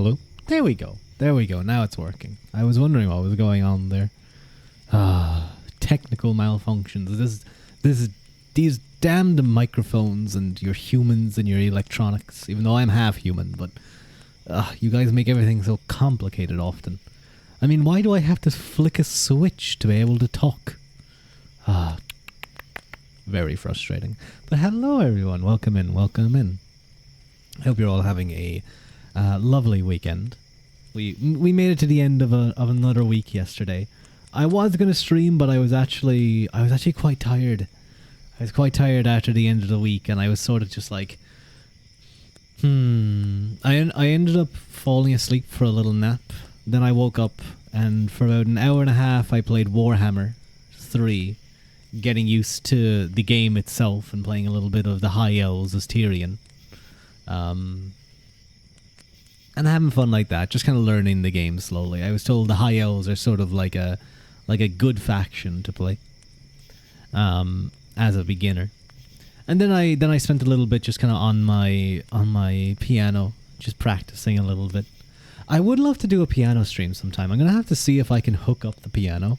Hello? There we go. There we go. Now it's working. I was wondering what was going on there. Technical malfunctions. These damned microphones and your humans and your electronics. Even though I'm half human, but you guys make everything so complicated often. I mean, why do I have to flick a switch to be able to talk? Very frustrating. But hello everyone, welcome in, welcome in. I hope you're all having a lovely weekend. We made it to the end of another week yesterday. I was going to stream, but I was actually quite tired. I was quite tired after the end of the week, and I was sort of just like, I ended up falling asleep for a little nap. Then I woke up, and for about an hour and a half, I played Warhammer 3, getting used to the game itself and playing a little bit of the High Elves as Tyrion. And having fun like that, just kind of learning the game slowly. I was told the High Elves are sort of like a good faction to play as a beginner. And then I spent a little bit just kind of on my piano, just practicing a little bit. I would love to do a piano stream sometime. I'm gonna have to see if I can hook up the piano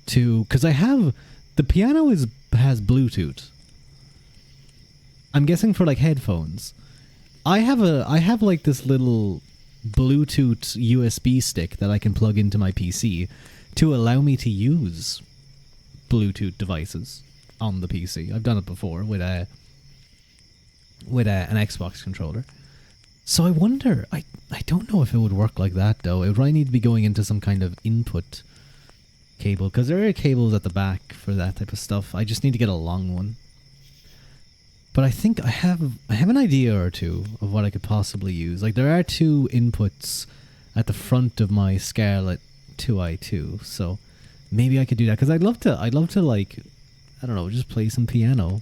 because the piano has Bluetooth. I'm guessing for like headphones. I have like this little Bluetooth USB stick that I can plug into my PC to allow me to use Bluetooth devices on the PC. I've done it before with an Xbox controller. So I wonder, I don't know if it would work like that though. It would probably need to be going into some kind of input cable, because there are cables at the back for that type of stuff. I just need to get a long one. But I think I have an idea or two of what I could possibly use. Like, there are two inputs at the front of my Scarlett 2i2, so maybe I could do that. Because I'd love to like, I don't know, just play some piano.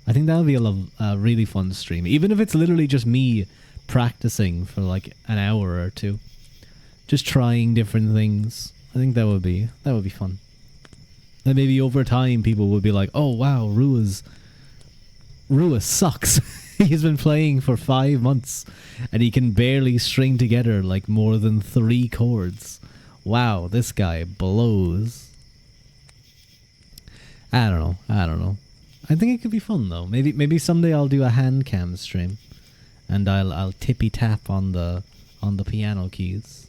I think that would be a really fun stream, even if it's literally just me practicing for like an hour or two, just trying different things. I think that would be fun. And maybe over time people would be like, oh wow, Ruadh sucks. He's been playing for 5 months and he can barely string together like more than 3 chords. Wow, this guy blows. I don't know. I think it could be fun though. Maybe someday I'll do a hand cam stream and I'll tippy tap on the piano keys.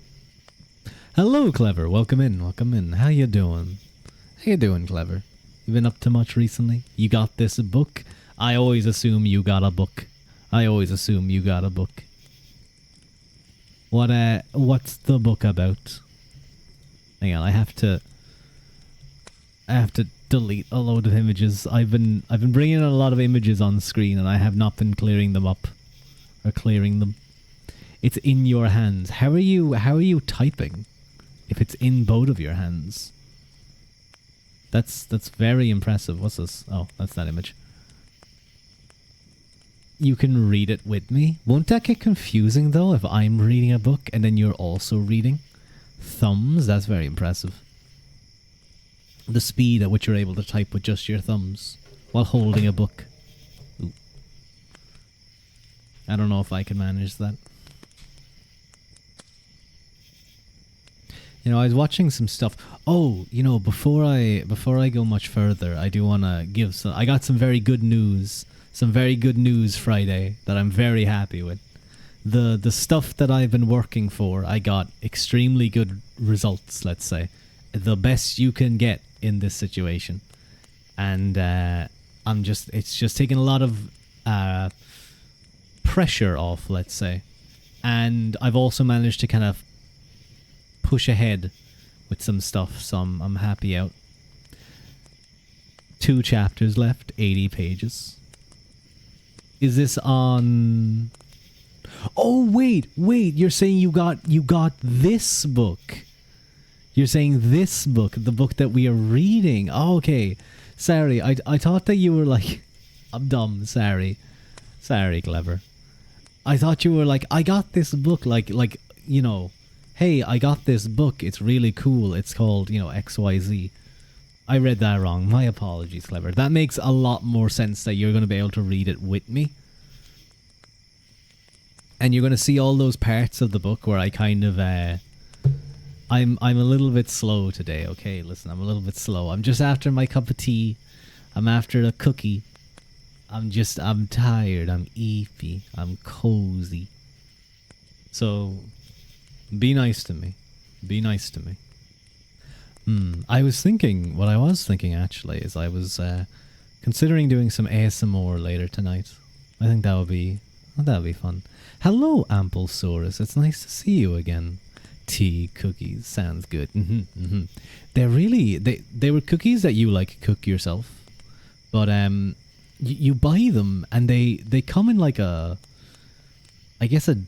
Hello, Clever. Welcome in. How you doing? Clever? You been up to much recently? You got this book? I always assume you got a book. What's the book about? Hang on, I have to delete a load of images. I've been bringing in a lot of images on screen and I have not been clearing them up or clearing them. It's in your hands. How are you typing if it's in both of your hands? That's very impressive. What's this? Oh, that's that image. You can read it with me. Won't that get confusing though if I'm reading a book and then you're also reading? Thumbs? That's very impressive. The speed at which you're able to type with just your thumbs while holding a book. Ooh. I don't know if I can manage that. You know, I was watching some stuff. Oh, you know, before I go much further, I do want to give some... I got some very good news. Some very good news Friday that I'm very happy with. The stuff that I've been working for, I got extremely good results, let's say. The best you can get in this situation. And it's just taking a lot of pressure off, let's say. And I've also managed to kind of push ahead with some stuff, so I'm happy out. 2 chapters left, 80 pages. Is this on... Oh, wait, you're saying you got this book. You're saying this book, the book that we are reading. Oh, okay. Sorry, I thought that you were like... I'm dumb, sorry. Sorry, Clever. I thought you were like, I got this book, like, you know, hey, I got this book, it's really cool, it's called, you know, XYZ. I read that wrong. My apologies, Clever. That makes a lot more sense that you're going to be able to read it with me. And you're going to see all those parts of the book where I kind of I'm a little bit slow today, okay? Listen, I'm a little bit slow. I'm just after my cup of tea. I'm after a cookie. I'm tired. I'm eepy. I'm cozy. So be nice to me. Be nice to me. What I was thinking actually is I was considering doing some ASMR later tonight. I think that would be fun. Hello, Amplesaurus. It's nice to see you again. Tea, cookies, sounds good. They're really they were cookies that you like cook yourself, but you buy them and they come in like a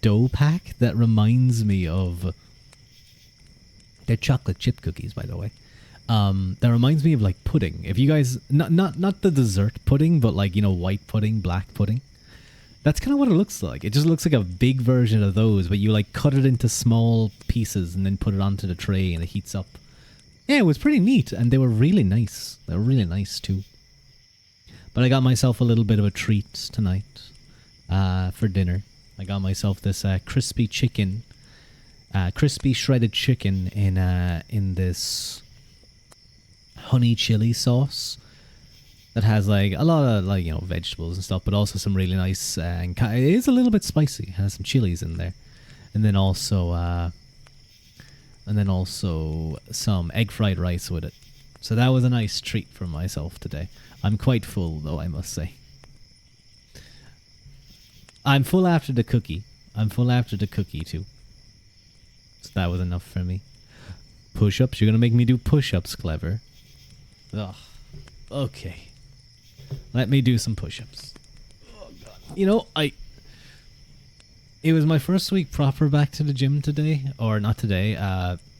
dough pack that reminds me of. They're chocolate chip cookies, by the way. That reminds me of like pudding. If you guys not the dessert pudding, but like white pudding, black pudding. That's kind of what it looks like. It just looks like a big version of those, but you like cut it into small pieces and then put it onto the tray and it heats up. Yeah, it was pretty neat, and they were really nice. They were really nice too. But I got myself a little bit of a treat tonight for dinner. I got myself this crispy shredded chicken in this honey chili sauce. That has like a lot of like vegetables and stuff, but also some really nice and it is a little bit spicy. It has some chilies in there, and then also some egg fried rice with it. So that was a nice treat for myself today. I'm quite full though, I must say. I'm full after the cookie. Too. So that was enough for me. Push-ups. You're gonna make me do push-ups, clever. Ugh. Okay. Let me do some push-ups. Oh god. It was my first week proper back to the gym today, or not today,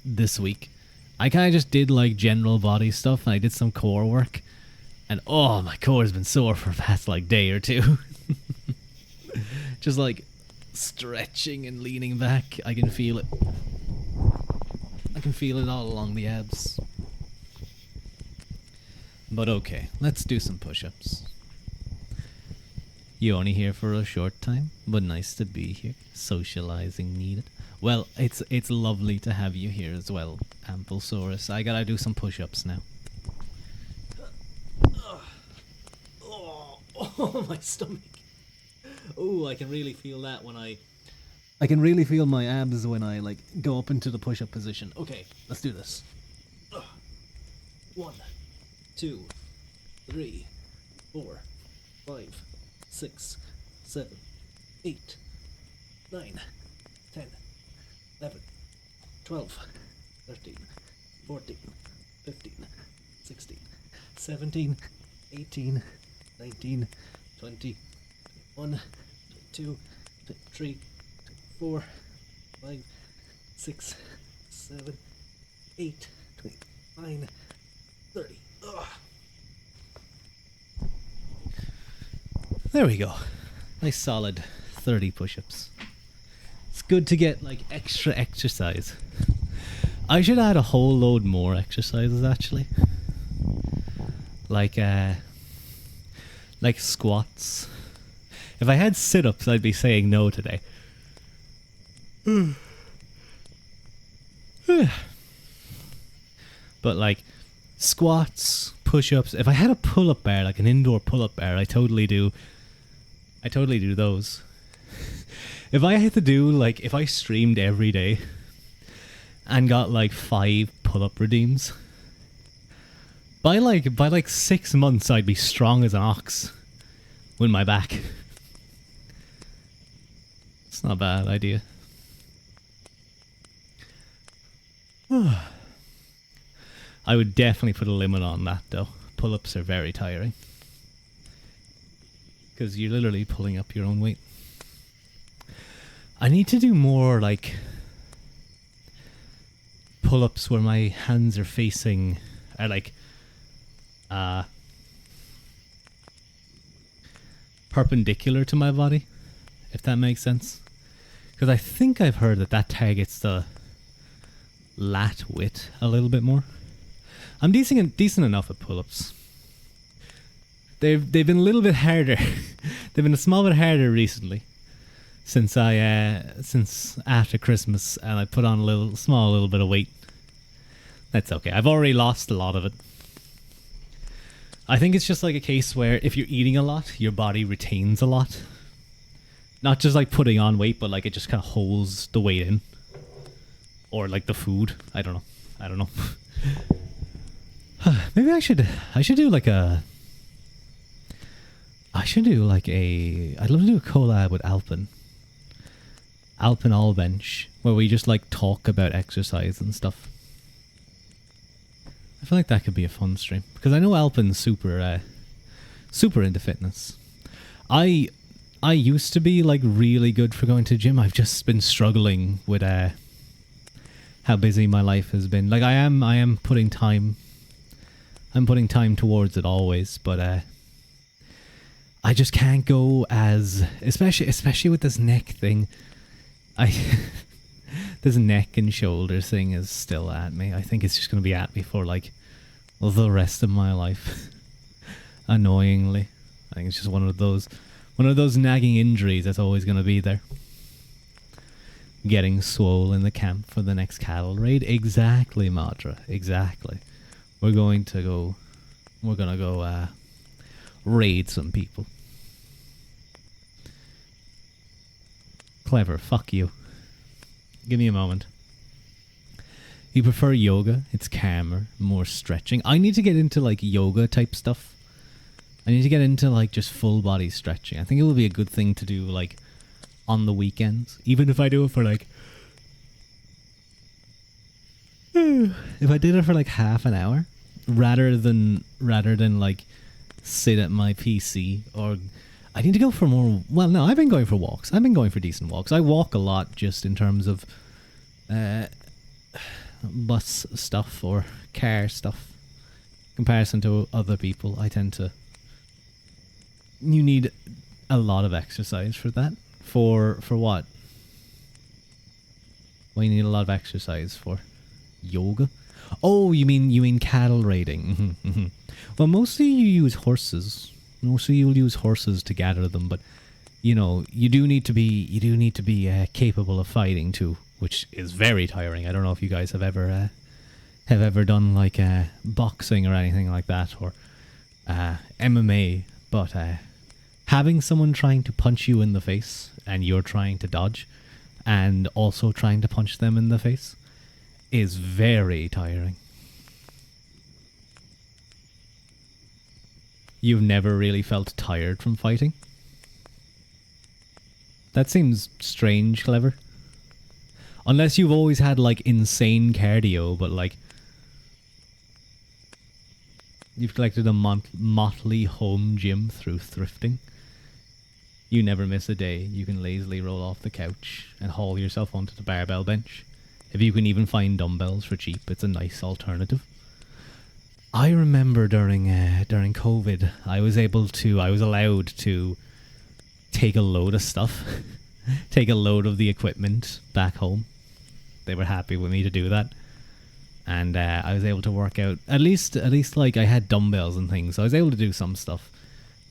this week. I kind of just did like general body stuff, and I did some core work, and oh, my core has been sore for the past like day or two. Just like stretching and leaning back. I can feel it. I can feel it all along the abs. But okay, let's do some push-ups. You only here for a short time, but nice to be here. Socializing needed. Well, it's lovely to have you here as well, Amplesaurus. I gotta do some push-ups now. Oh, my stomach. Oh, I can really feel that when I can really feel my abs when I like go up into the push-up position. Okay, let's do this. 1, 2, 3, 4, 5, 6, 7, 8, 9, 10, 11, 12, 13, 14, 15, 16, 17, 18, 19, 20, 21, 22, 23, 24, 5, 6, 7, 8, 29, 30. Ugh. There we go. Nice solid 30 push-ups. It's good to get like extra exercise. I should add a whole load more exercises actually. Like squats. If I had sit-ups, I'd be saying no today. But like squats, push-ups. If I had a pull-up bar, like an indoor pull-up bar, I totally do those. If I had to do like, if I streamed every day and got like 5 pull-up redeems, by like 6 months I'd be strong as an ox with my back. It's not a bad idea. I would definitely put a limit on that though. Pull-ups are very tiring. Because you're literally pulling up your own weight. I need to do more like pull-ups where my hands are facing, are like perpendicular to my body, if that makes sense. Because I think I've heard that targets the lat width a little bit more. I'm decent enough at pull-ups. They've been a little bit harder. They've been a small bit harder recently. since after Christmas, and I put on a little bit of weight. That's okay. I've already lost a lot of it. I think it's just like a case where if you're eating a lot, your body retains a lot. Not just like putting on weight, but like it just kind of holds the weight in. Or like the food. I don't know. Maybe I should do like a... I'd love to do a collab with Alpin All Bench, where we just like talk about exercise and stuff. I feel like that could be a fun stream, because I know Alpin's super into fitness. I used to be like really good for going to the gym. I've just been struggling with how busy my life has been. Like I am putting time. I'm putting time towards it always, but I just can't go as, especially with this neck thing. This neck and shoulder thing is still at me. I think it's just going to be at me for like the rest of my life. Annoyingly, I think it's just one of those nagging injuries that's always going to be there. Getting swole in the camp for the next cattle raid. Exactly, Madra. Exactly. We're gonna go raid some people. Clever. Fuck you. Give me a moment. You prefer yoga? It's calmer, more stretching. I need to get into like yoga type stuff. I need to get into like just full body stretching. I think it will be a good thing to do like on the weekends, even if I do it for like if I did it for like half an hour rather than like sit at my PC. Or I need to go for more. Well, no, I've been going for walks. I've been going for decent walks. I walk a lot just in terms of bus stuff or car stuff. In comparison to other people, I tend to... You need a lot of exercise for that. For what? Well, you need a lot of exercise for yoga. Oh, you mean cattle raiding? Well, mostly you use horses. Mostly you'll use horses to gather them, but you know you do need to be capable of fighting too, which is very tiring. I don't know if you guys have ever done like boxing or anything like that, or MMA, but having someone trying to punch you in the face and you're trying to dodge and also trying to punch them in the face is very tiring. You've never really felt tired from fighting? That seems strange, Clever. Unless you've always had like insane cardio, but like you've collected a motley home gym through thrifting. You never miss a day. You can lazily roll off the couch and haul yourself onto the barbell bench. If you can even find dumbbells for cheap, it's a nice alternative. I remember during COVID, I was allowed to take a load of stuff, take a load of the equipment back home. They were happy with me to do that, and I was able to work out. At least like I had dumbbells and things, so I was able to do some stuff.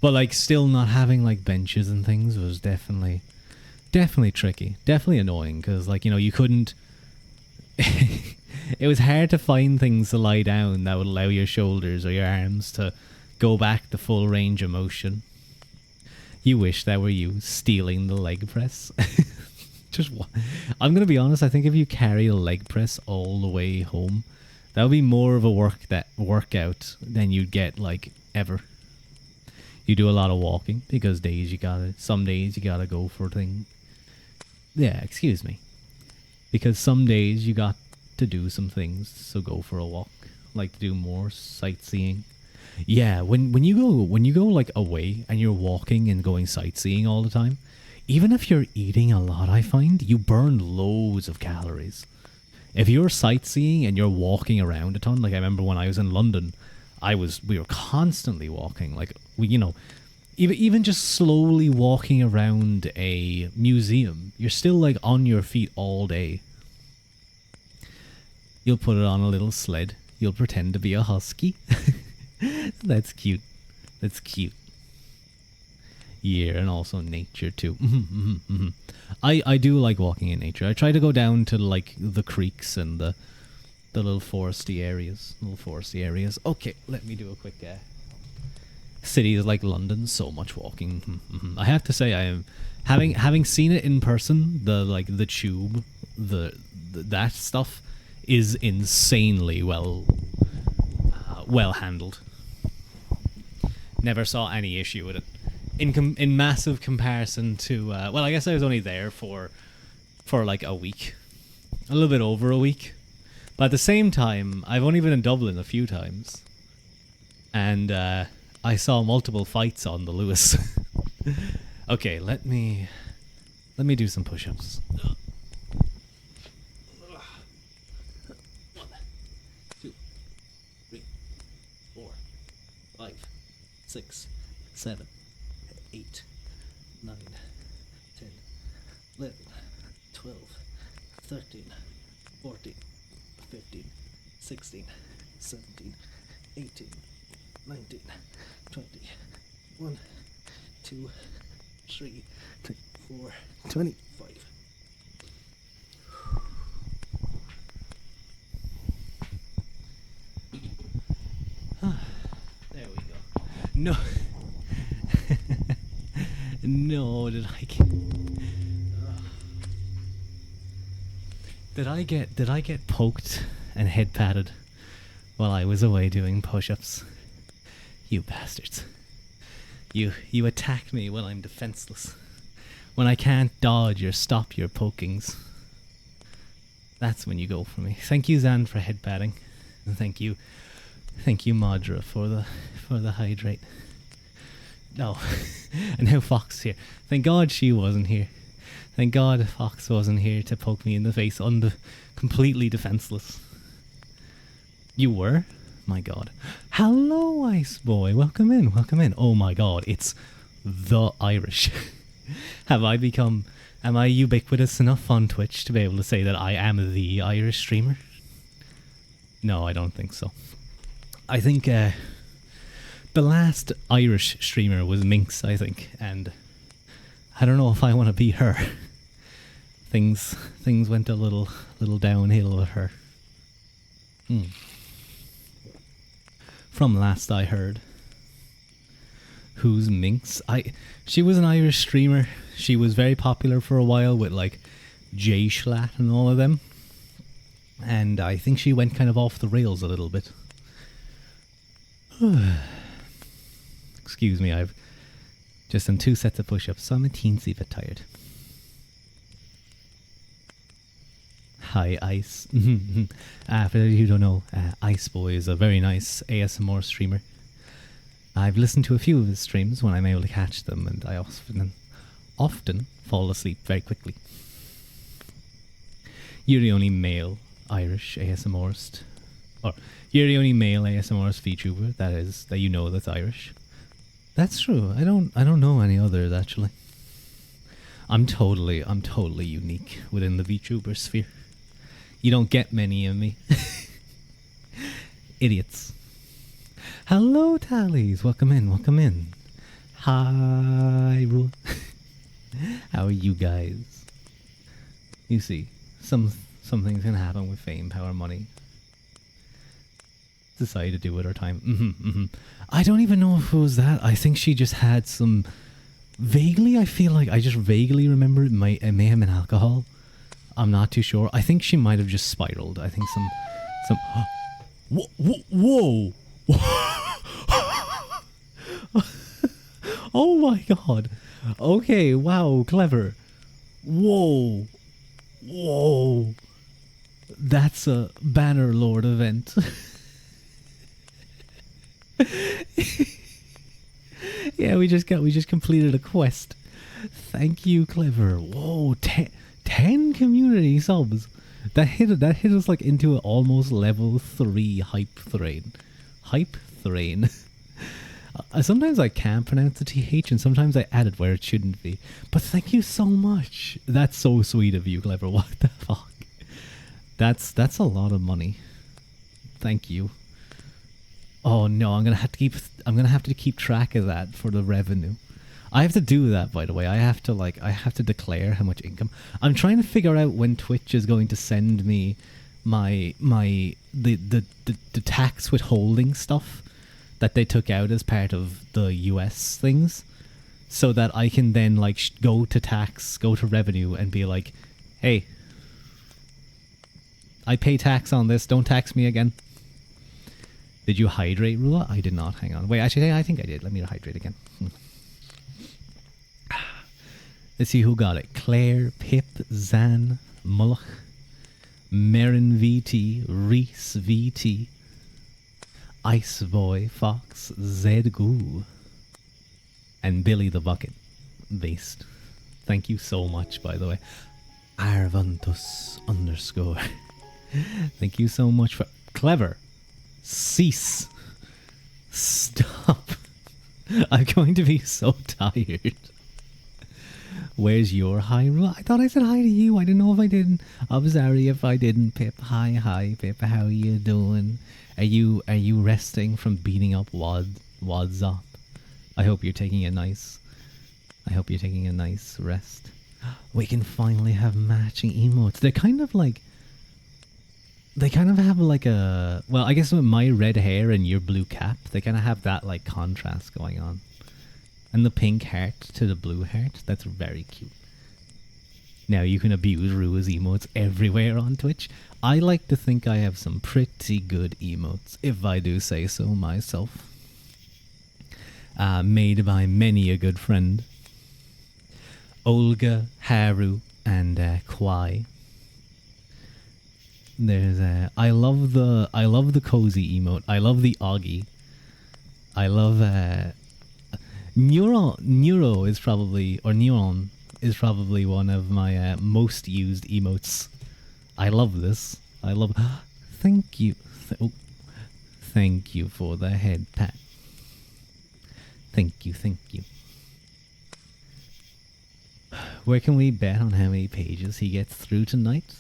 But like still not having like benches and things was definitely tricky, definitely annoying, because like, you know, you couldn't. It was hard to find things to lie down that would allow your shoulders or your arms to go back the full range of motion. You wish that were you stealing the leg press. I'm going to be honest, I think if you carry a leg press all the way home, that would be more of a workout than you'd get like ever. You do a lot of walking because some days you gotta go for things. Yeah, excuse me. Because some days you got to do some things, so go for a walk. Like to do more sightseeing. Yeah, when you go like away and you're walking and going sightseeing all the time, even if you're eating a lot, I find you burn loads of calories. If you're sightseeing and you're walking around a ton, like I remember when I was in London, we were constantly walking. Like even just slowly walking around a museum, you're still like on your feet all day. You'll put it on a little sled. You'll pretend to be a husky. That's cute. That's cute. year, and also nature too. I do like walking in nature. I try to go down to like the creeks and the little foresty areas. Okay, let me do a quick cities like London, so much walking. I have to say, I am having seen it in person. The tube, that stuff is insanely well handled. Never saw any issue with it. In massive comparison to well, I guess I was only there for like a week, a little bit over a week. But at the same time, I've only been in Dublin a few times, and I saw multiple fights on the Lewis. Okay, let me do some push-ups. 1, 2, 3, 4, 5, 6, 7, 8, 9, 10, 11, 12, 13, 14, 15, 16, 17, 18, 19, 20, 1, 2, 3, 4, 25. There we go. No. No, did I get poked and head patted while I was away doing push-ups? You bastards. You attack me when I'm defenseless. When I can't dodge or stop your pokings. That's when you go for me. Thank you, Zan, for head patting. And thank you Madra for the hydrate. No. And now Fox here. Thank God she wasn't here. Thank God Fox wasn't here to poke me in the face completely defenseless. You were? My God. Hello, Ice Boy. Welcome in. Oh my God, it's the Irish. Am I ubiquitous enough on Twitch to be able to say that I am the Irish streamer? No, I don't think so. I think the last Irish streamer was Minx, I think, and I don't know if I want to be her. Things went a little downhill with her. From last I heard. Who's Minx? She was an Irish streamer. She was very popular for a while with like Jay Schlatt and all of them. And I think she went kind of off the rails a little bit. Excuse me, I've just done 2 sets of push-ups, so I'm a teensy bit tired. Hi, Ice. For those who don't know, Ice Boy is a very nice ASMR streamer. I've listened to a few of his streams when I'm able to catch them, and I often fall asleep very quickly. You're the only male Irish ASMRist, or you're the only male ASMRist VTuber that you know that's Irish. That's true. I don't know any others actually. I'm totally unique within the VTuber sphere. You don't get many of me. Idiots. Hello, Tallies. Welcome in. Hi, Ruadh. How are you guys? You see, some things can happen with fame, power, money. Decided to do with her time. I don't even know if it was that. I think she just had some... Vaguely, I feel like I just vaguely remember it may have been alcohol. I'm not too sure. I think she might have just spiraled. I think some... Whoa! Oh my God. Okay, wow, clever. Whoa. That's a Bannerlord event. Yeah, we just completed a quest. Thank you, clever. Whoa, 10 community subs. That hit us like into an almost level 3 hype train. Sometimes I can't pronounce the TH, and sometimes I add it where it shouldn't be. But thank you so much. That's so sweet of you, clever. What the fuck? That's a lot of money. Thank you. Oh no, I'm gonna have to keep track of that for the revenue. I have to do that, by the way. I have to declare how much income. I'm trying to figure out when Twitch is going to send me the tax withholding stuff that they took out as part of the US things, so that I can then like go to revenue and be like, hey, I pay tax on this, don't tax me again. Did you hydrate, Rua? I did not. Hang on. Wait, actually, I think I did. Let me hydrate again. Let's see who got it. Claire, Pip, Zan, Mulloch, Merin VT, Reese VT, Iceboy, Fox, Zed Goo, and Billy the Bucket Beast. Thank you so much, by the way. Arvantus _ Thank you so much for clever. Cease. Stop. I'm going to be so tired. Where's your hi, Rua? I thought I said hi to you. I didn't know if I didn't. I'm sorry if I didn't, Pip. Hi, Pip. How you doing? Are you resting from beating up Wad's up? I hope you're taking a nice rest. We can finally have matching emotes. They kind of have like a, well, I guess with my red hair and your blue cap, they kind of have that like contrast going on. And the pink heart to the blue heart, that's very cute. Now you can abuse Rua's emotes everywhere on Twitch. I like to think I have some pretty good emotes, if I do say so myself. Made by many a good friend. Olga, Haru, and Kwai. There's I love the cozy emote. I love the Augie. I love Neuron is probably one of my most used emotes. I love this. I love. Thank you. Thank you for the head pat. Thank you. Where can we bet on how many pages he gets through tonight?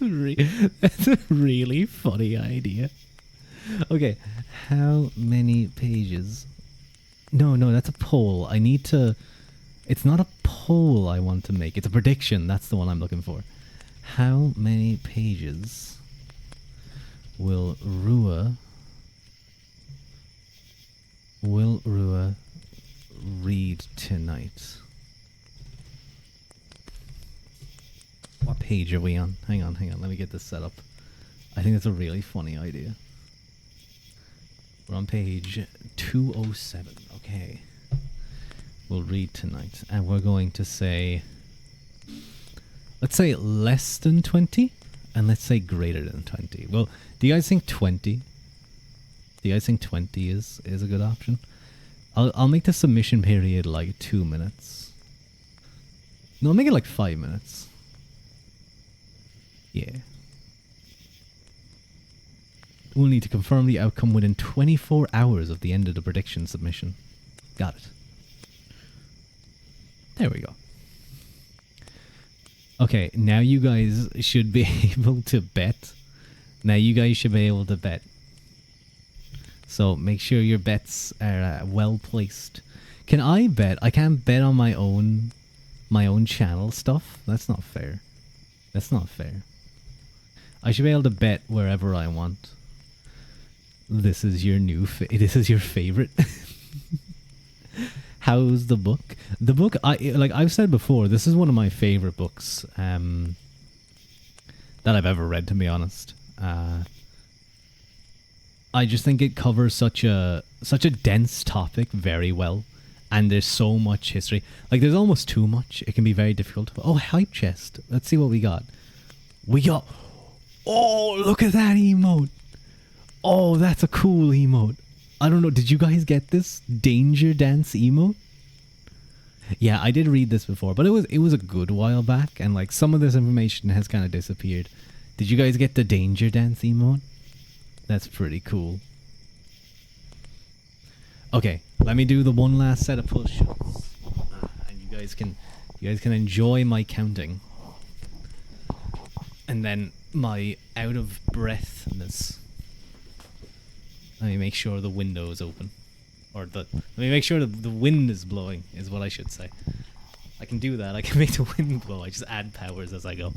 That's a really funny idea. Okay, how many pages? No, that's a poll. I need to... It's not a poll I want to make. It's a prediction. That's the one I'm looking for. How many pages will Rua read tonight? What page are we on? Hang on. Let me get this set up. I think that's a really funny idea. We're on page 207. Okay. We'll read tonight. And we're going to say... Let's say less than 20. And let's say greater than 20. Well, do you guys think 20? Do you guys think 20 is a good option? I'll make the submission period like 2 minutes. No, I'll make it like 5 minutes. Yeah. We'll need to confirm the outcome within 24 hours of the end of the prediction submission. Got it. There we go. Okay, now you guys should be able to bet. So make sure your bets are well placed. Can I bet? I can't bet on my own channel stuff. That's not fair. I should be able to bet wherever I want. This is your this is your favorite. How's the book? The book, I've said before, this is one of my favorite books that I've ever read, to be honest. I just think it covers such a dense topic very well, and there's so much history. Like, there's almost too much. It can be very difficult. Oh, hype chest. Let's see what we got. Oh, look at that emote. Oh, that's a cool emote. I don't know, did you guys get this? Danger Dance emote? Yeah, I did read this before, but it was a good while back, and like some of this information has kind of disappeared. Did you guys get the Danger Dance emote? That's pretty cool. Okay, let me do the one last set of push-ups, and you guys can enjoy my counting, and then my out of breathness. Let me make sure the window is open. Let me make sure the wind is blowing, is what I should say. I can do that. I can make the wind blow. I just add powers as I go.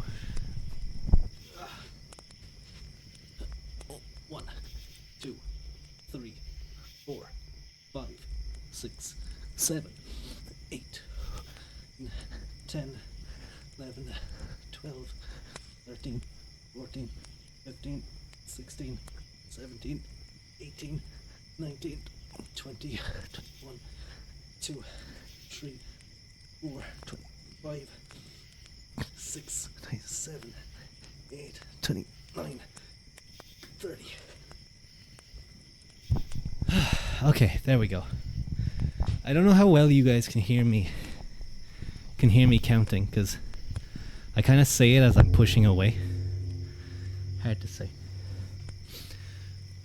1, 2, 3, 4, 5, 6, 7, 8, 10, 11, 12, 13, 14, 15, 16, 17, 18, 19, 20, 21, 2, 3, 4, 5, 6, 7, 8, 29, 30. Okay, there we go. I don't know how well you guys can hear me counting, because I kind of say it as I'm pushing away. Hard to say.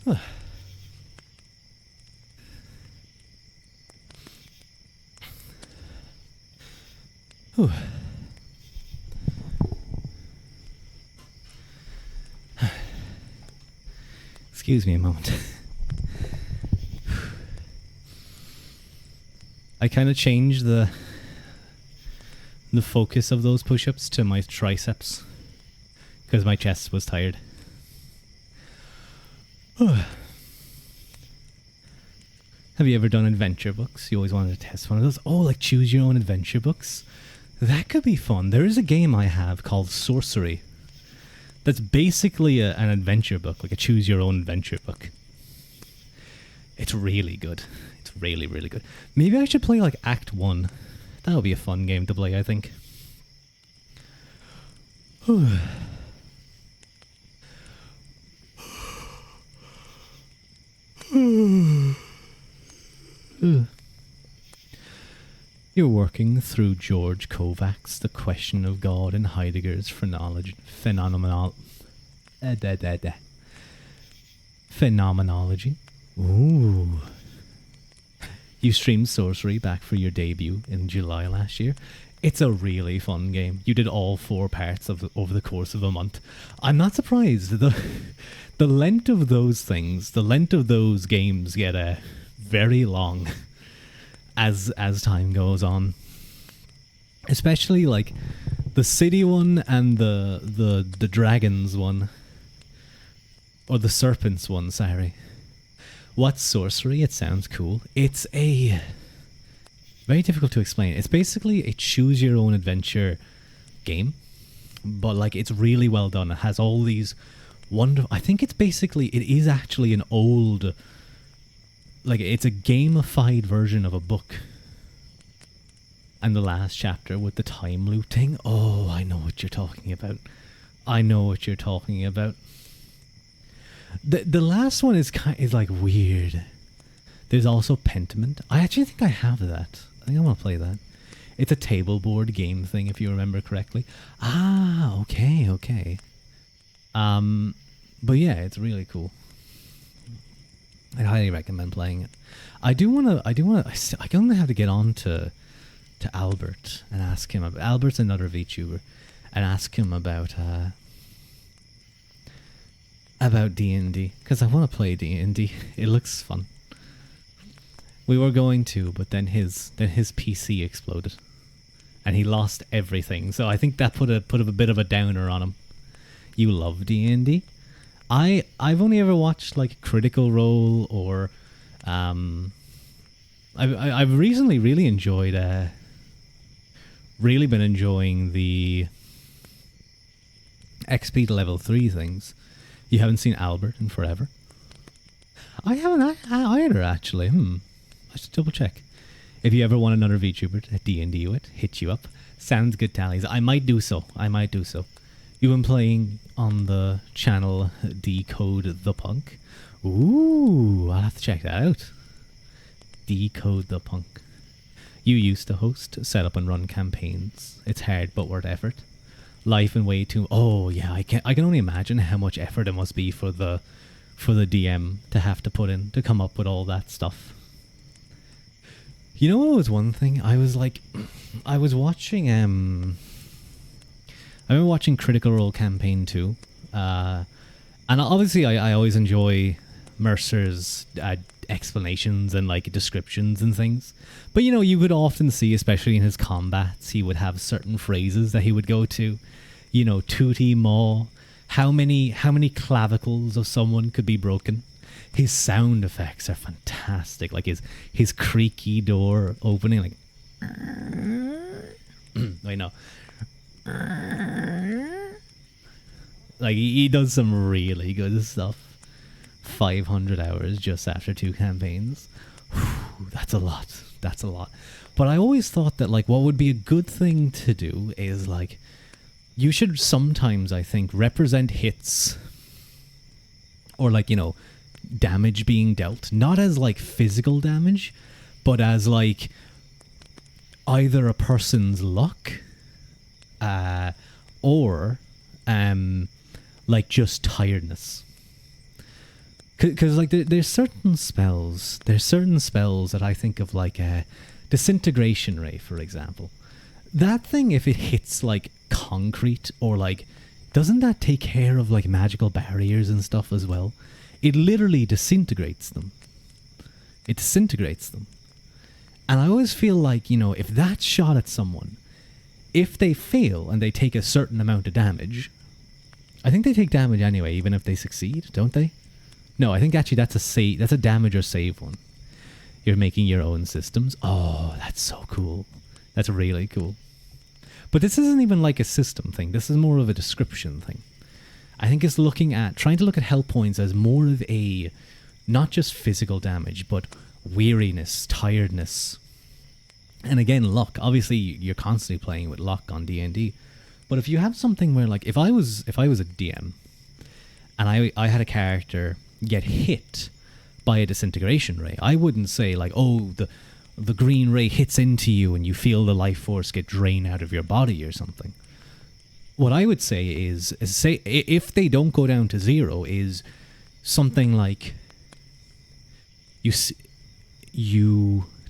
Whew. Excuse me a moment. I kind of changed the focus of those push-ups to my triceps because my chest was tired. Have you ever done adventure books? You always wanted to test one of those. Oh, like choose your own adventure books? That could be fun. There is a game I have called Sorcery that's basically an adventure book, like a choose your own adventure book. It's really good. It's really, really good. Maybe I should play like Act 1. That would be a fun game to play, I think. You're working through George Kovacs' The Question of God and Heidegger's Phenomenology. Ooh. You streamed Sorcery back for your debut in July last year. It's a really fun game. You did all 4 parts over the course of a month. I'm not surprised. The length of those things, the length of those games get very long as time goes on. Especially like the city one and the dragons one. Or the serpents one, sorry. What's Sorcery? It sounds cool. It's a... very difficult to explain. It's basically a choose your own adventure game. But like it's really well done. It has all these wonderful... I think it is actually an old... like it's a gamified version of a book. And the last chapter with the time loop thing. Oh, I know what you're talking about. The last one is like weird. There's also Pentiment. I actually think I have that. I think I want to play that. It's a table board game thing, if you remember correctly. Ah, okay. But yeah, it's really cool. I highly recommend playing it. I'm gonna have to get on to Albert and ask him about... Albert's another VTuber, and ask him about D&D, because I want to play D&D. It looks fun. We were going to, but then his PC exploded, and he lost everything. So I think that put a bit of a downer on him. You love D&D? I've only ever watched like Critical Role or I've recently really enjoyed really been enjoying the XP to level 3 things. You haven't seen Albert in forever? I haven't either, actually. I should double check. If you ever want another VTuber to D&D with, hit you up. Sounds good, Tallies. I might do so. You've been playing on the channel Decode the Punk. Ooh, I'll have to check that out. Decode the Punk. You used to host, set up and run campaigns. It's hard but worth effort. Life and way too... Oh yeah, I can only imagine how much effort it must be for the DM to have to put in to come up with all that stuff. You know what was one thing? I was watching I've been watching Critical Role Campaign 2. And obviously I always enjoy Mercer's explanations and like descriptions and things. But you know, you would often see, especially in his combats, he would have certain phrases that he would go to. You know, tootie maw. How many clavicles of someone could be broken? His sound effects are fantastic. Like his creaky door opening, like wait, no. Like he does some really good stuff. 500 hours just after 2 campaigns. Whew, that's a lot. That's a lot. But I always thought that like what would be a good thing to do is like you should sometimes, I think, represent hits or like, you know, damage being dealt, not as like physical damage, but as like either a person's luck or like just tiredness. Because like there's certain spells that I think of, like Disintegration Ray, for example. That thing, if it hits like concrete or like, doesn't that take care of like magical barriers and stuff as well? It literally disintegrates them. It disintegrates them. And I always feel like, you know, if that's shot at someone, if they fail and they take a certain amount of damage, I think they take damage anyway, even if they succeed, don't they? No, I think actually that's a damage or save one. You're making your own systems. Oh, that's so cool. That's really cool. But this isn't even like a system thing. This is more of a description thing. I think it's trying to look at health points as more of a, not just physical damage, but weariness, tiredness. And again, luck. Obviously, you're constantly playing with luck on D&D. But if you have something where, like, if I was a DM, and I had a character get hit by a disintegration ray, I wouldn't say, like, oh, the green ray hits into you and you feel the life force get drained out of your body or something. What I would say is say, if they don't go down to 0, is something like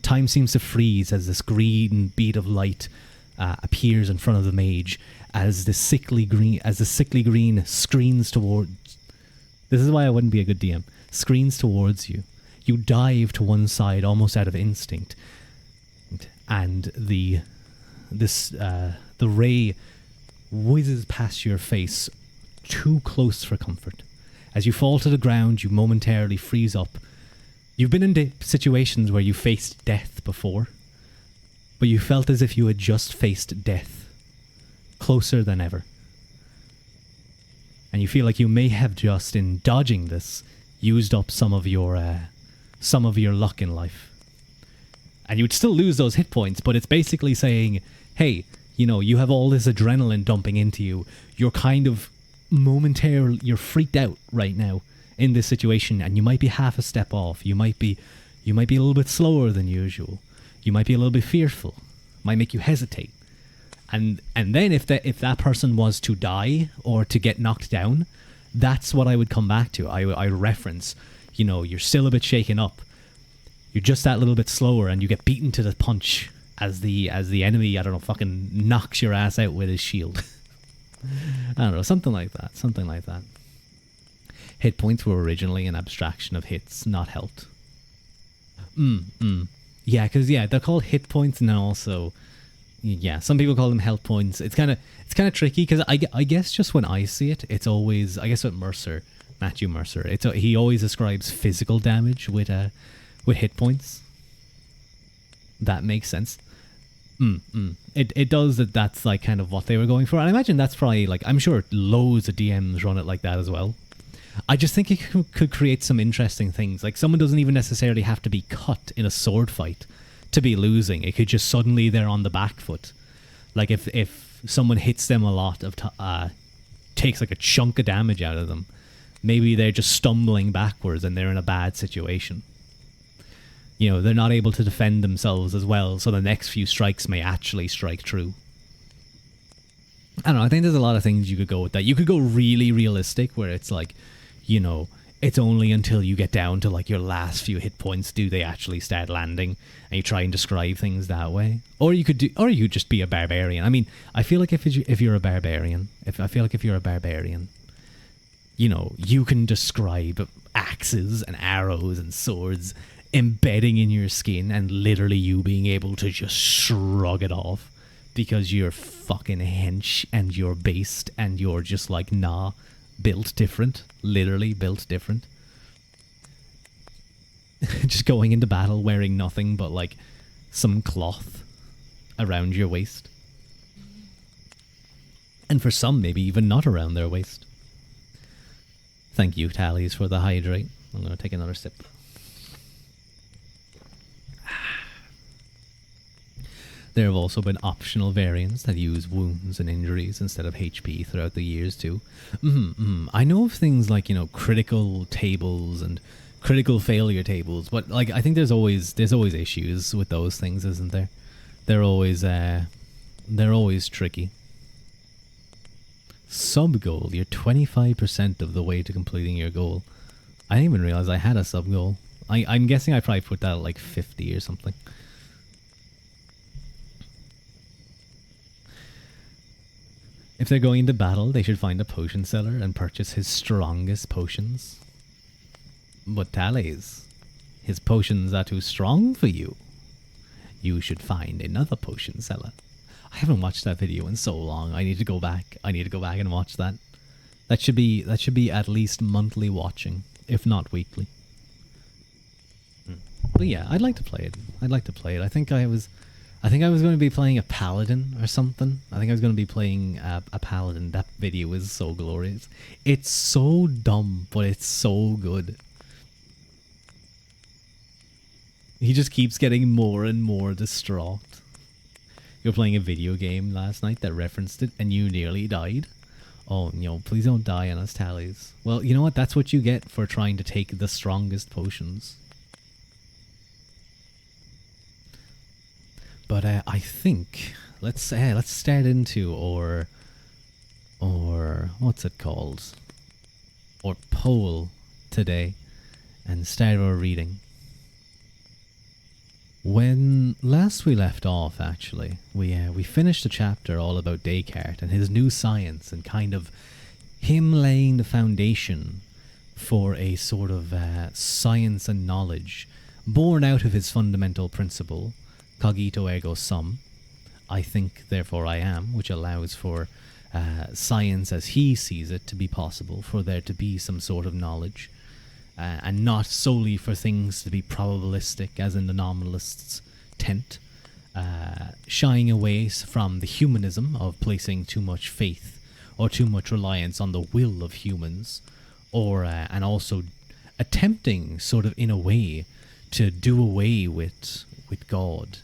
time seems to freeze as this green bead of light appears in front of the mage as the sickly green screens towards. This is why I wouldn't be a good DM. Screens towards you. You dive to one side almost out of instinct, and the ray whizzes past your face, too close for comfort. As you fall to the ground, you momentarily freeze up. You've been in situations where you faced death before, but you felt as if you had just faced death, closer than ever. And you feel like you may have just, in dodging this, used up some of your luck in life. And you'd still lose those hit points, but it's basically saying, hey, you know, you have all this adrenaline dumping into you. You're kind of you're freaked out right now in this situation, and you might be half a step off. You might be a little bit slower than usual. You might be a little bit fearful. Might make you hesitate. And then if that person was to die or to get knocked down, that's what I would come back to. I reference, you know, you're still a bit shaken up. You're just that little bit slower, and you get beaten to the punch as the enemy, I don't know, fucking knocks your ass out with his shield. I don't know, something like that. Hit points were originally an abstraction of hits, not health. Yeah, because they're called hit points, and then also, yeah, some people call them health points. It's kind of tricky because I guess just when I see it, it's always, I guess with Matthew Mercer, he always describes physical damage with hit points. That makes sense. It does that's like kind of what they were going for, and I imagine that's probably like, I'm sure loads of DMs run it like that as well. I just think it could create some interesting things. Like, someone doesn't even necessarily have to be cut in a sword fight to be losing. It could just suddenly they're on the back foot. Like if someone hits them a lot of takes like a chunk of damage out of them, maybe they're just stumbling backwards and they're in a bad situation. You know, they're not able to defend themselves as well, so the next few strikes may actually strike true. I don't know, I think there's a lot of things you could go with that. You could go really realistic, where it's like, you know, it's only until you get down to like your last few hit points do they actually start landing, and you try and describe things that way. Or you could just be a barbarian. I mean, I feel like if you're a barbarian, You know, you can describe axes and arrows and swords embedding in your skin and literally you being able to just shrug it off because you're fucking hench and you're based and you're just like, nah, built different. Literally built different. Just going into battle wearing nothing but like some cloth around your waist. And for some, maybe even not around their waist. Thank you, Tallies, for the hydrate. I'm going to take another sip. There have also been optional variants that use wounds and injuries instead of HP throughout the years too. I know of things like, you know, critical tables and critical failure tables, but like I think there's always issues with those things, isn't there? They're always tricky. Sub goal, you're 25% of the way to completing your goal. I didn't even realize I had a sub goal. I'm guessing I probably put that at like 50 or something. If they're going into battle, they should find a potion seller and purchase his strongest potions. But Tallies, his potions are too strong for you. You should find another potion seller. I haven't watched that video in so long. I need to go back. And watch that. That should be at least monthly watching, if not weekly. But yeah, I'd like to play it. I think I was going to be playing a paladin or something. I think I was going to be playing a paladin. That video is so glorious. It's so dumb, but it's so good. He just keeps getting more and more distraught. You were playing a video game last night that referenced it and you nearly died. Oh, you know, please don't die on us, Tallies. Well, you know what? That's what you get for trying to take the strongest potions. But I think let's start into or what's it called? Or poll today and start our reading. When last we left off, actually, we finished a chapter all about Descartes and his new science and kind of him laying the foundation for a sort of science and knowledge born out of his fundamental principle, cogito ergo sum, I think, therefore I am, which allows for science as he sees it to be possible, for there to be some sort of knowledge. And not solely for things to be probabilistic, as in the nominalists' tent, shying away from the humanism of placing too much faith or too much reliance on the will of humans, or and also attempting, sort of in a way, to do away with God,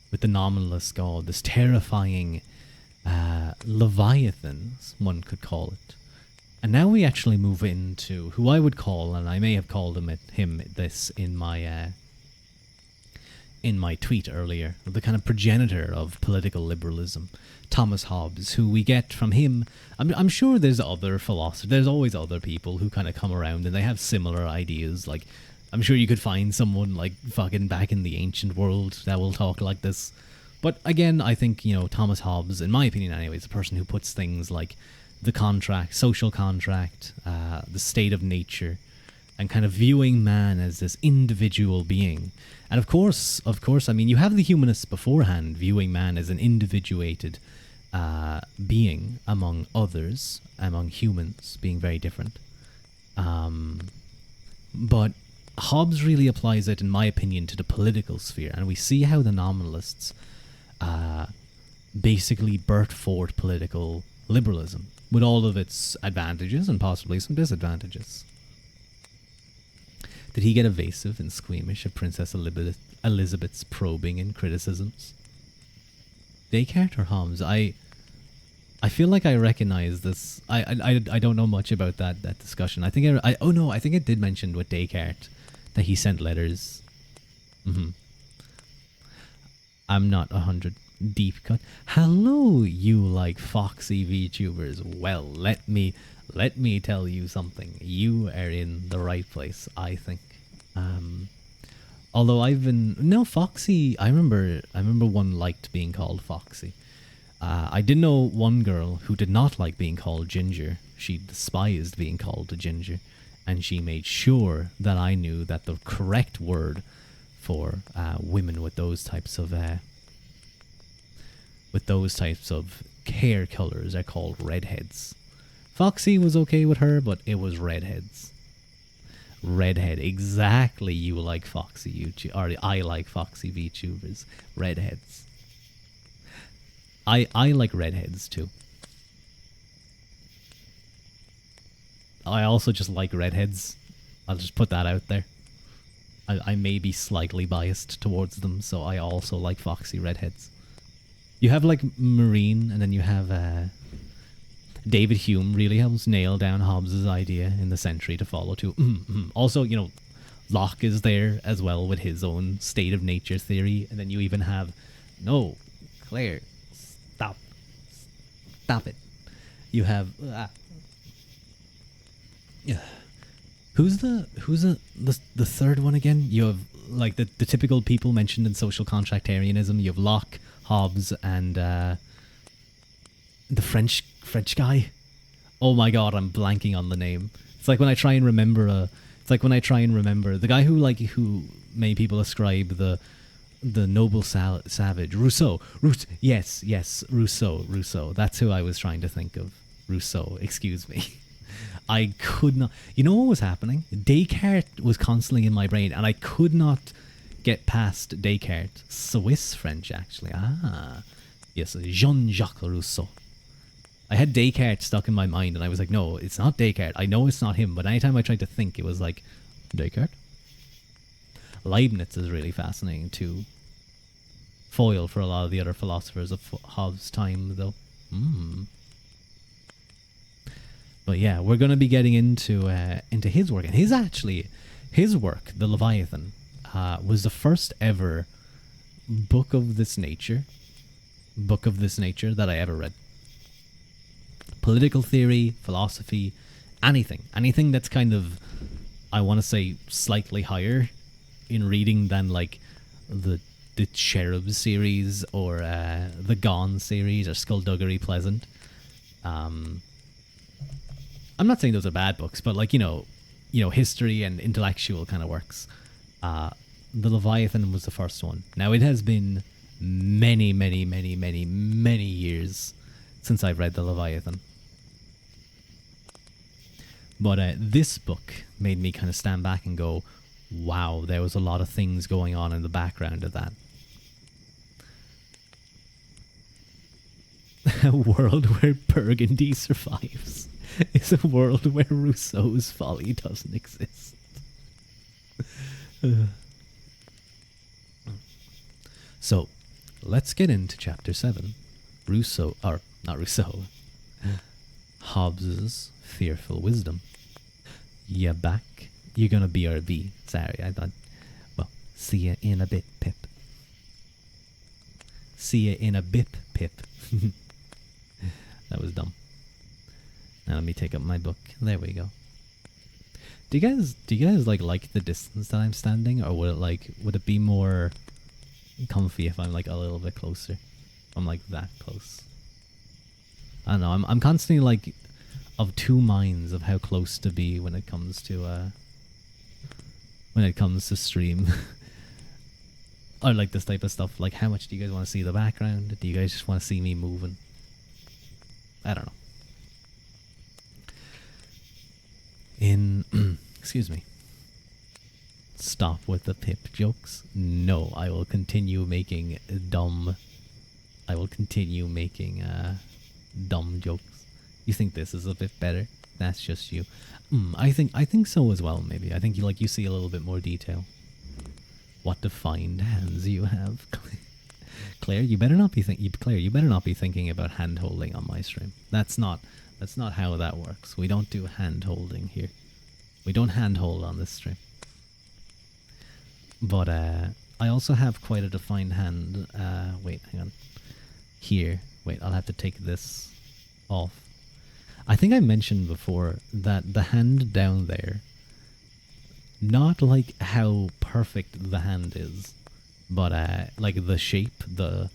with the nominalist God, this terrifying Leviathan, one could call it. And now we actually move into who I would call, and I may have called him this in my tweet earlier, the kind of progenitor of political liberalism, Thomas Hobbes, who we get from him. I'm sure there's other philosophers, there's always other people who kind of come around and they have similar ideas. Like, I'm sure you could find someone like fucking back in the ancient world that will talk like this. But again, I think, you know, Thomas Hobbes, in my opinion anyway, is the person who puts things like the contract, social contract, the state of nature, and kind of viewing man as this individual being. And of course, I mean, you have the humanists beforehand viewing man as an individuated being among others, among humans, being very different. But Hobbes really applies it, in my opinion, to the political sphere, and we see how the nominalists basically birthed forth political liberalism, with all of its advantages and possibly some disadvantages. Did he get evasive and squeamish at Princess Elizabeth's probing and criticisms? Descartes or Hobbes? I feel like I recognize this. I don't know much about that discussion. I think I think it did mention with Descartes that he sent letters. I'm not 100. Deep cut. Hello, you like foxy VTubers. Well, let me tell you something. You are in the right place, I think. Although Foxy. I remember one liked being called Foxy. I did know one girl who did not like being called Ginger. She despised being called a Ginger, and she made sure that I knew that the correct word for women with those types of hair colors are called redheads. Foxy was okay with her, but it was redheads. Redhead, exactly. You like Foxy YouTube, or I like Foxy VTubers. Redheads. I like redheads too. I also just like redheads. I'll just put that out there. I may be slightly biased towards them, so I also like foxy redheads. You have like Marine, and then you have David Hume really helps nail down Hobbes's idea in the century to follow too. Also, you know, Locke is there as well with his own state of nature theory, and then you even have Claire, stop it. You have who's the third one again? You have like the typical people mentioned in social contractarianism. You have Locke, Hobbes, and the French guy. Oh my god, I'm blanking on the name. It's like when I try and remember the guy who many people ascribe the noble savage Rousseau. Yes, Rousseau. That's who I was trying to think of. Rousseau. Excuse me. I could not. You know what was happening? Descartes was constantly in my brain, and I could not get past Descartes. Swiss French, actually. Yes, Jean-Jacques Rousseau. I had Descartes stuck in my mind, and I was like, no, it's not Descartes. I know it's not him, but anytime I tried to think, it was like, Descartes? Leibniz is really fascinating, too. Foil for a lot of the other philosophers of Hobbes' time, though. But yeah, we're going to be getting into his work. And his work, The Leviathan, was the first ever book of this nature that I ever read. Political theory, philosophy, anything that's kind of, I want to say, slightly higher in reading than like the Cherub series or the Gone series or Skullduggery Pleasant. I'm not saying those are bad books, but like, you know, history and intellectual kind of works. The Leviathan was the first one. Now, it has been many years since I've read The Leviathan. But this book made me kind of stand back and go, wow, there was a lot of things going on in the background of that. A world where Burgundy survives is a world where Rousseau's folly doesn't exist. So, let's get into chapter 7. Hobbes's fearful wisdom. You back? You're gonna BRB. Sorry, I thought. Well, see ya in a bit, Pip. See ya in a bip, Pip. That was dumb. Now let me take up my book. There we go. Do you guys like the distance that I'm standing, or would it be more comfy if I'm like a little bit closer? I'm like that close. I don't know. I'm constantly like of two minds of how close to be when it comes to stream. Or like this type of stuff. Like, how much do you guys want to see the background? Do you guys just want to see me moving? I don't know. Excuse me. Stop with the Pip jokes. No, I will continue making dumb jokes. You think this is a bit better? That's just you. I think so as well. Maybe I think you see a little bit more detail. What defined hands you have, Claire? You better not be thinking about hand holding on my stream. That's not how that works. We don't do hand holding here. We don't hand hold on this stream. But I also have quite a defined hand. Wait, hang on. Here. Wait, I'll have to take this off. I think I mentioned before that the hand down there, not like how perfect the hand is, but like the shape, the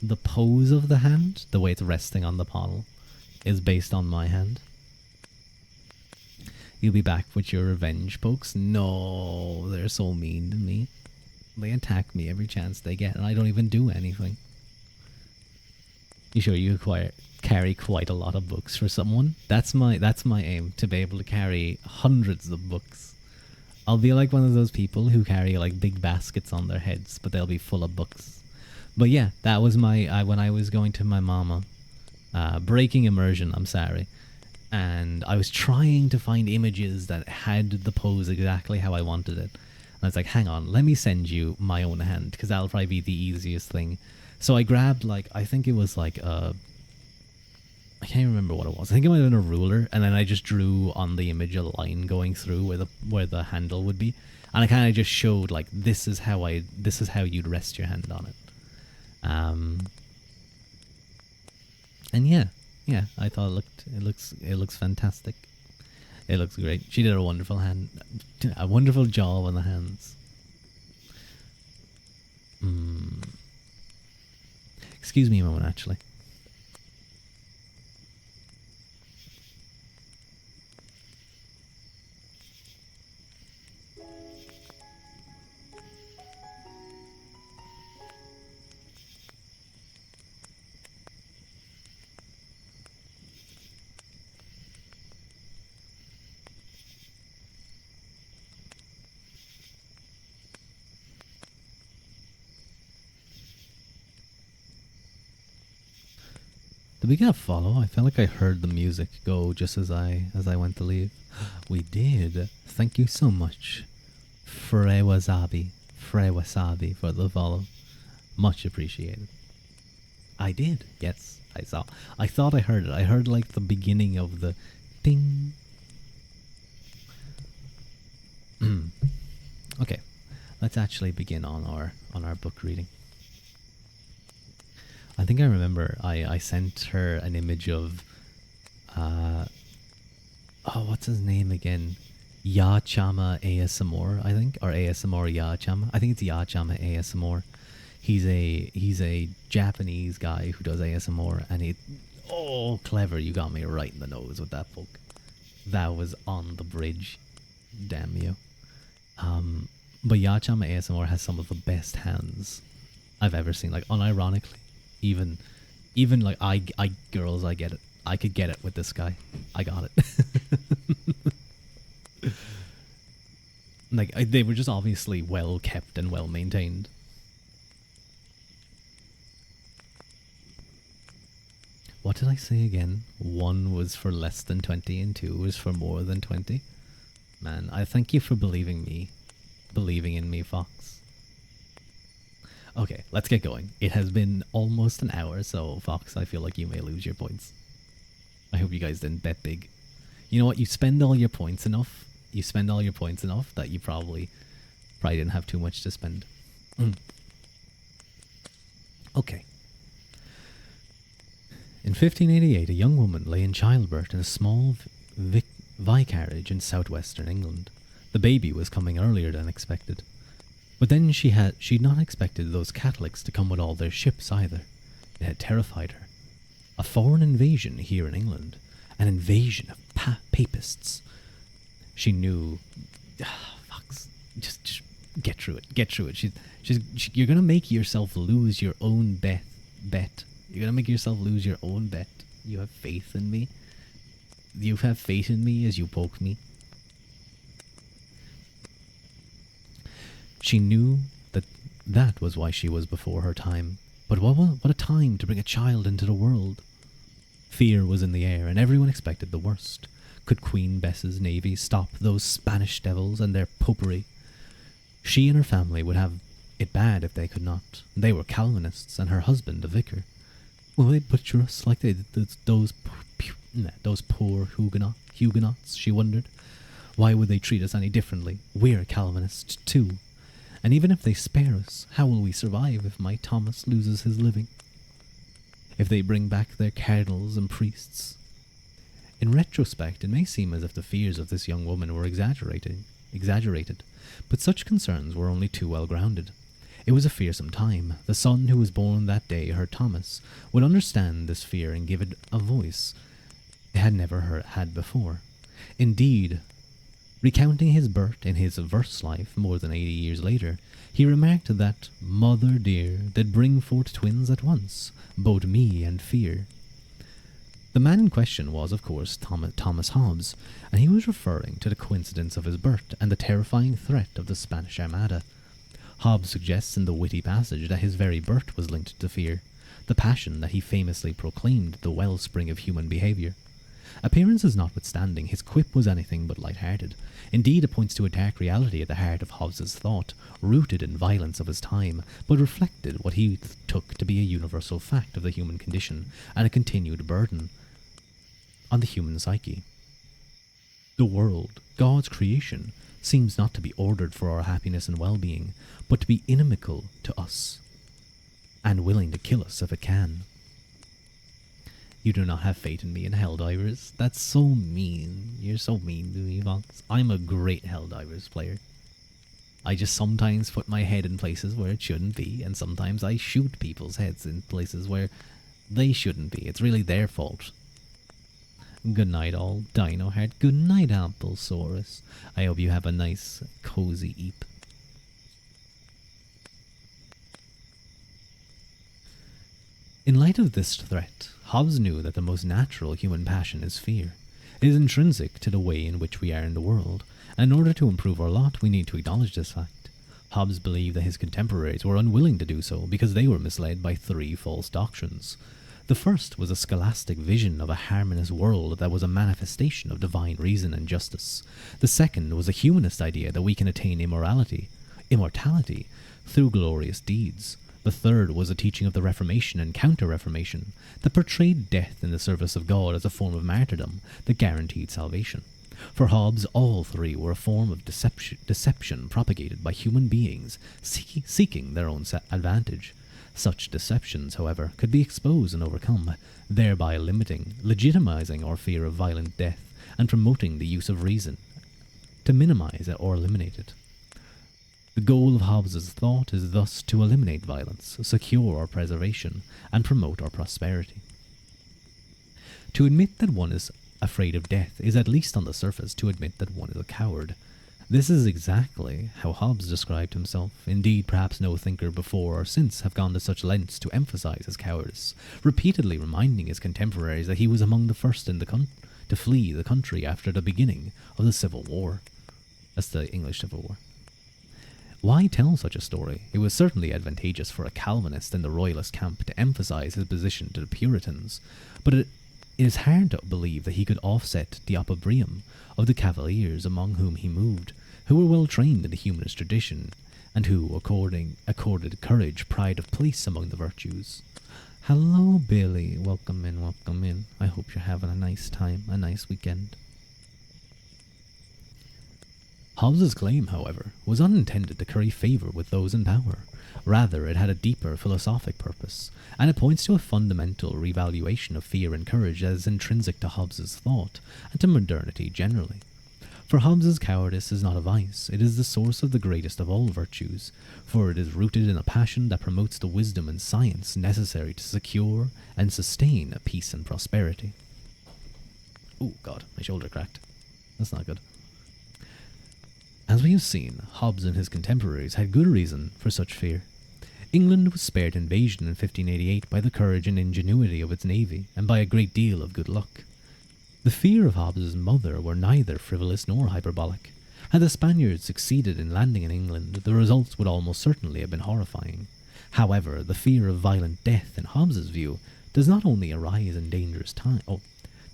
the pose of the hand, the way it's resting on the paddle, is based on my hand. You'll be back with your revenge, folks. No, they're so mean to me. They attack me every chance they get, and I don't even do anything. You sure you carry quite a lot of books for someone? That's my aim, to be able to carry hundreds of books. I'll be like one of those people who carry like big baskets on their heads, but they'll be full of books. But yeah, that was when I was going to my mama, breaking immersion, I'm sorry. And I was trying to find images that had the pose exactly how I wanted it. And I was like, hang on, let me send you my own hand, because that'll probably be the easiest thing. So I grabbed, like, I think it was like I can't remember what it was. I think it might have been a ruler, and then I just drew on the image a line going through where the handle would be. And I kind of just showed, like, this is how you'd rest your hand on it. And yeah, I thought it looks fantastic. It looks great. She did a wonderful job on the hands. Excuse me a moment, actually. Did we get a follow? I felt like I heard the music go just as I went to leave. We did. Thank you so much, Frewasabi, for the follow. Much appreciated. I did. Yes, I saw. I thought I heard it. I heard like the beginning of the ding. Okay, let's actually begin on our book reading. I think I remember I sent her an image of what's his name again? Yachama ASMR, I think, or ASMR Yachama. I think it's Yachama ASMR. He's a Japanese guy who does ASMR, and clever, you got me right in the nose with that book. That was on the bridge. Damn you. But Yachama ASMR has some of the best hands I've ever seen, like unironically. Even like I girls, I get it. I could get it with this guy. I got it. Like they were just obviously well kept and well maintained. What did I say again? 1 was for less than 20 and 2 was for more than 20. Man, I thank you for believing in me, Fox. Okay, let's get going. It has been almost an hour, so Fox, I feel like you may lose your points. I hope you guys didn't bet big. You know what? You spend all your points enough that you probably didn't have too much to spend. Okay. In 1588, a young woman lay in childbirth in a small vicarage in southwestern England. The baby was coming earlier than expected. But then she'd not expected those Catholics to come with all their ships either. It had terrified her. A foreign invasion here in England. An invasion of papists. She knew... Fox, just get through it. You're going to make yourself lose your own bet. You're going to make yourself lose your own bet. You have faith in me. You have faith in me as you poke me. She knew that was why she was before her time. But what a time to bring a child into the world. Fear was in the air, and everyone expected the worst. Could Queen Bess's navy stop those Spanish devils and their popery? She and her family would have it bad if they could not. They were Calvinists, and her husband a vicar. Will they butcher us like they did those poor Huguenots, she wondered. Why would they treat us any differently? We're Calvinists too. And even if they spare us, how will we survive if my Thomas loses his living? If they bring back their cardinals and priests? In retrospect, it may seem as if the fears of this young woman were exaggerated, but such concerns were only too well grounded. It was a fearsome time. The son who was born that day, her Thomas, would understand this fear and give it a voice it had never had before. Indeed, recounting his birth in his verse life more than 80 years later, he remarked that, "Mother dear, did bring forth twins at once, both me and fear." The man in question was, of course, Thomas Hobbes, and he was referring to the coincidence of his birth and the terrifying threat of the Spanish Armada. Hobbes suggests in the witty passage that his very birth was linked to fear, the passion that he famously proclaimed the wellspring of human behaviour. Appearances notwithstanding, his quip was anything but light-hearted. Indeed, it points to a dark reality at the heart of Hobbes's thought, rooted in violence of his time, but reflected what he took to be a universal fact of the human condition and a continued burden on the human psyche. The world, God's creation, seems not to be ordered for our happiness and well-being, but to be inimical to us, and willing to kill us if it can. You do not have faith in me in Helldivers? That's so mean. You're so mean to me, Vox. I'm a great Helldivers player. I just sometimes put my head in places where it shouldn't be, and sometimes I shoot people's heads in places where they shouldn't be. It's really their fault. Good night, all Dino Heart. Good night, Applesaurus. I hope you have a nice, cozy eep. In light of this threat, Hobbes knew that the most natural human passion is fear. It is intrinsic to the way in which we are in the world, and in order to improve our lot, we need to acknowledge this fact. Hobbes believed that his contemporaries were unwilling to do so because they were misled by 3 false doctrines. The first was a scholastic vision of a harmonious world that was a manifestation of divine reason and justice. The second was a humanist idea that we can attain immortality through glorious deeds. The third was a teaching of the Reformation and Counter-Reformation that portrayed death in the service of God as a form of martyrdom that guaranteed salvation. For Hobbes, all 3 were a form of deception propagated by human beings seeking their own advantage. Such deceptions, however, could be exposed and overcome, thereby legitimizing our fear of violent death and promoting the use of reason to minimize it or eliminate it. The goal of Hobbes's thought is thus to eliminate violence, secure our preservation, and promote our prosperity. To admit that one is afraid of death is, at least on the surface, to admit that one is a coward. This is exactly how Hobbes described himself. Indeed, perhaps no thinker before or since have gone to such lengths to emphasize his cowardice, repeatedly reminding his contemporaries that he was among the first in to flee the country after the beginning of the Civil War. That's the English Civil War. Why tell such a story? It was certainly advantageous for a Calvinist in the Royalist camp to emphasize his position to the Puritans, but it is hard to believe that he could offset the opprobrium of the Cavaliers among whom he moved, who were well trained in the humanist tradition, and who accorded courage, pride of place among the virtues. Hello, Billy. Welcome in, welcome in. I hope you're having a nice time, a nice weekend. Hobbes's claim, however, was unintended to curry favour with those in power. Rather, it had a deeper philosophic purpose, and it points to a fundamental revaluation of fear and courage that is intrinsic to Hobbes's thought, and to modernity generally. For Hobbes's cowardice is not a vice, it is the source of the greatest of all virtues, for it is rooted in a passion that promotes the wisdom and science necessary to secure and sustain peace and prosperity. Oh God, my shoulder cracked. That's not good. As we have seen, Hobbes and his contemporaries had good reason for such fear. England was spared invasion in 1588 by the courage and ingenuity of its navy, and by a great deal of good luck. The fear of Hobbes's mother were neither frivolous nor hyperbolic. Had the Spaniards succeeded in landing in England, the results would almost certainly have been horrifying. However, the fear of violent death in Hobbes's view does not only arise in dangerous times.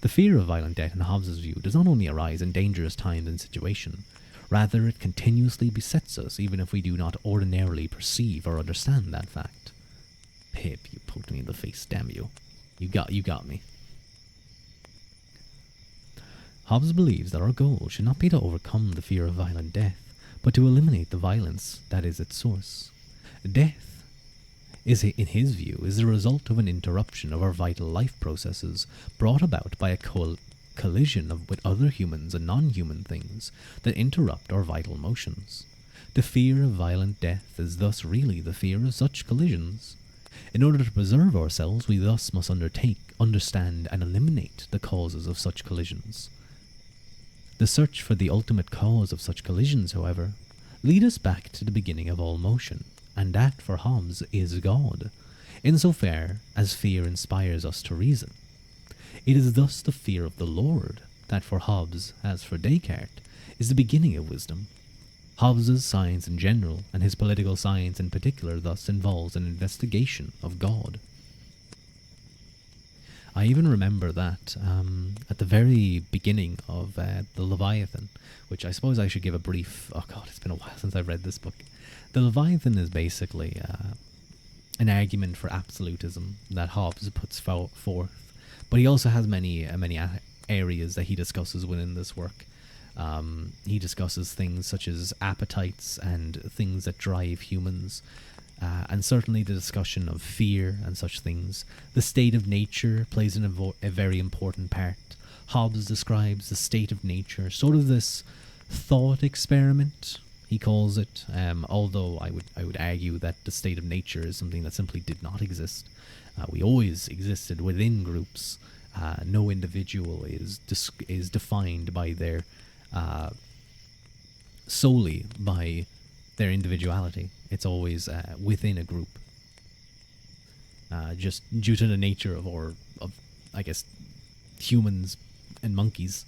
The fear of violent death in Hobbes's view does not only arise in dangerous times and situation. Rather, it continuously besets us, even if we do not ordinarily perceive or understand that fact. Pip, you poked me in the face, damn you. You got me. Hobbes believes that our goal should not be to overcome the fear of violent death, but to eliminate the violence that is its source. Death, in his view, is the result of an interruption of our vital life processes brought about by a collision with other humans and non-human things that interrupt our vital motions. The fear of violent death is thus really the fear of such collisions. In order to preserve ourselves, we thus must understand, and eliminate the causes of such collisions. The search for the ultimate cause of such collisions, however, lead us back to the beginning of all motion, and that for Hobbes is God, insofar as fear inspires us to reason. It is thus the fear of the Lord that for Hobbes, as for Descartes, is the beginning of wisdom. Hobbes's science in general, and his political science in particular, thus involves an investigation of God. I even remember that at the very beginning of the Leviathan, which I suppose I should give a brief... Oh god, it's been a while since I've read this book. The Leviathan is basically an argument for absolutism that Hobbes puts forth, but he also has many areas that he discusses within this work. He discusses things such as appetites and things that drive humans, and certainly the discussion of fear and such things. The state of nature plays a very important part. Hobbes describes the state of nature, sort of this thought experiment, he calls it, although I would argue that the state of nature is something that simply did not exist. We always existed within groups. No individual is defined by their solely by their individuality. It's always within a group, just due to the nature of I guess humans and monkeys.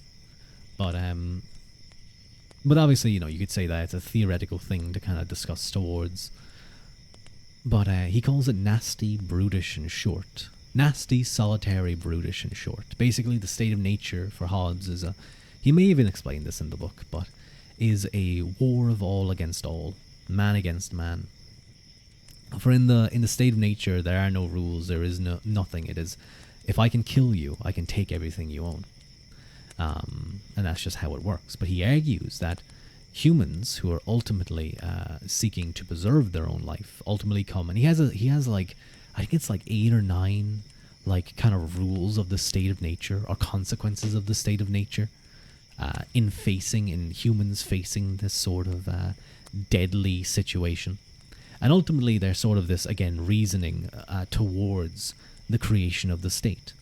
But obviously, you could say that it's a theoretical thing to kind of discuss towards. But he calls it nasty, brutish, and short. Nasty, solitary, brutish, and short. Basically, the state of nature for Hobbes is he may even explain this in the book, but is a war of all against all, man against man. For in the state of nature, there are no rules, there is nothing. It is, if I can kill you, I can take everything you own. And that's just how it works. But he argues that humans who are ultimately seeking to preserve their own life ultimately come, and he has like, I think it's like 8 or 9 like kind of rules of the state of nature, or consequences of the state of nature, in humans facing this sort of deadly situation. And ultimately they're sort of this, again, reasoning towards the creation of the state,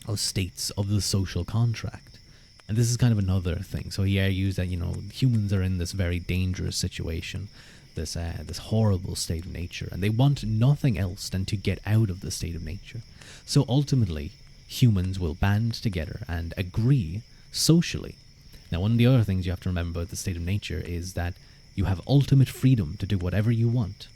of states of the social contract. And this is kind of another thing. So he argues that, humans are in this very dangerous situation, this horrible state of nature, and they want nothing else than to get out of the state of nature. So ultimately, humans will band together and agree socially. Now, one of the other things you have to remember about the state of nature is that you have ultimate freedom to do whatever you want,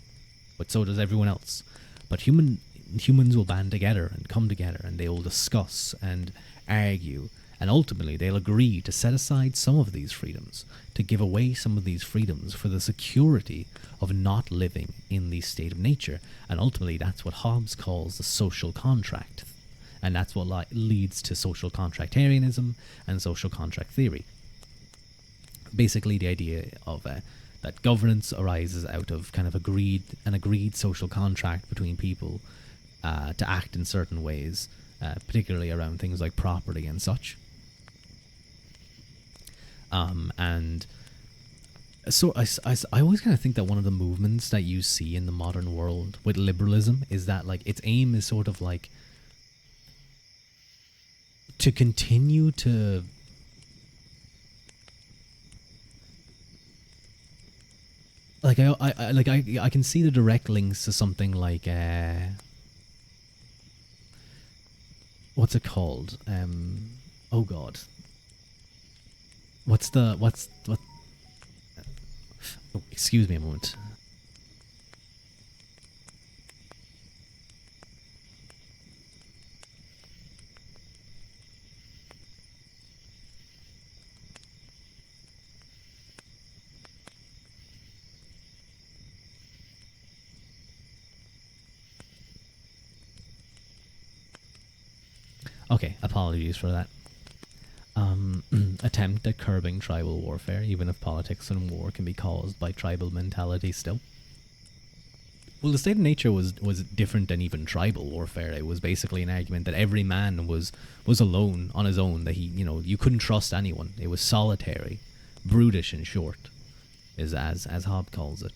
but so does everyone else. But humans will band together and come together, and they will discuss and argue, and ultimately they'll agree to set aside some of these freedoms, to give away some of these freedoms for the security of not living in the state of nature. And ultimately that's what Hobbes calls the social contract. And that's what leads to social contractarianism and social contract theory. Basically the idea of that governance arises out of kind of an agreed social contract between people to act in certain ways, particularly around things like property and such. And so I always kind of think that one of the movements that you see in the modern world with liberalism is that, like, its aim is sort of like to continue to like I can see the direct links to something like what's it called? Oh god. What? Oh, excuse me a moment. Okay, apologies for that. Attempt at curbing tribal warfare, even if politics and war can be caused by tribal mentality still. Well, the state of nature was different than even tribal warfare. It was basically an argument that every man was alone on his own, that you couldn't trust anyone. It was solitary, brutish, and short. is as Hobbes calls it.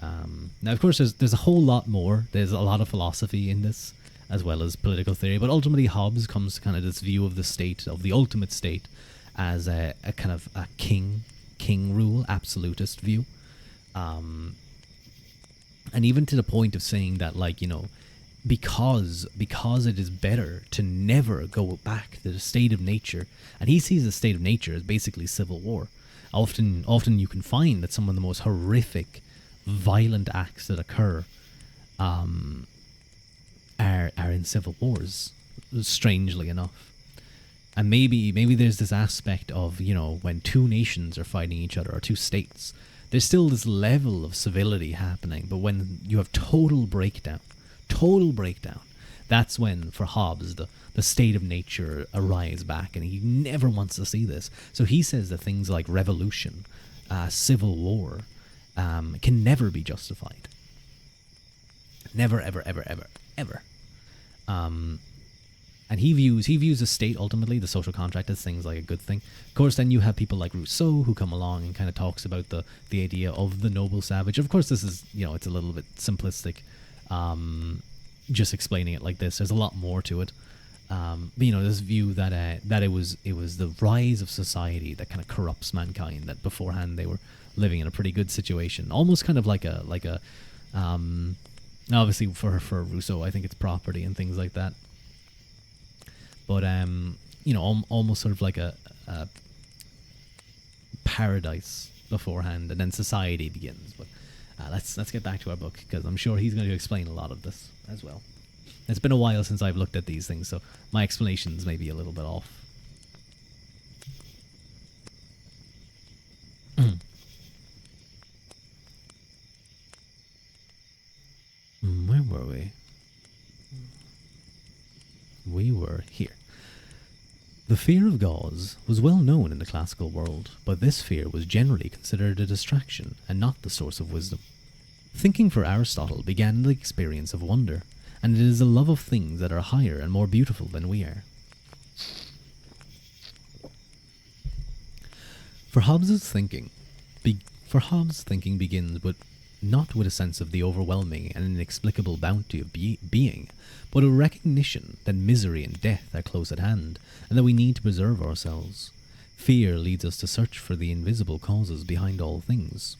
Now, of course, there's a whole lot more. There's a lot of philosophy in this, as well as political theory. But ultimately, Hobbes comes to kind of this view of the state, of the ultimate state, as a kind of a king rule, absolutist view. And even to the point of saying that, like, you know, because it is better to never go back to the state of nature, and he sees the state of nature as basically civil war. Often you can find that some of the most horrific, violent acts that occur are in civil wars, strangely enough. And maybe there's this aspect of, you know, when two nations are fighting each other, or two states, there's still this level of civility happening. But when you have total breakdown, that's when, for Hobbes, the state of nature arrives back, and he never wants to see this. So he says that things like revolution, civil war, can never be justified. Never, ever, ever, ever, ever. And he views the state, ultimately, the social contract, as things like a good thing. Of course, then you have people like Rousseau who come along and kind of talks about the idea of the noble savage. Of course, this is, you know, it's a little bit simplistic, just explaining it like this. There's a lot more to it. But, you know, this view that it was the rise of society that kind of corrupts mankind, that beforehand they were living in a pretty good situation, almost kind of like a obviously for Rousseau, I think it's property and things like that. But you know, almost sort of like a paradise beforehand, and then society begins. But let's get back to our book, because I'm sure he's going to explain a lot of this as well. It's been a while since I've looked at these things, so my explanations may be a little bit off. Where were we? We were here. The fear of gods was well known in the classical world, but this fear was generally considered a distraction and not the source of wisdom. Thinking for Aristotle began in the experience of wonder, and it is the love of things that are higher and more beautiful than we are. For Hobbes' thinking begins not with a sense of the overwhelming and inexplicable bounty of being, but a recognition that misery and death are close at hand, and that we need to preserve ourselves. Fear leads us to search for the invisible causes behind all things.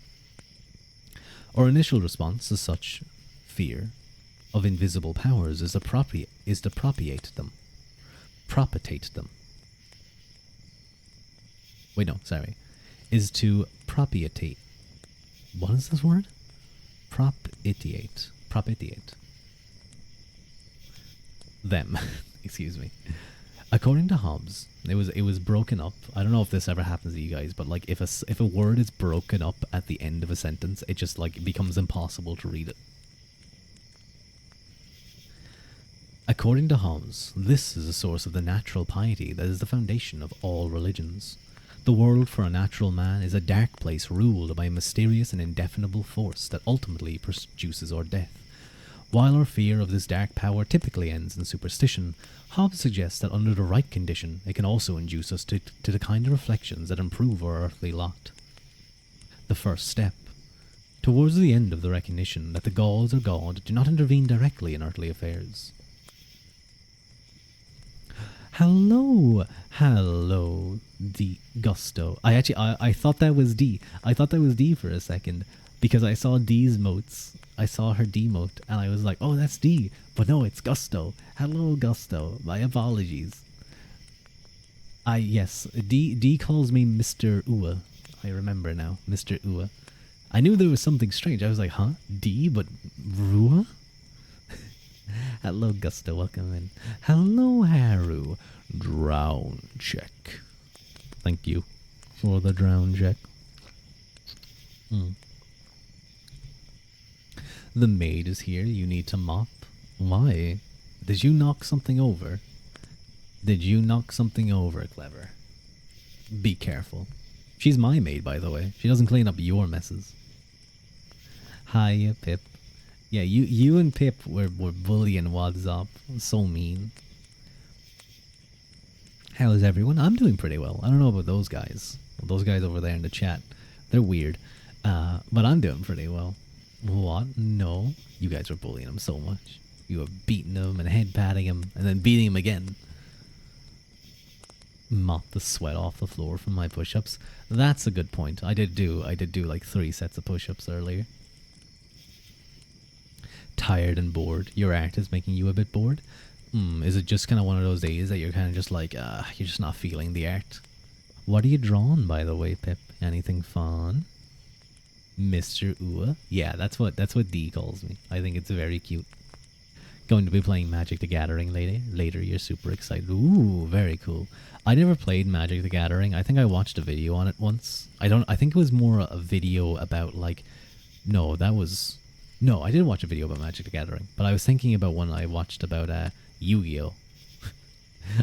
Our initial response to such fear of invisible powers is to propitiate them. Is to propitiate. What is this word? Propitiate them. Excuse me. According to Hobbes, it was broken up. I don't know if this ever happens to you guys, but like if a word is broken up at the end of a sentence, it just like becomes impossible to read it. According to Hobbes, this is a source of the natural piety that is the foundation of all religions. The world for a natural man is a dark place ruled by a mysterious and indefinable force that ultimately produces our death. While our fear of this dark power typically ends in superstition, Hobbes suggests that under the right condition, it can also induce us to the kind of reflections that improve our earthly lot. The first step towards the end of the recognition that the gods or God do not intervene directly in earthly affairs. Hello, D Gusto. I thought that was D. I thought that was D for a second, because I saw D's motes. I saw her D mote, and I was like, oh, that's D. But no, it's Gusto. Hello, Gusto. My apologies. Yes, D calls me Mr. Ua. I remember now, Mr. Ua. I knew there was something strange. I was like, huh? D, but Rua? Hello, Gusto. Welcome in. Hello, Haru. Drown check. Thank you for the drown check. The maid is here. You need to mop. Why? Did you knock something over? Did you knock something over, Clever? Be careful. She's my maid, by the way. She doesn't clean up your messes. Hiya, Pip. Yeah, you and Pip were bullying Wad's up. So mean. How is everyone? I'm doing pretty well. I don't know about those guys. Those guys over there in the chat. They're weird. But I'm doing pretty well. What? No. You guys were bullying him so much. You were beating him and head patting him and then beating him again. Mop the sweat off the floor from my push-ups. That's a good point. I did do like 3 sets of push-ups earlier. Tired and bored. Your art is making you a bit bored? Is it just kind of one of those days that you're kind of just like, you're just not feeling the art? What are you drawing, by the way, Pip? Anything fun? Mr. Ua? Yeah, that's what D calls me. I think it's very cute. Going to be playing Magic the Gathering later. You're super excited. Ooh, very cool. I never played Magic the Gathering. I think I watched a video on it once. I think it was more a video about like, no, I didn't watch a video about Magic the Gathering, but I was thinking about one I watched about Yu-Gi-Oh.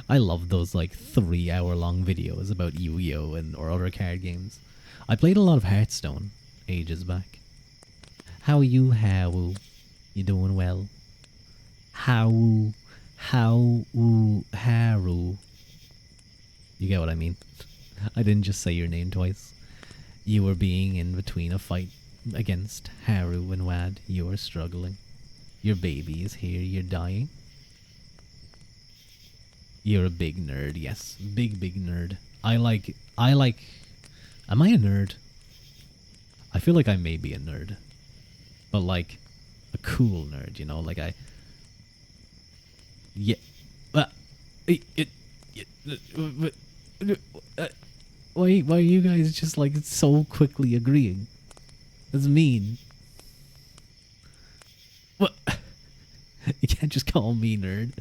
I love those like 3-hour-long videos about Yu-Gi-Oh and or other card games. I played a lot of Hearthstone ages back. How are you, How? You doing well? Haru. You get what I mean? I didn't just say your name twice. You were being in between a fight against Haru and Wad. You are struggling. Your baby is here. You're dying. You're a big nerd. Yes, big nerd. I like. Am I a nerd? I feel like I may be a nerd, but like a cool nerd. You know, like I. Yeah. Why are you guys just like so quickly agreeing? That's mean. What? You can't just call me nerd.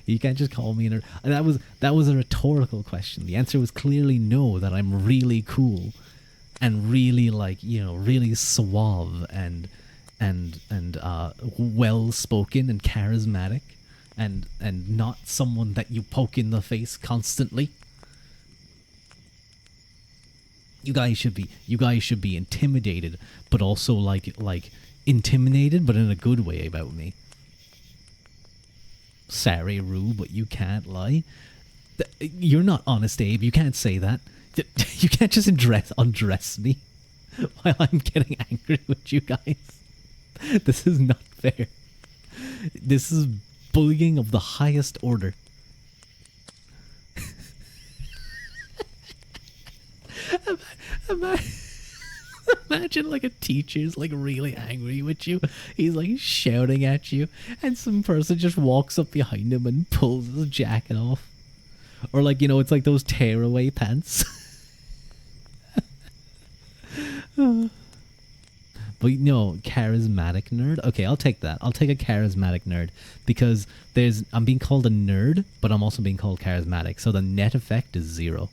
You can't just call me a nerd. And that was a rhetorical question. The answer was clearly no, that I'm really cool and really like, you know, really suave and well spoken and charismatic and not someone that you poke in the face constantly. You guys should be intimidated, but also like intimidated, but in a good way about me. Sorry, Rue, but you can't lie. You're not honest, Abe. You can't say that. You can't just undress me while I'm getting angry with you guys. This is not fair. This is bullying of the highest order. Imagine like a teacher's like really angry with you. He's like shouting at you, and some person just walks up behind him and pulls his jacket off. Or like, you know, it's like those tearaway pants. But no, charismatic nerd. Okay, I'll take that. I'll take a charismatic nerd because I'm being called a nerd, but I'm also being called charismatic. So the net effect is 0.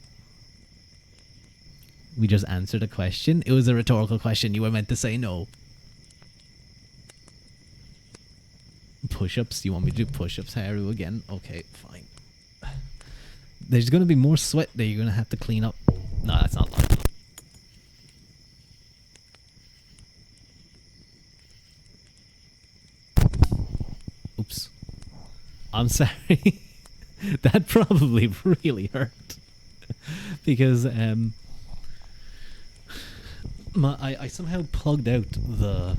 We just answered a question. It was a rhetorical question. You were meant to say no. Push-ups? You want me to do push-ups, Haru, again? Okay, fine. There's going to be more sweat that you're going to have to clean up. No, that's not long. Oops. I'm sorry. That probably really hurt. Because, I somehow plugged out the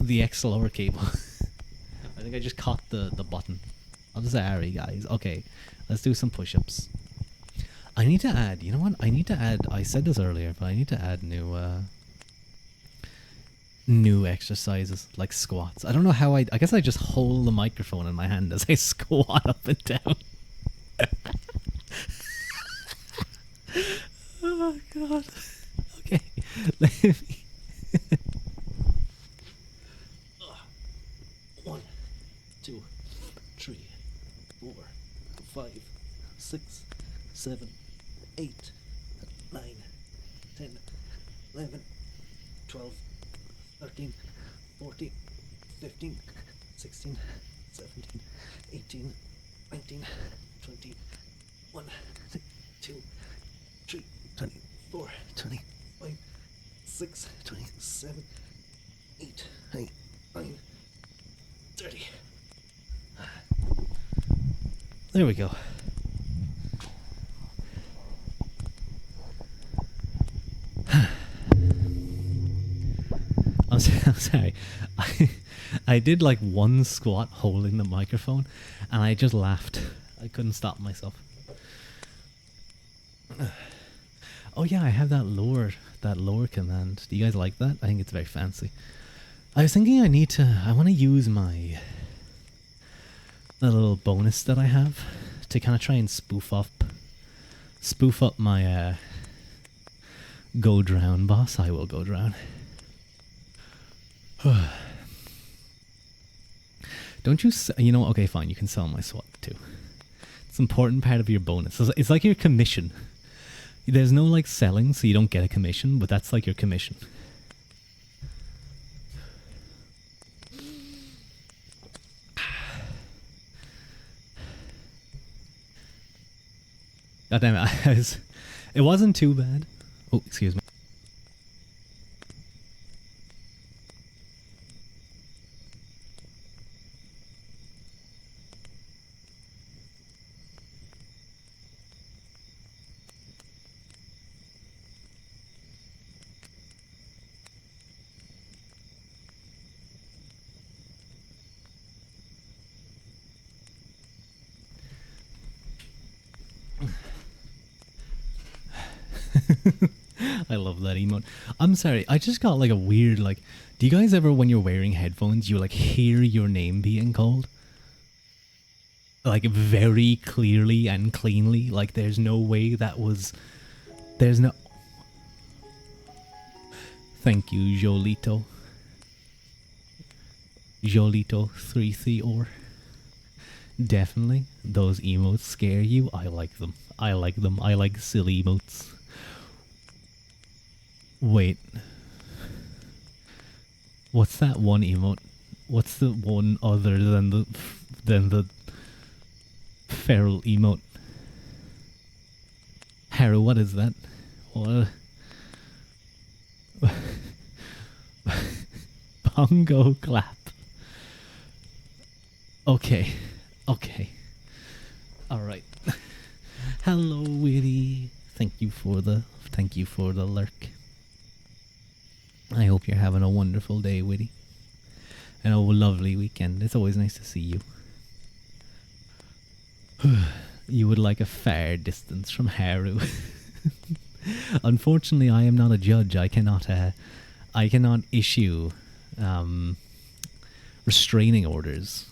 XLR cable. I think I just caught the button. I'm sorry, guys. Okay, let's do some push-ups. I need to add, you know what? I said this earlier, but I need to add new exercises, like squats. I don't know how I guess I just hold the microphone in my hand as I squat up and down. Oh, God. Okay, let me. 1, 2, 3, 4, 5, 6, 7, 8, 9, 10, 11, 12, 13, 14, 15, 16, 17, 18, 19, 20, 1, 2, 3, 24, 25, 6, 27, 8, 9, 30. There we go. sorry. I did like one squat holding the microphone, and I just laughed. I couldn't stop myself. Oh yeah, I have that lower command. Do you guys like that? I think it's very fancy. I was thinking I want to use the little bonus that I have to kind of try and spoof up my go drown boss. I will go drown. Don't you you know, okay, fine, you can sell my SWAT too. It's an important part of your bonus. It's like your commission. There's no like selling, so you don't get a commission, but that's like your commission. God damn it, it wasn't too bad. Oh, excuse me. I love that emote. I'm sorry, I just got like a weird like. Do you guys ever, when you're wearing headphones, you like hear your name being called? Like very clearly and cleanly. Like there's no way that was. There's no. Thank you, Jolito. Jolito 3 or. Definitely, those emotes scare you. I like them. I like them. I like silly emotes. Wait. What's that one emote? What's the one other than the feral emote? Haru, what is that? What? Bongo clap. Okay. Okay. Alright. Hello, Witty. Thank you for the lurk. I hope you're having a wonderful day, Witty. And a lovely weekend. It's always nice to see you. You would like a fair distance from Haru. Unfortunately, I am not a judge. I cannot issue restraining orders.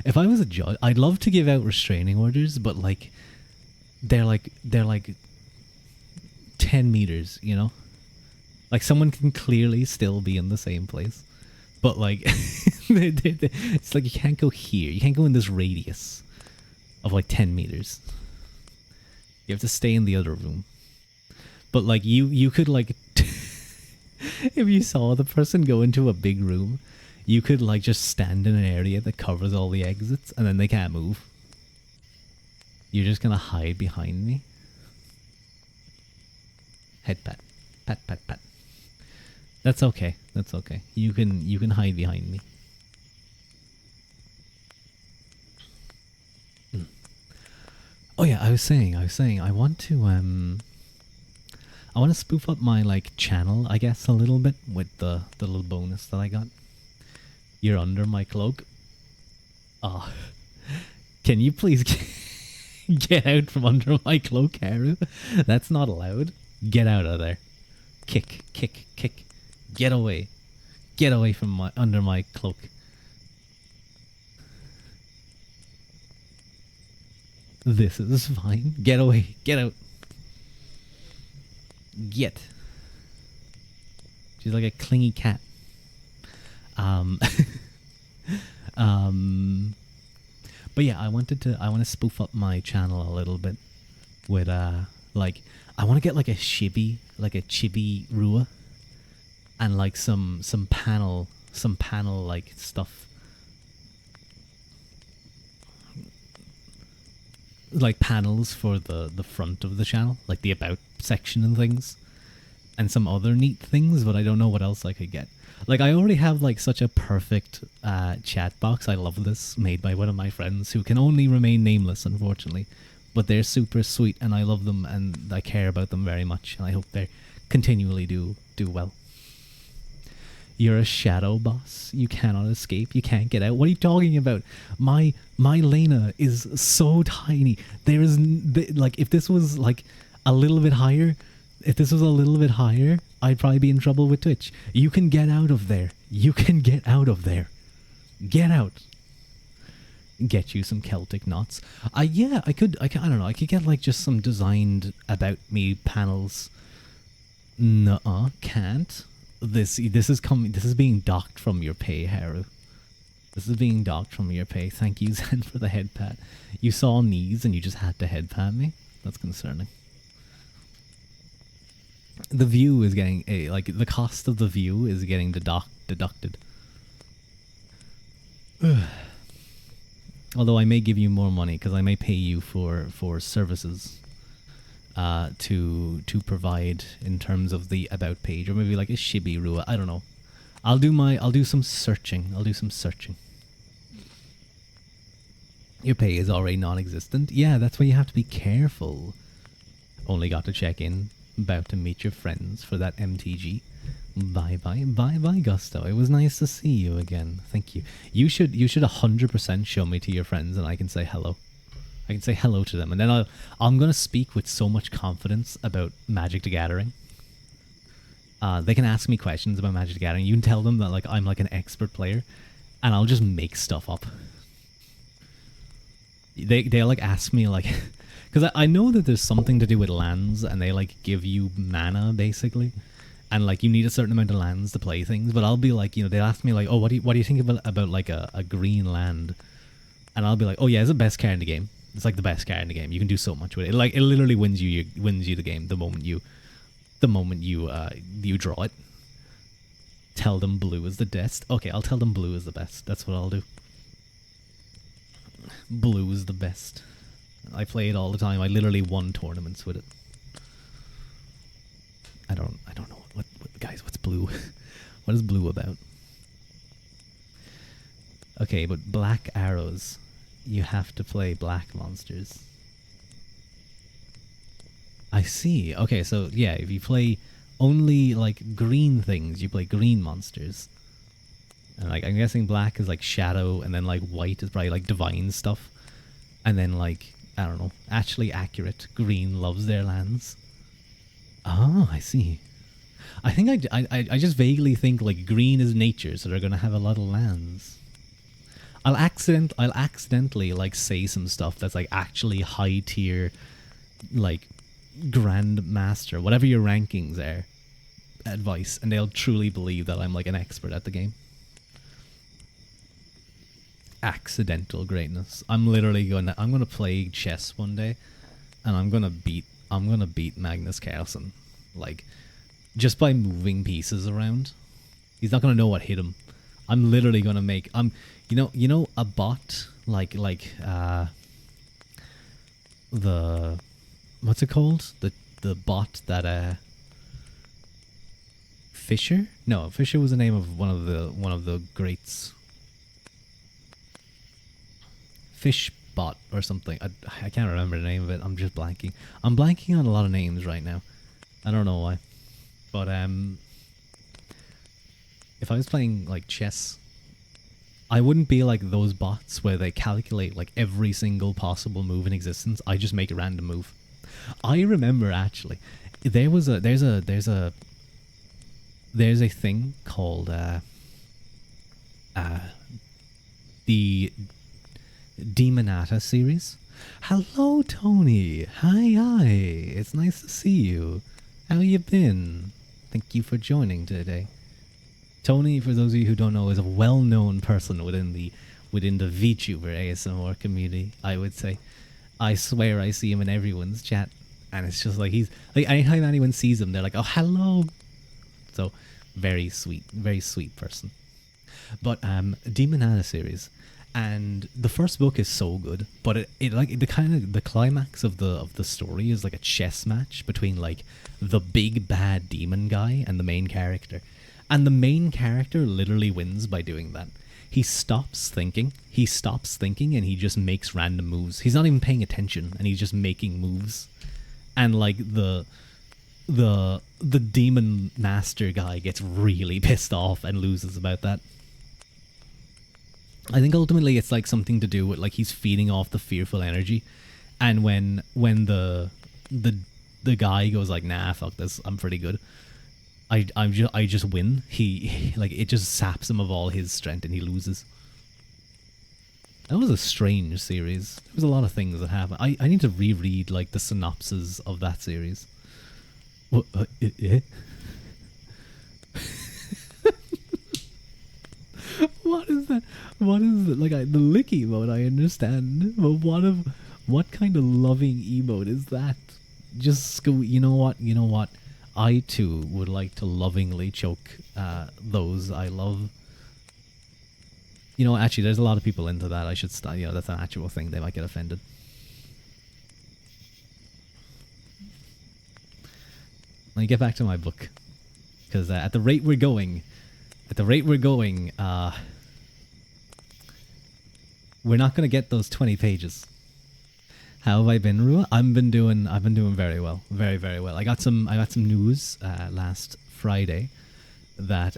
If I was a judge, I'd love to give out restraining orders, but like they're like 10 meters, you know? Like someone can clearly still be in the same place, but like it's like you can't go here. You can't go in this radius of like 10 meters. You have to stay in the other room. But like you could like if you saw the person go into a big room, you could like just stand in an area that covers all the exits and then they can't move. You're just gonna hide behind me. Head pat. Pat pat pat. That's okay. That's okay. You can hide behind me. Oh yeah, I was saying I want to spoof up my like channel, I guess, a little bit with the little bonus that I got. You're under my cloak. Oh. Can you please get out from under my cloak, Haru? That's not allowed. Get out of there. Kick, kick, kick. Get away. Get away from under my cloak. This is fine. Get away. Get out. Get. She's like a clingy cat. But yeah, I want to spoof up my channel a little bit with like I want to get like a chibi Ruadh, and like some panel like stuff, like panels for the front of the channel, like the about section and things, and some other neat things, but I don't know what else I could get. Like I already have like such a perfect chat box. I love this, made by one of my friends who can only remain nameless, unfortunately, but they're super sweet and I love them and I care about them very much and I hope they continually do well. You're a shadow boss. You cannot escape. You can't get out. What are you talking about? My Lena is so tiny. There is like if this was like a little bit higher, if this was a little bit higher, I'd probably be in trouble with Twitch. You can get out of there. You can get out of there. Get out. Get you some Celtic knots. Yeah, I don't know. I could get like just some designed about me panels. Nuh-uh, can't. This is being docked from your pay, Haru. This is being docked from your pay. Thank you, Zen, for the head pat. You saw knees and you just had to head pat me. That's concerning. The view is getting like the cost of the view is getting deducted. Although I may give you more money because I may pay you for services to provide in terms of the about page, or maybe like a Shibi Ruadh. I don't know. I'll do some searching. Your pay is already non-existent. Yeah, that's why you have to be careful. Only got to check in. About to meet your friends for that MTG. Bye, Gusto. It was nice to see you again. Thank you. You should 100% show me to your friends, and I can say hello. I can say hello to them, and then I'm gonna speak with so much confidence about Magic the Gathering. They can ask me questions about Magic the Gathering. You can tell them that like I'm like an expert player, and I'll just make stuff up. They'll like ask me like, because I know that there's something to do with lands, and they like give you mana basically. And like you need a certain amount of lands to play things, but I'll be like, you know, they'll ask me like, oh, what do you think about like a green land? And I'll be like, oh yeah, it's the best card in the game. It's like the best card in the game. You can do so much with it. Like it literally wins you the game the moment you draw it. Tell them blue is the best. Okay, I'll tell them blue is the best. That's what I'll do. Blue is the best. I play it all the time. I literally won tournaments with it. I don't know what guys, what's blue? What is blue about? Okay, but black arrows. You have to play black monsters. I see. Okay, so yeah, if you play only like green things, you play green monsters. And like I'm guessing black is like shadow, and then like white is probably like divine stuff. And then like, I don't know, actually accurate, green loves their lands. Oh, I see. I think I just vaguely think like green is nature, so they're gonna have a lot of lands. I'll accidentally like say some stuff that's like actually high tier, like grandmaster, whatever your rankings are, advice, and they'll truly believe that I'm like an expert at the game. Accidental greatness. I'm gonna play chess one day, and I'm gonna beat Magnus Carlsen, like just by moving pieces around. He's not gonna know what hit him. I'm literally gonna make you know a bot like the what's it called, the bot that Fisher was the name of one of the greats. Fishbot or something. I can't remember the name of it. I'm just blanking. I'm blanking on a lot of names right now. I don't know why. But if I was playing like chess, I wouldn't be like those bots where they calculate like every single possible move in existence. I just make a random move. I remember actually there's a thing called the Demonata series. Hello, Tony. Hi. It's nice to see you. How you been? Thank you for joining today. Tony, for those of you who don't know, is a well-known person within the VTuber ASMR community, I would say. I swear I see him in everyone's chat, and it's just like he's like anytime anyone sees him, they're like, "Oh, hello." So, very sweet person. But Demonata series. And the first book is so good, but it like the climax of the story is like a chess match between like the big bad demon guy and the main character. And the main character literally wins by doing that. He stops thinking, and he just makes random moves. He's not even paying attention, and he's just making moves. And like the the demon master guy gets really pissed off and loses about that. I think ultimately it's like something to do with like he's feeding off the fearful energy, and when the guy goes like, nah, fuck this, I'm pretty good. I just win. He like it just saps him of all his strength and he loses. That was a strange series. There was a lot of things that happened. I need to reread like the synopsis of that series. What? What is that? What is it? Like the lick emote, I understand, but what kind of loving emote is that? Just go. You know what? You know what? I too would like to lovingly choke those I love. You know, actually, there's a lot of people into that. I should start. You know, that's an actual thing. They might get offended. Let me get back to my book, because at the rate we're going, we're not gonna get those 20 pages. How have I been, Ruadh? I've been doing very well, very very well. I got some news last Friday that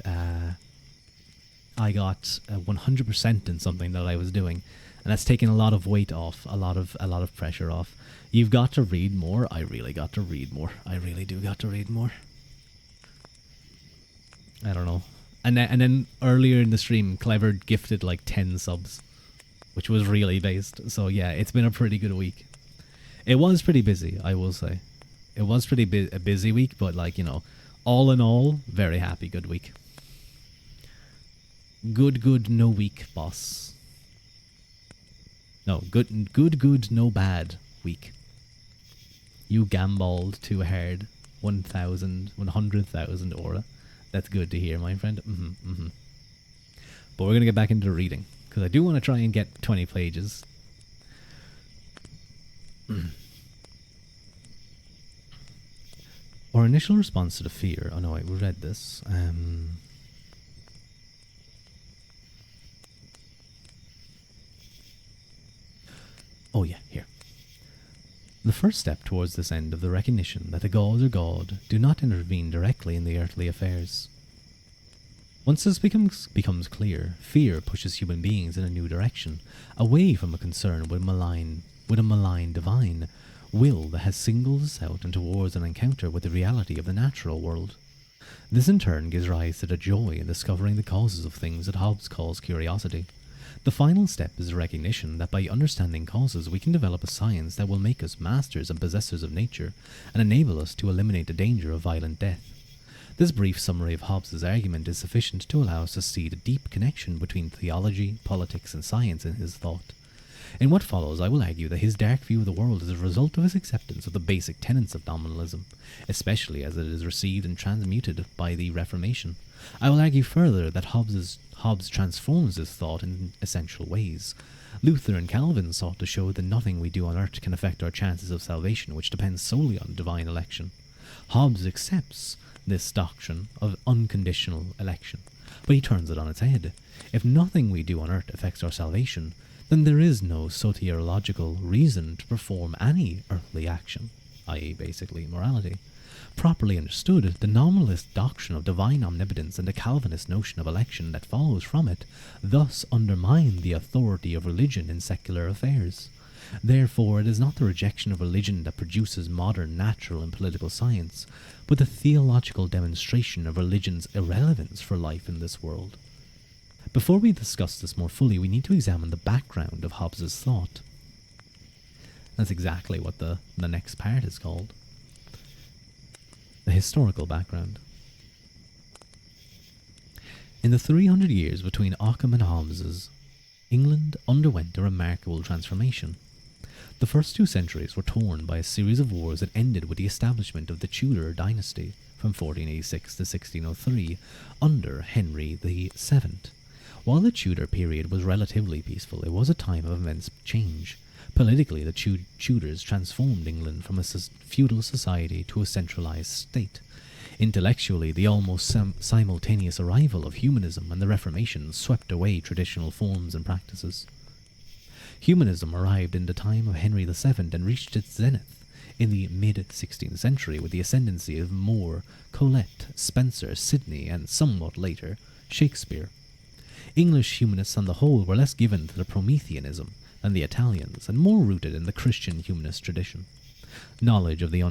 I got 100% in something that I was doing, and that's taken a lot of weight off, a lot of pressure off. You've got to read more. I really got to read more. I really do got to read more. I don't know. And then earlier in the stream, Clever gifted like 10 subs, which was really based. So yeah, it's been a pretty good week. It was pretty busy, I will say. It was pretty a busy week, but like, you know, all in all, very happy, good week. Good, no week, boss. No, good, no bad week. You gambled too hard. 100,000 aura. That's good to hear, my friend. But we're going to get back into reading, because I do want to try and get 20 pages. Our initial response to the fear... Oh no, wait, we read this. Oh yeah, here. The first step towards this end of the recognition that the gods or God do not intervene directly in the earthly affairs. Once this becomes clear, fear pushes human beings in a new direction, away from a concern with a malign divine will that has singled us out and towards an encounter with the reality of the natural world. This in turn gives rise to the joy in discovering the causes of things that Hobbes calls curiosity. The final step is the recognition that by understanding causes we can develop a science that will make us masters and possessors of nature and enable us to eliminate the danger of violent death. This brief summary of Hobbes' argument is sufficient to allow us to see the deep connection between theology, politics and science in his thought. In what follows, I will argue that his dark view of the world is a result of his acceptance of the basic tenets of nominalism, especially as it is received and transmuted by the Reformation. I will argue further that Hobbes transforms this thought in essential ways. Luther and Calvin sought to show that nothing we do on earth can affect our chances of salvation, which depends solely on divine election. Hobbes accepts this doctrine of unconditional election, but he turns it on its head. If nothing we do on earth affects our salvation, then there is no soteriological reason to perform any earthly action, i.e. basically morality. Properly understood, the nominalist doctrine of divine omnipotence and the Calvinist notion of election that follows from it thus undermine the authority of religion in secular affairs. Therefore, it is not the rejection of religion that produces modern natural and political science, but the theological demonstration of religion's irrelevance for life in this world. Before we discuss this more fully, we need to examine the background of Hobbes' thought. That's exactly what the next part is called. The historical background. In the 300 years between Occam and Hobbes, England underwent a remarkable transformation. The first 2 centuries were torn by a series of wars that ended with the establishment of the Tudor dynasty from 1486 to 1603 under Henry VII. While the Tudor period was relatively peaceful, it was a time of immense change. Politically, the Tudors transformed England from a feudal society to a centralized state. Intellectually, the almost simultaneous arrival of humanism and the Reformation swept away traditional forms and practices. Humanism arrived in the time of Henry VII and reached its zenith in the mid-16th century with the ascendancy of Moore, Colet, Spencer, Sidney, and somewhat later, Shakespeare. English humanists on the whole were less given to the Prometheanism than the Italians, and more rooted in the Christian humanist tradition. Knowledge of the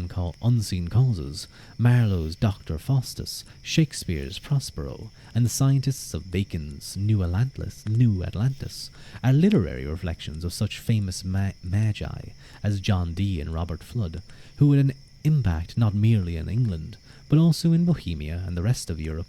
unseen causes, Marlowe's Dr. Faustus, Shakespeare's Prospero, and the scientists of Bacon's New Atlantis are literary reflections of such famous magi as John Dee and Robert Flood, who had an impact not merely in England, but also in Bohemia and the rest of Europe.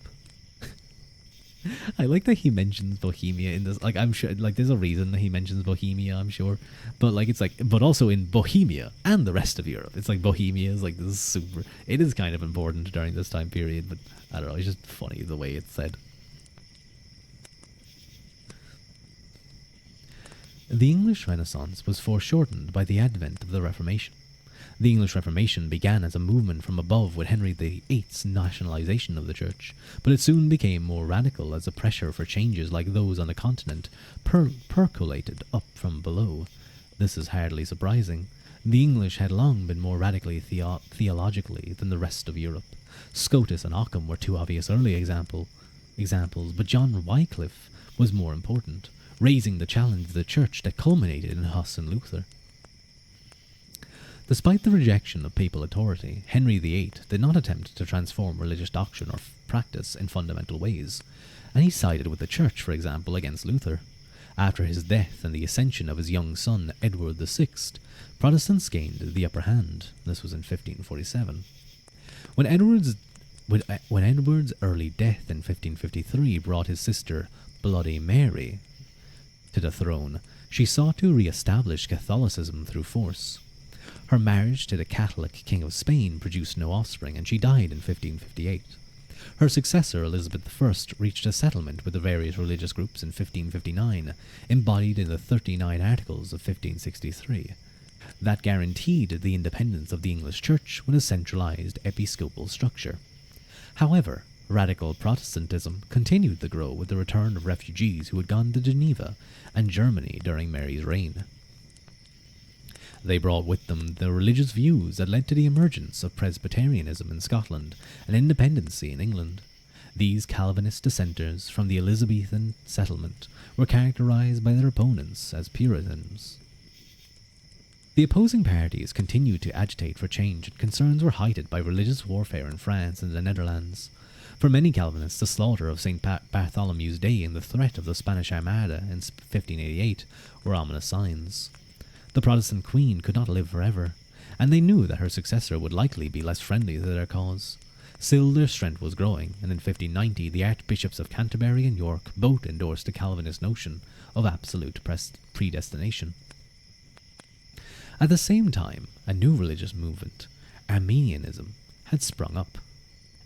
I like that he mentions Bohemia in this. Like, I'm sure, like, there's a reason that he mentions Bohemia, I'm sure. But, like, it's like, but also in Bohemia and the rest of Europe. It's like Bohemia is like this super. It is kind of important during this time period, but I don't know. It's just funny the way it's said. The English Renaissance was foreshortened by the advent of the Reformation. The English Reformation began as a movement from above with Henry VIII's nationalization of the Church, but it soon became more radical as the pressure for changes like those on the continent percolated up from below. This is hardly surprising. The English had long been more radically theologically than the rest of Europe. Scotus and Occam were two obvious early examples, but John Wycliffe was more important, raising the challenge of the Church that culminated in Huss and Luther. Despite the rejection of papal authority, Henry VIII did not attempt to transform religious doctrine or practice in fundamental ways, and he sided with the Church, for example, against Luther. After his death and the ascension of his young son, Edward VI, Protestants gained the upper hand. This was in 1547. When Edward's early death in 1553 brought his sister, Bloody Mary, to the throne, she sought to re-establish Catholicism through force. Her marriage to the Catholic King of Spain produced no offspring, and she died in 1558. Her successor, Elizabeth I, reached a settlement with the various religious groups in 1559, embodied in the 39 Articles of 1563. That guaranteed the independence of the English Church with a centralized episcopal structure. However, radical Protestantism continued to grow with the return of refugees who had gone to Geneva and Germany during Mary's reign. They brought with them the religious views that led to the emergence of Presbyterianism in Scotland and independency in England. These Calvinist dissenters from the Elizabethan settlement were characterized by their opponents as Puritans. The opposing parties continued to agitate for change, and concerns were heightened by religious warfare in France and the Netherlands. For many Calvinists, the slaughter of St. Bartholomew's Day and the threat of the Spanish Armada in 1588 were ominous signs. The Protestant queen could not live forever, and they knew that her successor would likely be less friendly to their cause. Still, their strength was growing, and in 1590 the Archbishops of Canterbury and York both endorsed the Calvinist notion of absolute predestination. At the same time, a new religious movement, Arminianism, had sprung up.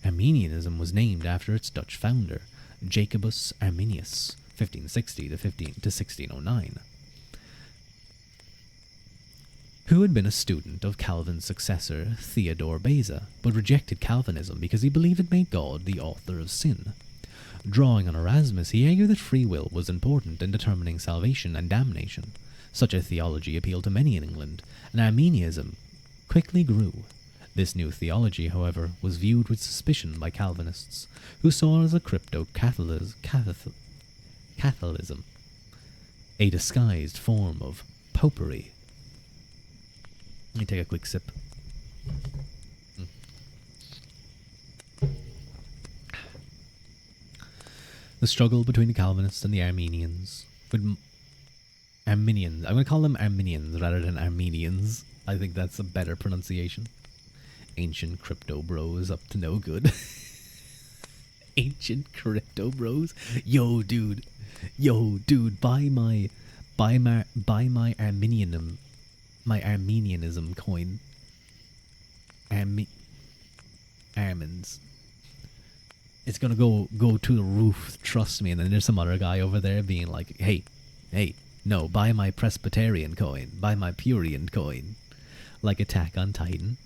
Arminianism was named after its Dutch founder, Jacobus Arminius, 1560 to 1609. Who had been a student of Calvin's successor, Theodore Beza, but rejected Calvinism because he believed it made God the author of sin. Drawing on Erasmus, he argued that free will was important in determining salvation and damnation. Such a theology appealed to many in England, and Arminianism quickly grew. This new theology, however, was viewed with suspicion by Calvinists, who saw it as a crypto-Catholicism, a disguised form of popery. Let me take a quick sip. The struggle between the Calvinists and the Arminians. Arminians. I'm going to call them Arminians rather than Armenians. I think that's a better pronunciation. Ancient crypto bros up to no good. Ancient crypto bros. Yo, dude, buy my Arminianism. My Armenianism coin. Armins. It's gonna go to the roof, trust me. And then there's some other guy over there being like, hey, no, buy my Presbyterian coin. Buy my Purian coin. Like Attack on Titan.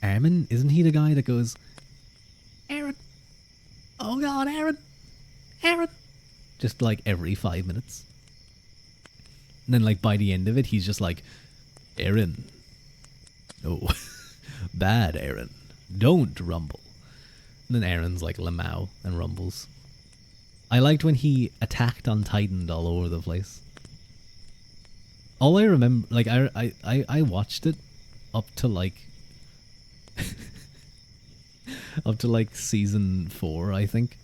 Armin, isn't he the guy that goes, Aaron? Oh god, Aaron! Just like every 5 minutes. And then like by the end of it, he's just like, Aaron, no, bad Aaron, don't rumble. And then Aaron's like Lamau and rumbles. I liked when he attacked on Titan all over the place. All I remember, like I watched it up to like up to like season 4, I think.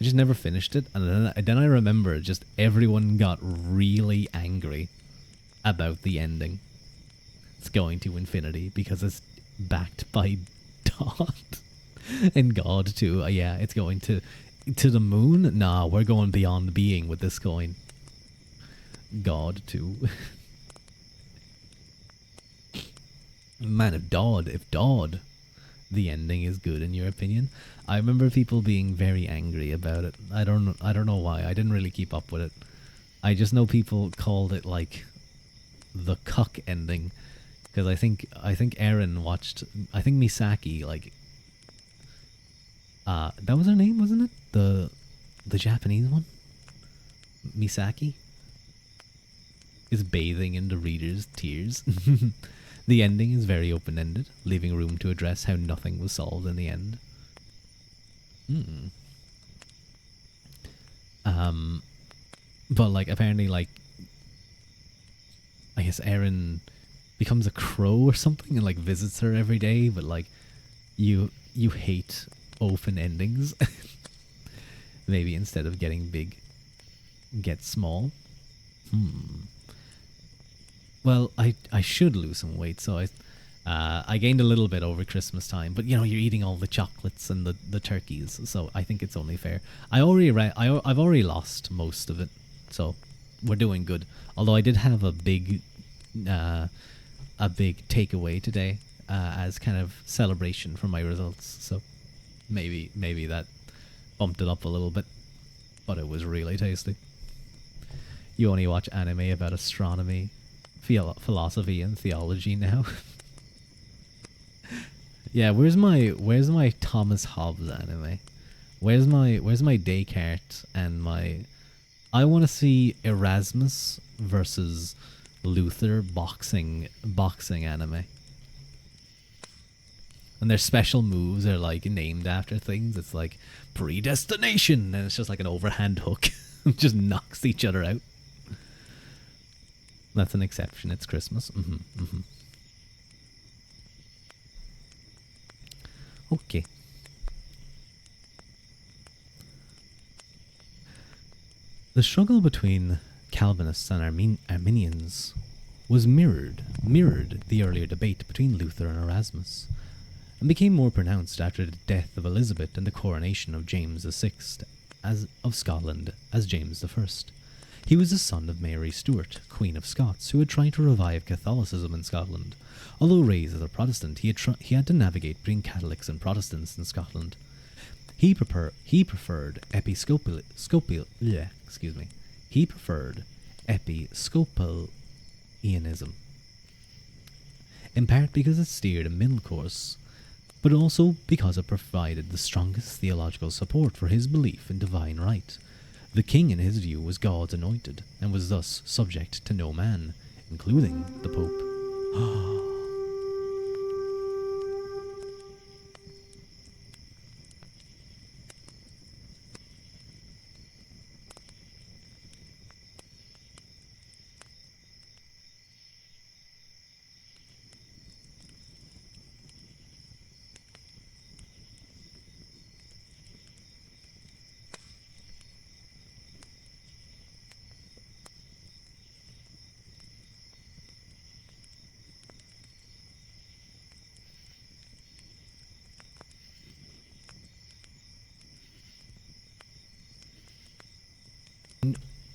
I just never finished it, and then I remember just everyone got really angry about the ending. It's going to infinity because it's backed by God and God too. Yeah, it's going to the moon. Nah, we're going beyond being with this coin. God too. Man, if Dodd, the ending is good in your opinion. I remember people being very angry about it. I don't know why. I didn't really keep up with it. I just know people called it like the cuck ending, because I think Aaron watched. I think Misaki, like that was her name, wasn't it? The Japanese one, Misaki, is bathing in the reader's tears. The ending is very open-ended, leaving room to address how nothing was solved in the end. But like apparently, like I guess Aaron becomes a crow or something and like visits her every day. But like you hate open endings. Maybe instead of getting big, get small. Well, I should lose some weight, so I gained a little bit over Christmas time. But you know, you're eating all the chocolates and the turkeys, so I think it's only fair. I've already lost most of it, so we're doing good. Although I did have a big takeaway today as kind of celebration for my results. So maybe that bumped it up a little bit, but it was really tasty. You only watch anime about astronomy, philosophy, and theology now. Yeah, where's my Thomas Hobbes anime? Where's my Descartes and my? I want to see Erasmus versus Luther boxing anime. And their special moves are like named after things. It's like predestination, and it's just like an overhand hook, just knocks each other out. That's an exception. It's Christmas. Okay. The struggle between Calvinists and Arminians was mirrored the earlier debate between Luther and Erasmus, and became more pronounced after the death of Elizabeth and the coronation of James VI of Scotland as James I. He was the son of Mary Stuart, Queen of Scots, who had tried to revive Catholicism in Scotland. Although raised as a Protestant, he had to navigate between Catholics and Protestants in Scotland. He preferred Episcopalianism, in part because it steered a middle course, but also because it provided the strongest theological support for his belief in divine right. The king, in his view, was God's anointed, and was thus subject to no man, including the Pope.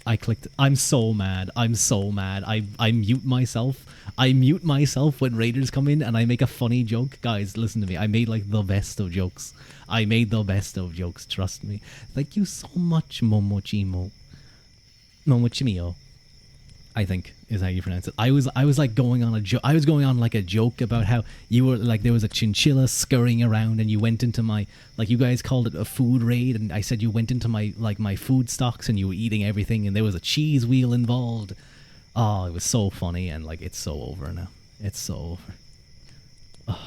I clicked. I'm so mad. I mute myself. I mute myself when raiders come in and I make a funny joke. Guys, listen to me. I made like the best of jokes. Trust me. Thank you so much, Momochimo. Momochimio, I think is how you pronounce it. I was like going on a joke. I was going on like a joke about how you were like there was a chinchilla scurrying around and you went into my, like, you guys called it a food raid, and I said you went into my food stocks and you were eating everything and there was a cheese wheel involved. Oh, it was so funny, and like it's so over now. It's so over.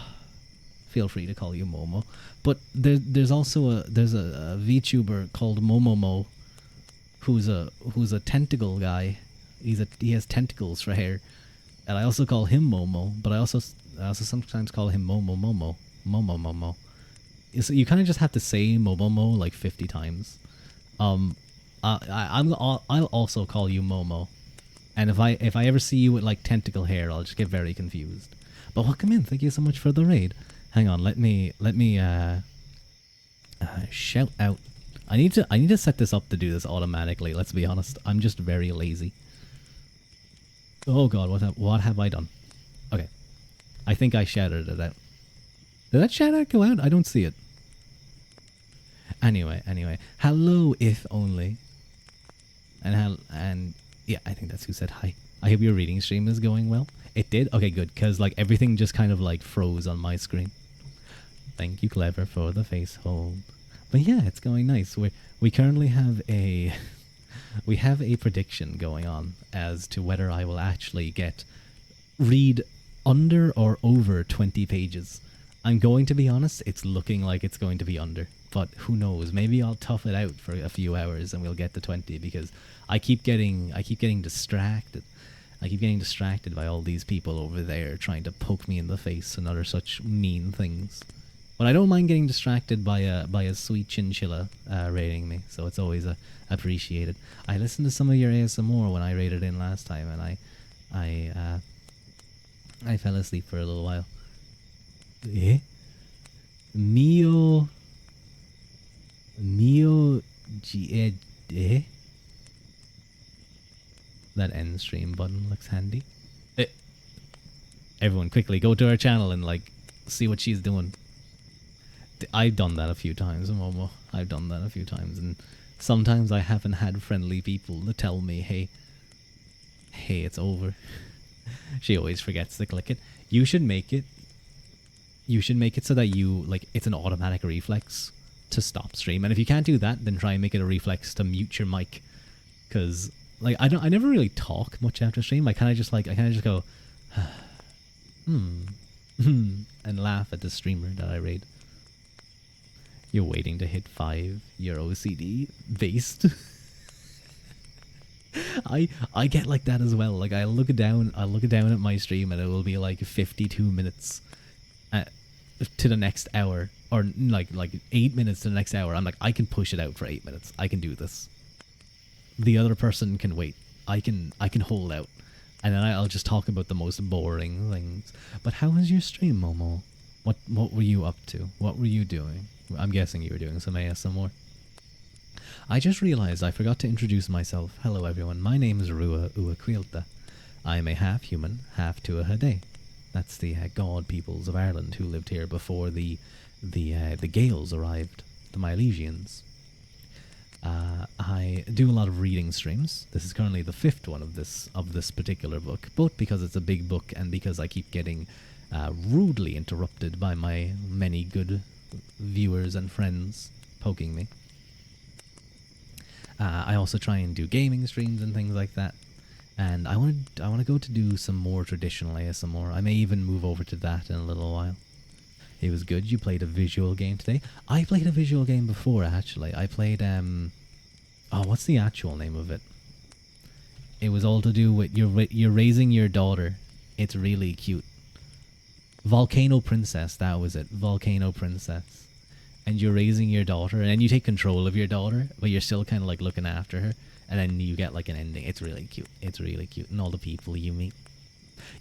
Feel free to call you Momo. But there's also a VTuber called Momomo who's a tentacle guy. He has tentacles for hair, and I also call him Momo. But I also sometimes call him Momo. So you kind of just have to say Momomo like 50 times. Um, I'll also call you Momo, and if I ever see you with like tentacle hair, I'll just get very confused. But welcome in. Thank you so much for the raid. Hang on, let me shout out. I need to set this up to do this automatically. Let's be honest. I'm just very lazy. Oh god, what have I done? Okay, I think I shouted it out. Did that shout out go out? I don't see it. Anyway, hello, if only, and yeah, I think that's who said hi. I hope your reading stream is going well. It did? Okay, good, because like everything just kind of like froze on my screen. Thank you, Clever, for the face hold. But yeah, it's going nice. We currently have a we have a prediction going on as to whether I will actually read under or over 20 pages. I'm going to be honest, it's looking like it's going to be under, but who knows? Maybe I'll tough it out for a few hours and we'll get to 20 because I keep getting distracted. I keep getting distracted by all these people over there trying to poke me in the face and other such mean things. But I don't mind getting distracted by a sweet chinchilla rating me, so it's always appreciated. I listened to some of your ASMR when I rated in last time, and I fell asleep for a little while. Eh? Mio eh? That end stream button looks handy. Everyone quickly go to our channel and like see what she's doing. I've done that a few times, Momo. I've done that a few times, and sometimes I haven't had friendly people to tell me, hey, it's over. She always forgets to click it. You should make it so that you, like, it's an automatic reflex to stop stream. And if you can't do that, then try and make it a reflex to mute your mic. Because, like, I never really talk much after stream. I kind of just go, and laugh at the streamer that I raid. You're waiting to hit 5. You're OCD based. I get like that as well. Like I look down at my stream and it will be like 52 minutes to the next hour, or like 8 minutes to the next hour. I'm like, I can push it out for 8 minutes. I can do this. The other person can wait. I can hold out, and then I'll just talk about the most boring things. But how was your stream, Momo? What were you up to? What were you doing? I'm guessing you were doing some ASMR. I just realized I forgot to introduce myself. Hello everyone, my name is Ruadh Uaquilta. I am a half-human, half-Tuatha. That's the god peoples of Ireland who lived here before the Gaels arrived, the Milesians. I do a lot of reading streams. This is currently the 5th one of this particular book, both because it's a big book and because I keep getting rudely interrupted by my many good viewers and friends poking me. I also try and do gaming streams and things like that, and I want to go to do some more traditional ASMR. I may even move over to that in a little while. It was good. You played a visual game today. I played a visual game before, actually. I played what's the actual name of it? It was all to do with you're raising your daughter. It's really cute. Volcano Princess, that was it. Volcano Princess. And you're raising your daughter, and then you take control of your daughter, but you're still kind of like looking after her, and then you get like an ending. It's really cute. It's really cute. And all the people you meet.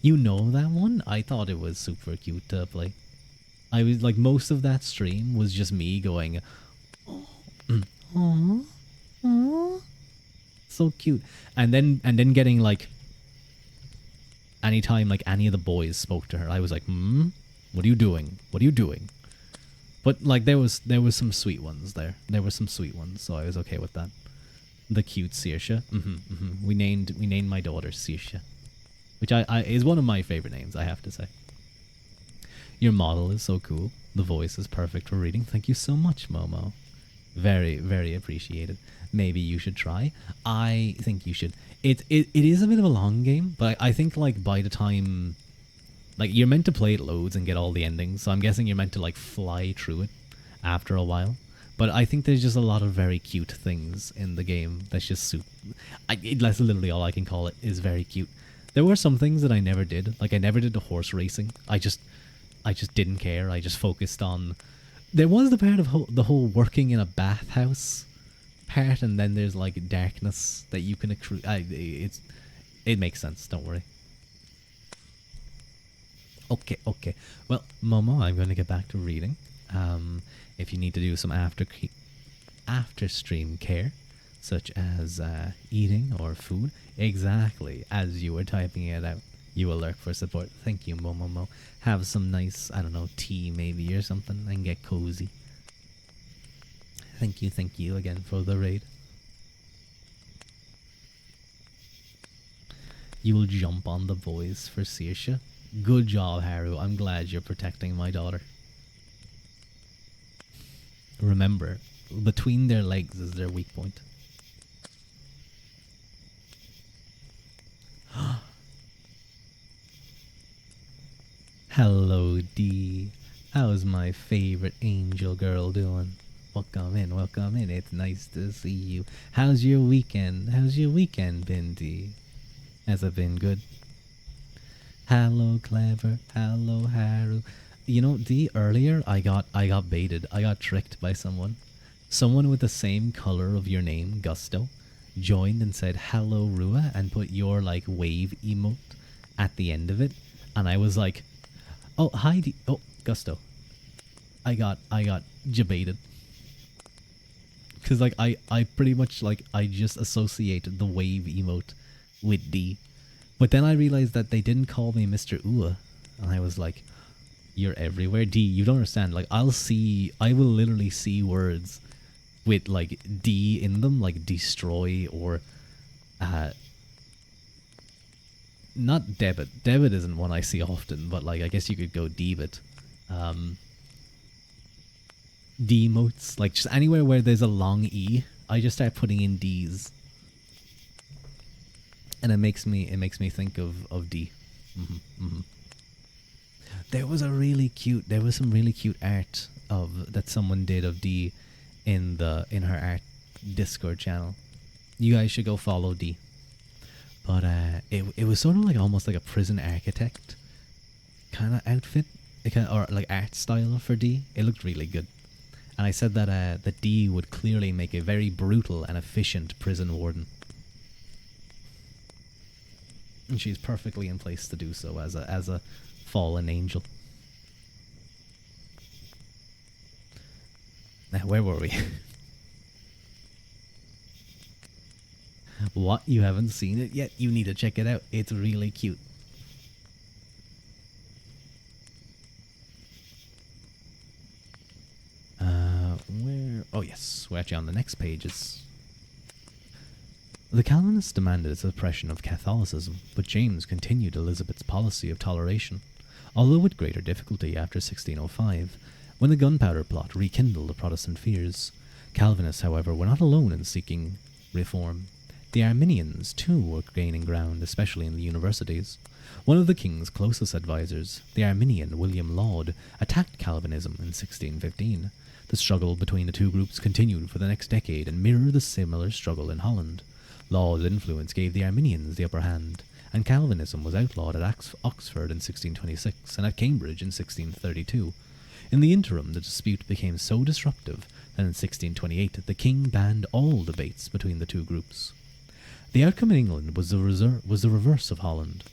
You know that one? I thought it was super cute to play. I was like, most of that stream was just me going, oh, so cute. And then getting like, anytime like any of the boys spoke to her, I was like, what are you doing? What are you doing? But like there was some sweet ones there. There were some sweet ones, so I was okay with that. The cute Saoirse. We named my daughter Saoirse, which I is one of my favorite names, I have to say. Your model is so cool. The voice is perfect for reading. Thank you so much, Momo. Very, very appreciated. Maybe you should try. I think you should. It is a bit of a long game, but I think like by the time like you're meant to play it loads and get all the endings, so I'm guessing you're meant to like fly through it after a while. But I think there's just a lot of very cute things in the game that's just that's literally all I can call it, is very cute. There were some things that I never did. Like I never did the horse racing. I just didn't care. I just focused on. There was the part of the whole working in a bathhouse part, and then there's like darkness that you can accrue. It makes sense. Don't worry. Okay, okay. Well, Momo, I'm going to get back to reading. If you need to do some after stream care, such as eating or food, exactly as you were typing it out, you will lurk for support. Thank you, Momomo. Have some nice, I don't know, tea maybe or something, and get cozy. Thank you again for the raid. You will jump on the boys for Saoirse. Good job, Haru. I'm glad you're protecting my daughter. Remember, between their legs is their weak point. Hello, Dee. How's my favorite angel girl doing? Welcome in. It's nice to see you. How's your weekend? Been, Dee? Has it been good? Hello, Clever. Hello, Haru. You know, Dee, earlier I got baited. I got tricked by someone. Someone with the same color of your name, Gusto, joined and said hello, Rua, and put your like wave emote at the end of it. And I was like, oh, hi, Dee. Oh, Gusto. I got jebaited. Because like I pretty much like I just associated the wave emote with D. But then I realized that they didn't call me Mr. Ua. And I was like, you're everywhere. D, you don't understand. Like I will literally see words with like D in them, like destroy or not debit. Debit isn't one I see often, but like I guess you could go debit. D-motes, like just anywhere where there's a long E, I just start putting in D's. And it makes me think of D. There was some really cute art that someone did of D in her art Discord channel. You guys should go follow D. But it was sort of like almost like a prison architect kind of outfit, or like art style for D. It looked really good. And I said that D would clearly make a very brutal and efficient prison warden. And she's perfectly in place to do so as a fallen angel. Now, where were we? What? You haven't seen it yet? You need to check it out. It's really cute. Where? Oh yes, we're actually on the next pages. The Calvinists demanded the suppression of Catholicism, but James continued Elizabeth's policy of toleration, although with greater difficulty after 1605, when the Gunpowder Plot rekindled the Protestant fears. Calvinists, however, were not alone in seeking reform. The Arminians, too, were gaining ground, especially in the universities. One of the king's closest advisers, the Arminian William Laud, attacked Calvinism in 1615. The struggle between the two groups continued for the next decade and mirrored the similar struggle in Holland. Laud's influence gave the Arminians the upper hand, and Calvinism was outlawed at Oxford in 1626 and at Cambridge in 1632. In the interim, the dispute became so disruptive that in 1628 the king banned all debates between the two groups. The outcome in England was the reverse of Holland,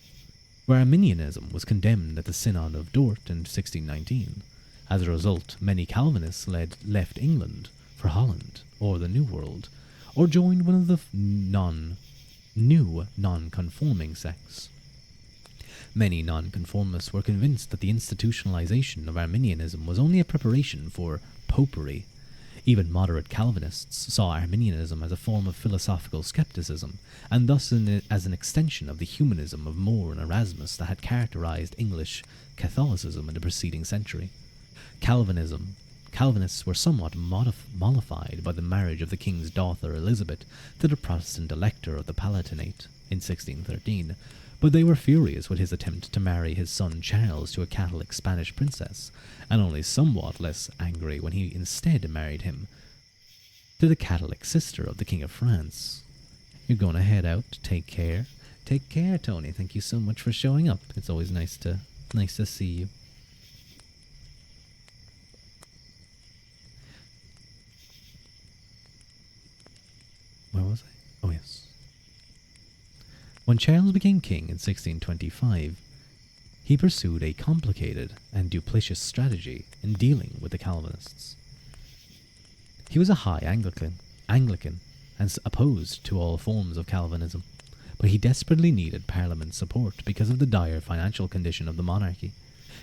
where Arminianism was condemned at the Synod of Dort in 1619. As a result, many Calvinists left England for Holland or the New World, or joined one of the new non-conforming sects. Many nonconformists were convinced that the institutionalization of Arminianism was only a preparation for popery. Even moderate Calvinists saw Arminianism as a form of philosophical skepticism, and thus as an extension of the humanism of More and Erasmus that had characterized English Catholicism in the preceding century. Calvinism Calvinists were somewhat mollified by the marriage of the king's daughter Elizabeth to the Protestant elector of the Palatinate in 1613, but they were furious with his attempt to marry his son Charles to a Catholic Spanish princess, and only somewhat less angry when he instead married him to the Catholic sister of the King of France. You're going to head out. Take care. Take care, Tony. Thank you so much for showing up. It's always nice to see you. Where was I? Oh, yes. When Charles became king in 1625, he pursued a complicated and duplicitous strategy in dealing with the Calvinists. He was a high Anglican and opposed to all forms of Calvinism, but he desperately needed Parliament's support because of the dire financial condition of the monarchy.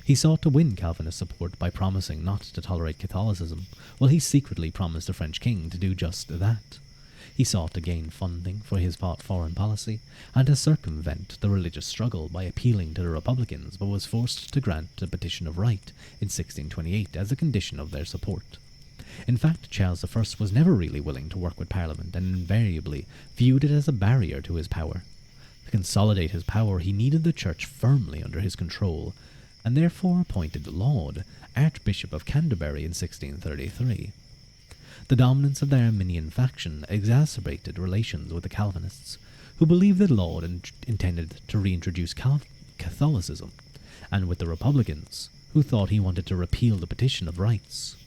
He sought to win Calvinist support by promising not to tolerate Catholicism, while he secretly promised the French king to do just that. He sought to gain funding for his foreign policy and to circumvent the religious struggle by appealing to the Republicans, but was forced to grant a petition of right in 1628 as a condition of their support. In fact, Charles I was never really willing to work with Parliament and invariably viewed it as a barrier to his power. To consolidate his power, he needed the Church firmly under his control, and therefore appointed Laud, Archbishop of Canterbury in 1633. The dominance of the Arminian faction exacerbated relations with the Calvinists, who believed that Laud intended to reintroduce Catholicism, and with the Republicans, who thought he wanted to repeal the Petition of Rights.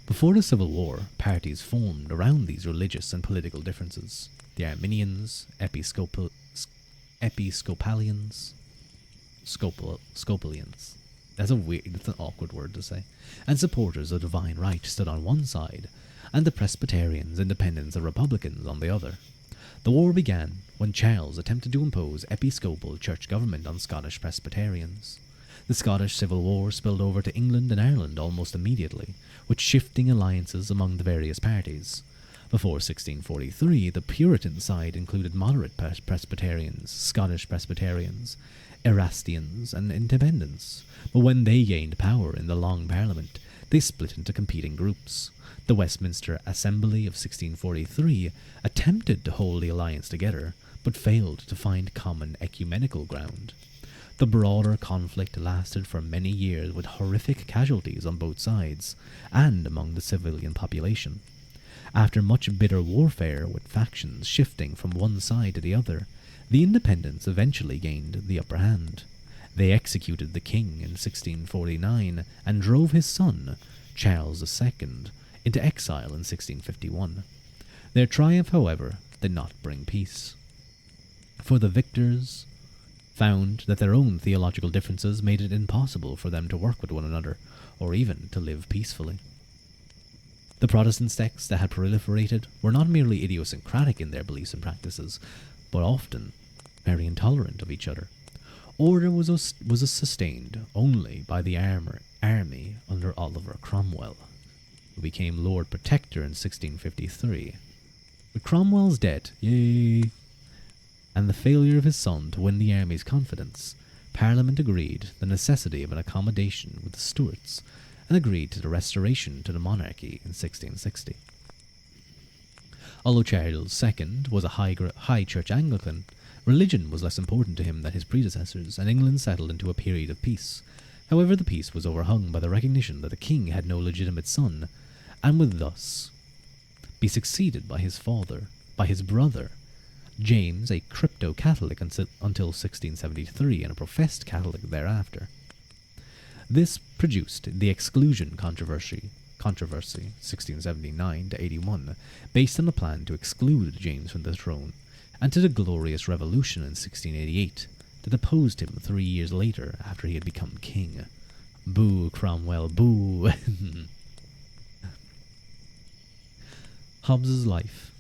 Before the Civil War, parties formed around these religious and political differences. The Arminians, Episcopalians, Scopalians. That's an awkward word to say. And supporters of divine right stood on one side, and the Presbyterians, Independents, and Republicans on the other. The war began when Charles attempted to impose episcopal church government on Scottish Presbyterians. The Scottish Civil War spilled over to England and Ireland almost immediately, with shifting alliances among the various parties. Before 1643, the Puritan side included moderate Presbyterians, Scottish Presbyterians, Erastians, and Independents, but when they gained power in the Long Parliament, they split into competing groups. The Westminster Assembly of 1643 attempted to hold the alliance together, but failed to find common ecumenical ground. The broader conflict lasted for many years with horrific casualties on both sides, and among the civilian population. After much bitter warfare with factions shifting from one side to the other, the Independents eventually gained the upper hand. They executed the king in 1649 and drove his son, Charles II, into exile in 1651. Their triumph, however, did not bring peace. For the victors found that their own theological differences made it impossible for them to work with one another, or even to live peacefully. The Protestant sects that had proliferated were not merely idiosyncratic in their beliefs and practices, but often very intolerant of each other. Order was sustained only by the army under Oliver Cromwell, who became Lord Protector in 1653. With Cromwell's death, and the failure of his son to win the army's confidence, Parliament agreed the necessity of an accommodation with the Stuarts, and agreed to the restoration to the monarchy in 1660. Although Charles II was a high church Anglican, religion was less important to him than his predecessors, and England settled into a period of peace. However, the peace was overhung by the recognition that the king had no legitimate son, and would thus be succeeded by his brother, James, a crypto-Catholic until 1673, and a professed Catholic thereafter. This produced the Exclusion Controversy 1679 to 81, based on a plan to exclude James from the throne, and to the Glorious Revolution in 1688, that deposed him 3 years later after he had become king. Boo, Cromwell, boo! Hobbes's life.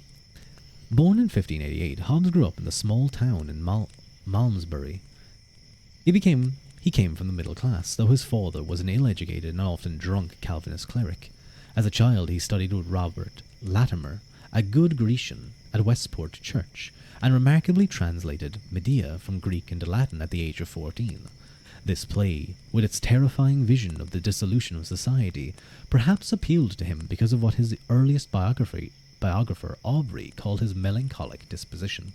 Born in 1588, Hobbes grew up in the small town in Malmesbury. He came from the middle class, though his father was an ill-educated and often drunk Calvinist cleric. As a child, he studied with Robert Latimer, a good Grecian, at Westport Church, and remarkably translated Medea from Greek into Latin at the age of 14. This play, with its terrifying vision of the dissolution of society, perhaps appealed to him because of what his earliest biographer Aubrey called his melancholic disposition.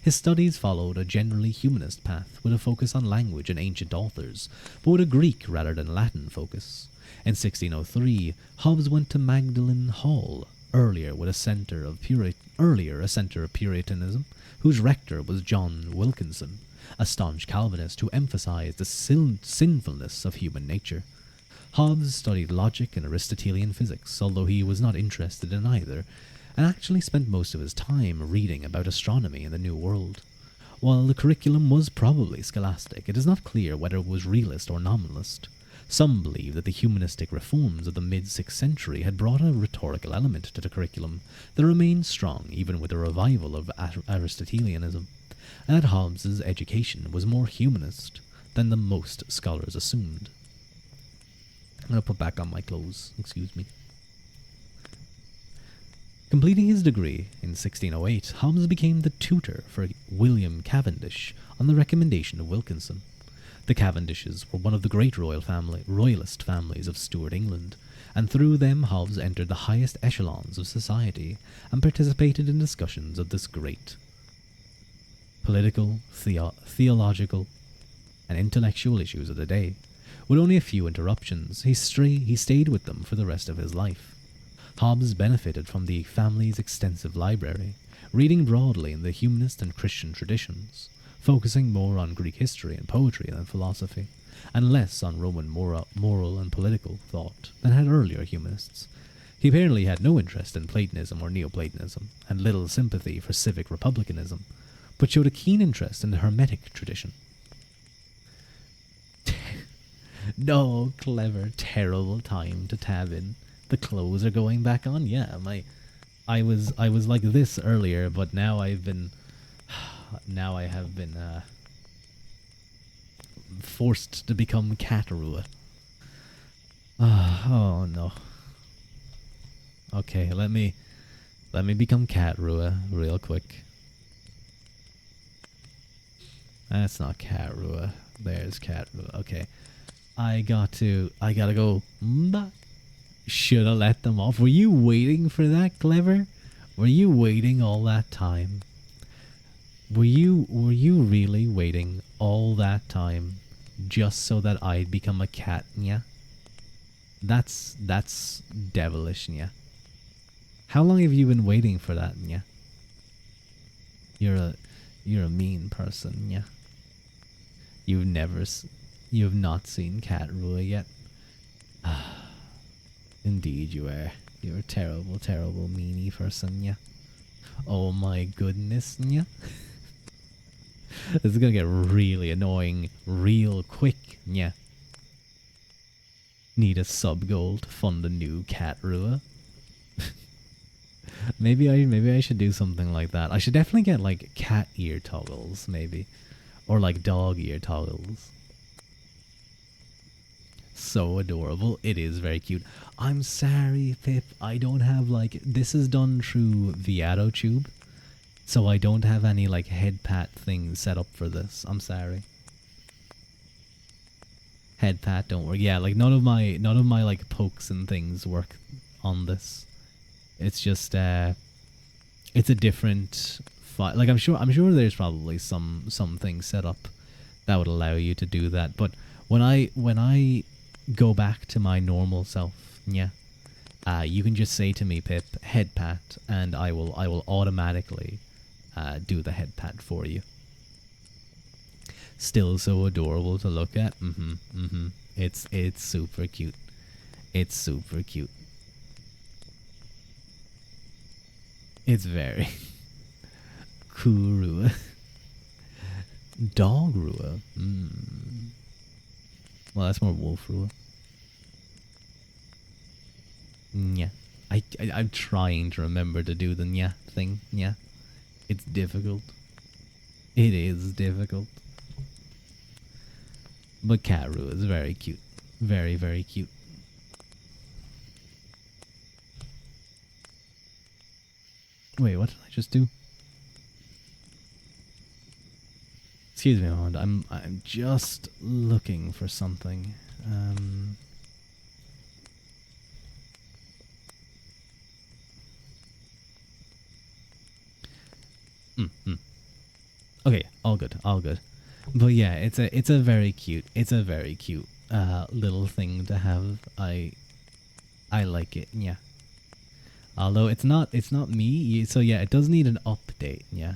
His studies followed a generally humanist path with a focus on language and ancient authors, but with a Greek rather than Latin focus. In 1603, Hobbes went to Magdalen Hall, earlier a centre of Puritanism, whose rector was John Wilkinson, a staunch Calvinist who emphasized the sinfulness of human nature. Hobbes studied logic and Aristotelian physics, although he was not interested in either, and actually spent most of his time reading about astronomy and the New World. While the curriculum was probably scholastic, it is not clear whether it was realist or nominalist. Some believe that the humanistic reforms of the mid-6th century had brought a rhetorical element to the curriculum that remained strong even with the revival of Aristotelianism, and that Hobbes's education was more humanist than the most scholars assumed. I'm going to put back on my clothes, excuse me. Completing his degree in 1608, Hobbes became the tutor for William Cavendish on the recommendation of Wilkinson. The Cavendishes were one of the great royalist families of Stuart England, and through them Hobbes entered the highest echelons of society and participated in discussions of this great political, theological, and intellectual issues of the day. With only a few interruptions, he stayed with them for the rest of his life. Hobbes benefited from the family's extensive library, reading broadly in the humanist and Christian traditions, focusing more on Greek history and poetry than philosophy, and less on Roman moral and political thought than had earlier humanists. He apparently had no interest in Platonism or Neoplatonism, and little sympathy for civic republicanism, but showed a keen interest in the Hermetic tradition. No, clever, terrible time to tab in. The clothes are going back on. Yeah, I was like this earlier, but now I have been forced to become cat Ruadh. Oh no. Okay, let me become cat Ruadh real quick. That's not cat Ruadh. There's cat Ruadh. Okay. I gotta go. Should have let them off. Were you waiting for that, Clever? Were you waiting all that time? Were you really waiting all that time just so that I'd become a cat, yeah? That's devilish, yeah. How long have you been waiting for that, yeah? You're a mean person, yeah. You have not seen Cat Ruadh yet. Indeed you are. You're a terrible, terrible meanie person, yeah. Oh my goodness, yeah. This is gonna get really annoying real quick, yeah. Need a sub goal to fund a new Cat Ruadh. maybe I should do something like that. I should definitely get like cat ear toggles, maybe. Or like dog ear toggles. So adorable. It is very cute. I'm sorry, Pip. I don't have like... This is done through ViatoTube. So I don't have any like head pat things set up for this. I'm sorry. Head pat don't work. Yeah, like none of my like pokes and things work on this. It's just it's a different file. Like I'm sure there's probably some things set up that would allow you to do that. But when I go back to my normal self, yeah, you can just say to me, Pip, head pat, and I will automatically do the head pat for you. Still so adorable to look at. It's super cute. It's super cute. It's very cool Ruadh. Dog Ruadh. Well, that's more wolf Ruadh. Yeah. I'm trying to remember to do the nya thing. Yeah. It's difficult. It is difficult. But Cat Ruadh is very cute. Very, very cute. Wait, what did I just do? Excuse me a moment. I'm just looking for something. Um, mm, mm. Okay, all good, all good. But yeah, it's a very cute, little thing to have. I like it. Yeah. Although it's not me. So yeah, it does need an update. Yeah.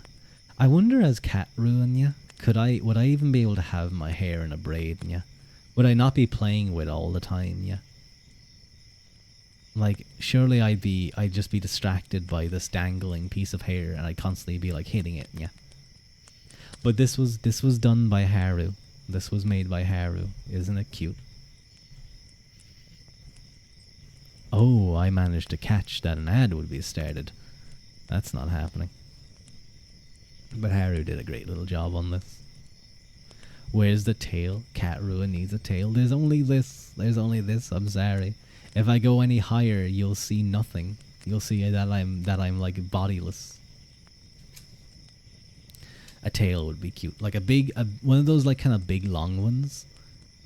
I wonder, as cat ruin. Yeah. Would I even be able to have my hair in a braid? Yeah. Would I not be playing with all the time? Yeah. Like, surely I'd just be distracted by this dangling piece of hair, and I'd constantly be like hitting it. Yeah. But this was done by Haru. This was made by Haru. Isn't it cute? Oh, I managed to catch that an ad would be started. That's not happening. But Haru did a great little job on this. Where's the tail? Cat Ruin needs a tail. There's only this. There's only this. I'm sorry. If I go any higher, you'll see nothing. You'll see that I'm like bodiless. A tail would be cute, like one of those like kind of big long ones,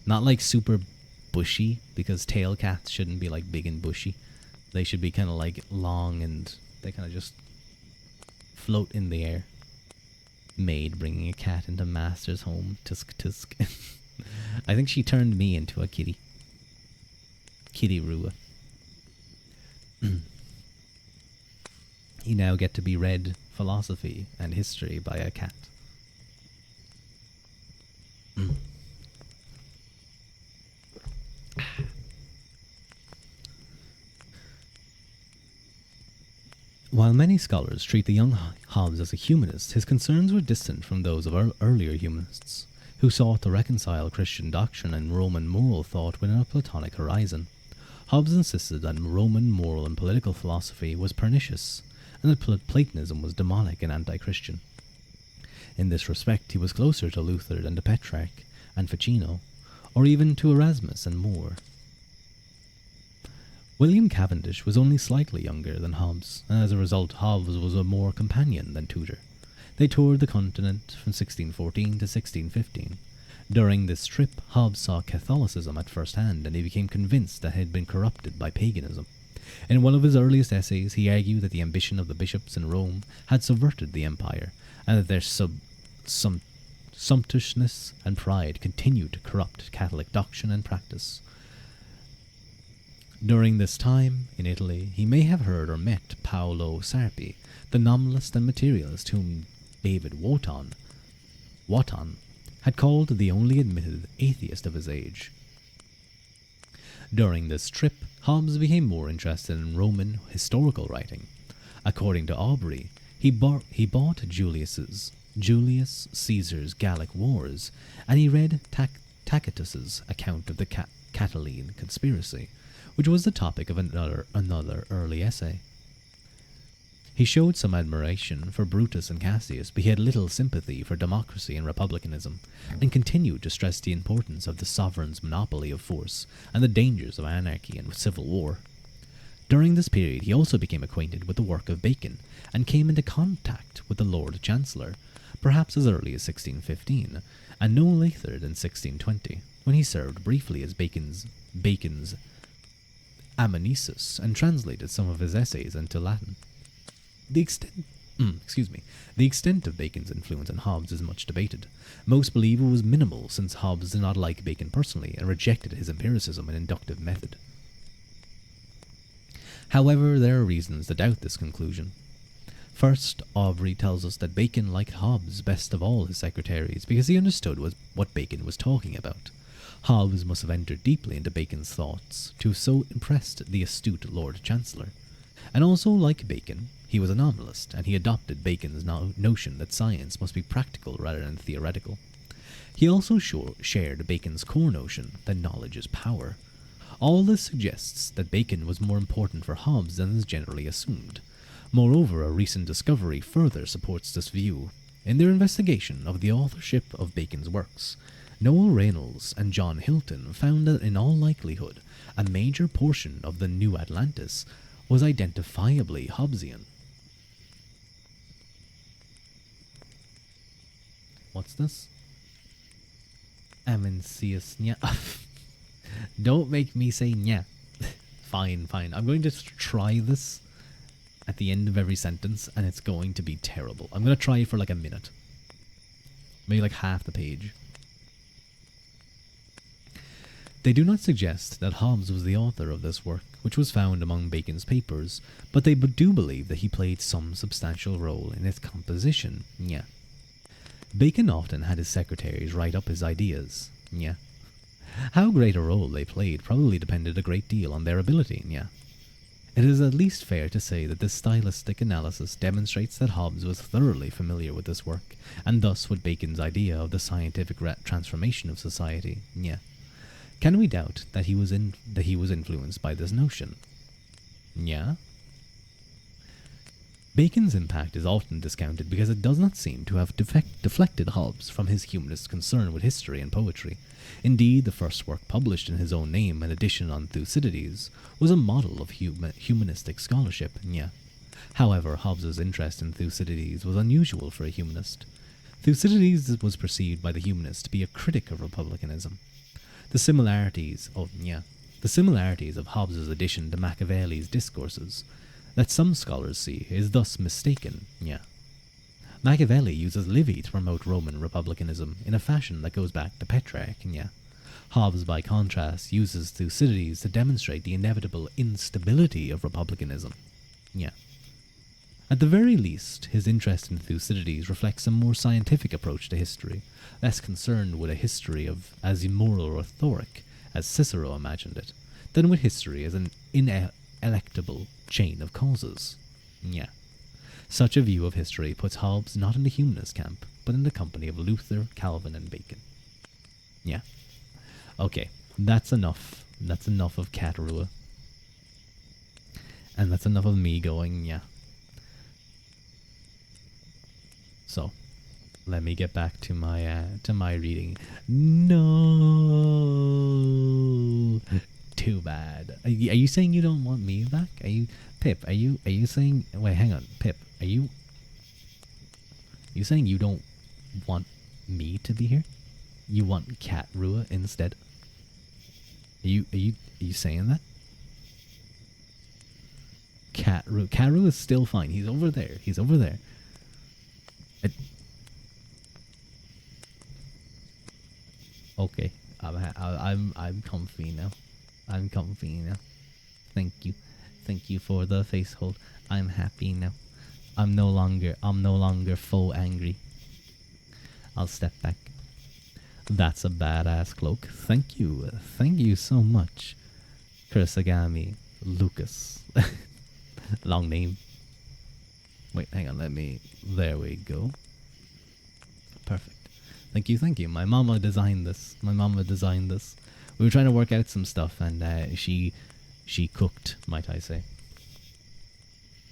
not like super bushy, because tail cats shouldn't be like big and bushy. They should be kind of like long, and they kind of just float in the air. Maid bringing a cat into master's home. Tusk tusk. I think she turned me into a kitty. Kitty Rua. You now get to be read philosophy and history by a cat. While many scholars treat the young Hobbes as a humanist, his concerns were distant from those of earlier humanists, who sought to reconcile Christian doctrine and Roman moral thought within a Platonic horizon. Hobbes insisted that Roman moral and political philosophy was pernicious, and that Platonism was demonic and anti-Christian. In this respect, he was closer to Luther than to Petrarch and Ficino, or even to Erasmus and More. William Cavendish was only slightly younger than Hobbes, and as a result Hobbes was a more companion than tutor. They toured the continent from 1614 to 1615. During this trip, Hobbes saw Catholicism at first hand, and he became convinced that it had been corrupted by paganism. In one of his earliest essays, he argued that the ambition of the bishops in Rome had subverted the empire, and that their sumptuousness and pride continued to corrupt Catholic doctrine and practice. During this time, in Italy, he may have heard or met Paolo Sarpi, the nominalist and materialist whom David Wotan had called the only admitted atheist of his age. During this trip, Hobbes became more interested in Roman historical writing. According to Aubrey, he bought Julius Caesar's Gallic Wars, and he read Tacitus's account of the Catiline conspiracy, which was the topic of another early essay. He showed some admiration for Brutus and Cassius, but he had little sympathy for democracy and republicanism, and continued to stress the importance of the sovereign's monopoly of force and the dangers of anarchy and civil war. During this period, he also became acquainted with the work of Bacon, and came into contact with the Lord Chancellor, perhaps as early as 1615, and no later than 1620, when he served briefly as Bacon's amanuensis and translated some of his essays into Latin. The extent of Bacon's influence on Hobbes is much debated. Most believe it was minimal, since Hobbes did not like Bacon personally and rejected his empiricism and inductive method. However, there are reasons to doubt this conclusion. First, Aubrey tells us that Bacon liked Hobbes best of all his secretaries because he understood what Bacon was talking about. Hobbes must have entered deeply into Bacon's thoughts to have so impressed the astute Lord Chancellor. And also, like Bacon, he was a nominalist, and he adopted Bacon's notion that science must be practical rather than theoretical. He also shared Bacon's core notion that knowledge is power. All this suggests that Bacon was more important for Hobbes than is generally assumed. Moreover, a recent discovery further supports this view. In their investigation of the authorship of Bacon's works, Noel Reynolds and John Hilton found that in all likelihood, a major portion of the New Atlantis was identifiably Hobbesian. What's this? Amencius, nya. Don't make me say nya. Fine, fine. I'm going to try this at the end of every sentence, and it's going to be terrible. I'm going to try for like a minute. Maybe like half the page. They do not suggest that Hobbes was the author of this work, which was found among Bacon's papers, but they do believe that he played some substantial role in its composition. Yeah. Bacon often had his secretaries write up his ideas. Yeah. How great a role they played probably depended a great deal on their ability. Yeah. It is at least fair to say that this stylistic analysis demonstrates that Hobbes was thoroughly familiar with this work, and thus with Bacon's idea of the scientific transformation of society. Yeah. Can we doubt that he was influenced by this notion? Yeah. Bacon's impact is often discounted because it does not seem to have deflected Hobbes from his humanist concern with history and poetry. Indeed, the first work published in his own name, an edition on Thucydides, was a model of humanistic scholarship. Yeah. However, Hobbes's interest in Thucydides was unusual for a humanist. Thucydides was perceived by the humanists to be a critic of republicanism. The similarities of Hobbes's addition to Machiavelli's discourses that some scholars see is thus mistaken. Yeah. Machiavelli uses Livy to promote Roman republicanism in a fashion that goes back to Petrarch. Yeah. Hobbes, by contrast, uses Thucydides to demonstrate the inevitable instability of republicanism. Yeah. At the very least, his interest in Thucydides reflects a more scientific approach to history, less concerned with a history of as immoral or authoric as Cicero imagined it, than with history as an ineluctable chain of causes. Yeah. Such a view of history puts Hobbes not in the humanist camp, but in the company of Luther, Calvin, and Bacon. Yeah. Okay, that's enough. That's enough of Catarua. And that's enough of me going, yeah. So, let me get back to my reading. No, too bad. Are you saying you don't want me back? Are you Pip? Are you saying? Wait, hang on, Pip. Are you saying you don't want me to be here? You want Cat Rua instead? Are you saying that? Cat Rua is still fine. He's over there. He's over there. Okay, I'm comfy now. I'm comfy now. Thank you for the face hold. I'm happy now. I'm no longer full angry. I'll step back. That's a badass cloak. Thank you so much, Kurosagami Lucas. Long name. Wait, hang on. There we go. Perfect. Thank you. My mama designed this. We were trying to work out some stuff, and she cooked, might I say.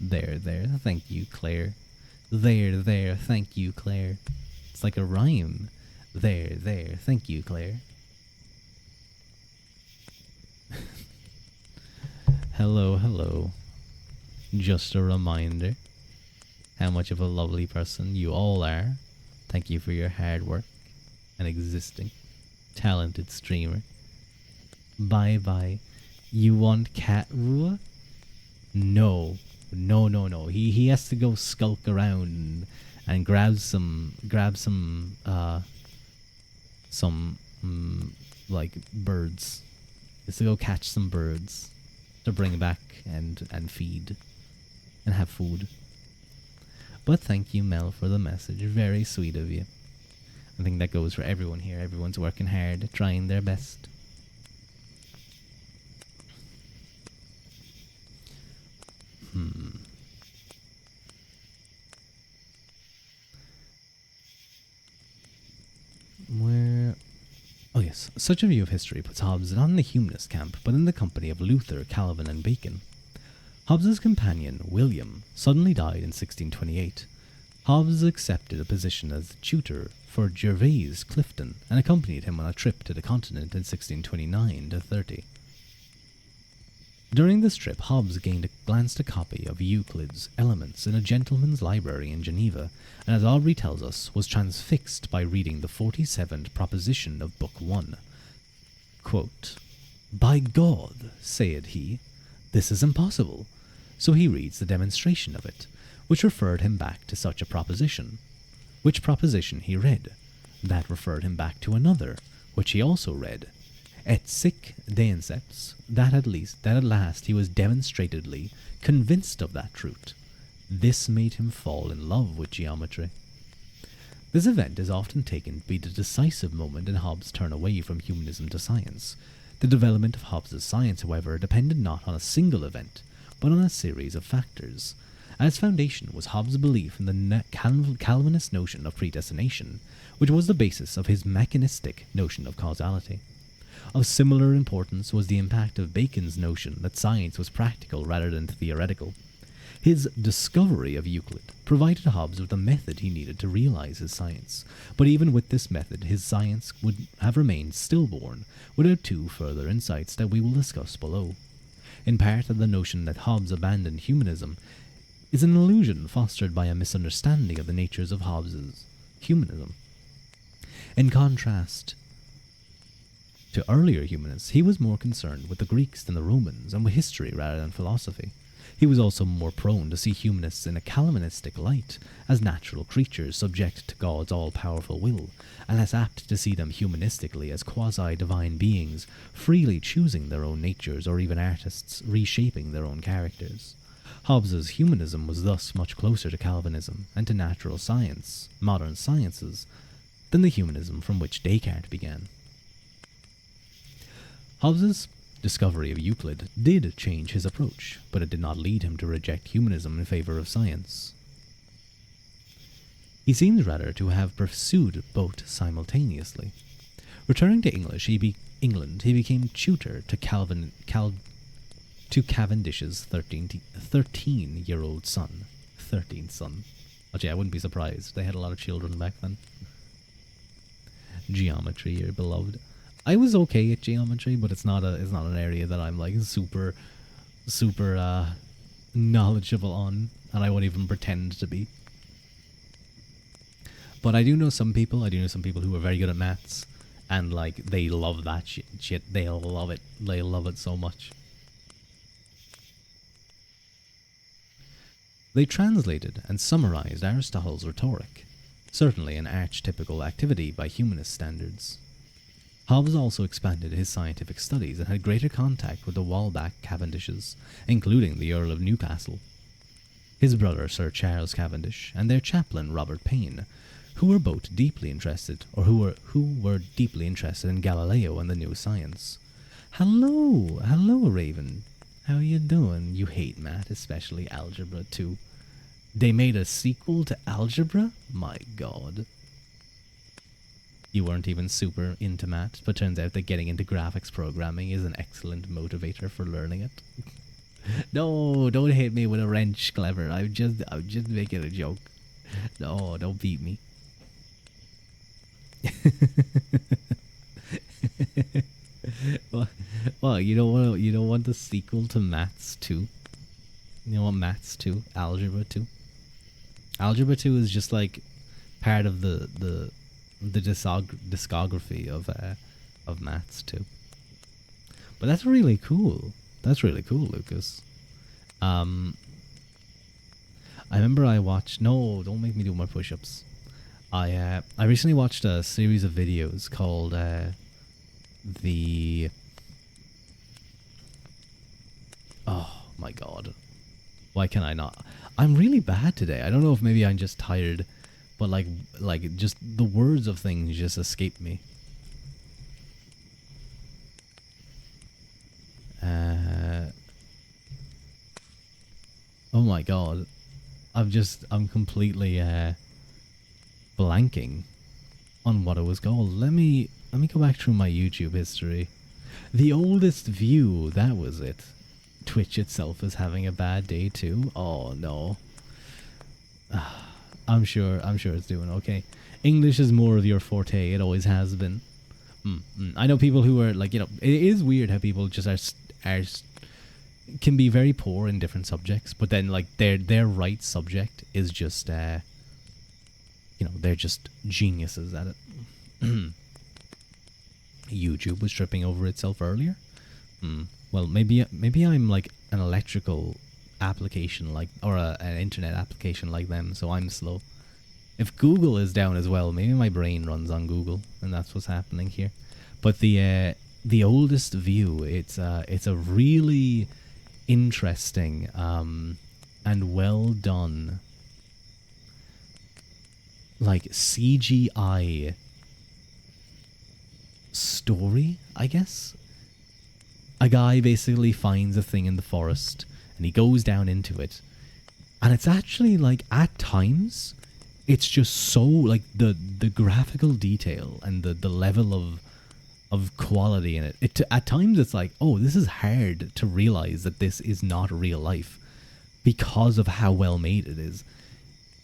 There. Thank you, Claire. There. Thank you, Claire. It's like a rhyme. There. Thank you, Claire. Hello. Just a reminder how much of a lovely person you all are. Thank you for your hard work and existing. Talented streamer. Bye. You want Cat Rua? No. He has to go skulk around and grab some like birds. He has to go catch some birds to bring back and feed and have food. But thank you, Mel, for the message. Very sweet of you. I think that goes for everyone here. Everyone's working hard, trying their best. Oh yes, such a view of history puts Hobbes not in the humanist camp, but in the company of Luther, Calvin, and Bacon. Hobbes's companion, William, suddenly died in 1628. Hobbes accepted a position as tutor for Gervase Clifton and accompanied him on a trip to the continent in 1629 to 30. During this trip, Hobbes glanced a copy of Euclid's Elements in a gentleman's library in Geneva, and as Aubrey tells us, was transfixed by reading the 47th proposition of Book 1. Quote, "By God, said he, this is impossible." So he reads the demonstration of it, which referred him back to such a proposition. Which proposition he read. That referred him back to another, which he also read. Et sic deinceps, that at last he was demonstratedly convinced of that truth. This made him fall in love with geometry. This event is often taken to be the decisive moment in Hobbes' turn away from humanism to science. The development of Hobbes' science, however, depended not on a single event, but on a series of factors. At its foundation was Hobbes' belief in the Calvinist notion of predestination, which was the basis of his mechanistic notion of causality. Of similar importance was the impact of Bacon's notion that science was practical rather than theoretical. His discovery of Euclid provided Hobbes with the method he needed to realize his science, but even with this method his science would have remained stillborn without two further insights that we will discuss below. In part, the notion that Hobbes abandoned humanism is an illusion fostered by a misunderstanding of the natures of Hobbes' humanism. In contrast to earlier humanists, he was more concerned with the Greeks than the Romans, and with history rather than philosophy. He was also more prone to see humanists in a Calvinistic light, as natural creatures subject to God's all-powerful will, and less apt to see them humanistically as quasi-divine beings, freely choosing their own natures, or even artists reshaping their own characters. Hobbes' humanism was thus much closer to Calvinism and to natural science, modern sciences, than the humanism from which Descartes began. Hobbes' discovery of Euclid did change his approach, but it did not lead him to reject humanism in favor of science. He seems rather to have pursued both simultaneously. Returning to England, he became tutor to Cavendish's 13-year-old son. 13th son. Actually, I wouldn't be surprised. They had a lot of children back then. Geometry, your beloved. I was okay at geometry, but it's not an area that I'm like super knowledgeable on, and I won't even pretend to be. But I do know some people who are very good at maths, and like they love that shit. They love it. They love it so much. They translated and summarized Aristotle's rhetoric, certainly an archetypical activity by humanist standards. Hobbes also expanded his scientific studies and had greater contact with the Walbach Cavendishes, including the Earl of Newcastle, his brother Sir Charles Cavendish, and their chaplain Robert Payne, who were deeply interested in Galileo and the new science. Hello, Raven. How you doing? You hate math, especially algebra too. They made a sequel to algebra? My god. You weren't even super into math, but turns out that getting into graphics programming is an excellent motivator for learning it. No, don't hit me with a wrench, Clever. I'm just making a joke. No, don't beat me. Well, you don't want the sequel to Maths 2? You know what Maths 2? Algebra 2? Algebra 2 is just like part of the discography of Maths 2. But that's really cool. That's really cool, Lucas. I remember I watched... No, don't make me do my push-ups. I recently watched a series of videos called the... Oh my god. Why can I not? I'm really bad today. I don't know if maybe I'm just tired, but like just the words of things just escape me. Oh my god. I'm completely blanking on what it was called. Let me go back through my YouTube history. The oldest view, that was it. Twitch itself is having a bad day too. Oh no. I'm sure it's doing okay. English is more of your forte. It always has been. I know people who are like, it is weird how people just are can be very poor in different subjects, but then like their right subject is just they're just geniuses at it. YouTube was tripping over itself earlier. Well, maybe I'm like an electrical application like or an internet application like them, so I'm slow. If Google is down as well, maybe my brain runs on Google, and that's what's happening here. But the oldest view, it's a really interesting and well done like CGI story, I guess. A guy basically finds a thing in the forest and he goes down into it, and it's actually like at times it's just so like the graphical detail and the level of quality in it. At times it's like, oh, this is hard to realize that this is not real life because of how well made it is.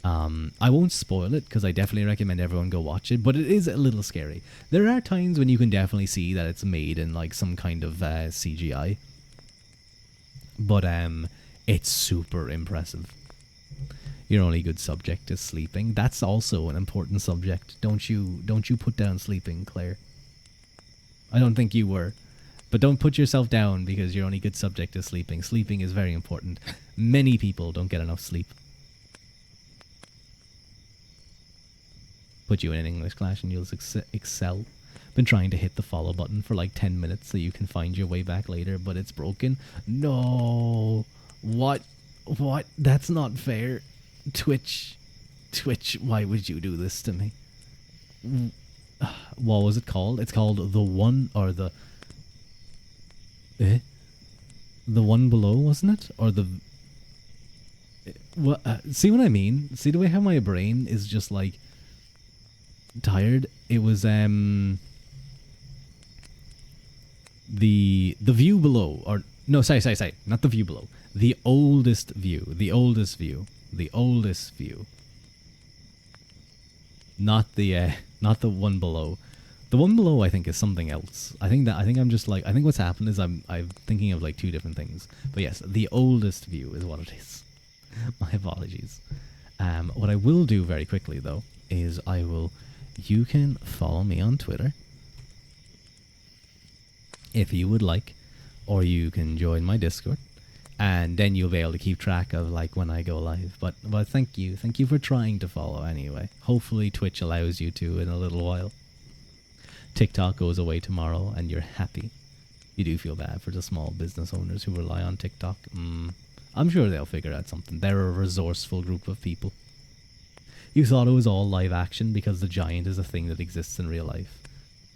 I won't spoil it because I definitely recommend everyone go watch it, but it is a little scary. There are times when you can definitely see that it's made in like some kind of CGI, but it's super impressive. Your only good subject is sleeping. That's also an important subject. Don't you put down sleeping, Claire. I don't think you were. But don't put yourself down because your only good subject is sleeping. Sleeping is very important. Many people don't get enough sleep. Put you in an English class and you'll excel. Been trying to hit the follow button for like 10 minutes so you can find your way back later, but it's broken. No. What? That's not fair. Twitch, why would you do this to me? What was it called? It's called the one or the the one below, wasn't it? Or the what? See what I mean? See the way how my brain is just like tired. It was the view below, or no, sorry, not the view below. The oldest view. Not the one below. The one below I think is something else. I think I'm just like, I think what's happened is I'm thinking of like two different things. But yes, the oldest view is what it is. My apologies. What I will do very quickly though is you can follow me on Twitter if you would like, or you can join my Discord, and then you'll be able to keep track of like when I go live. But thank you for trying to follow anyway. Hopefully Twitch allows you to in a little while. TikTok goes away tomorrow and you're happy. You do feel bad for the small business owners who rely on TikTok. I'm sure they'll figure out something. They're a resourceful group of people. You thought it was all live action because the giant is a thing that exists in real life.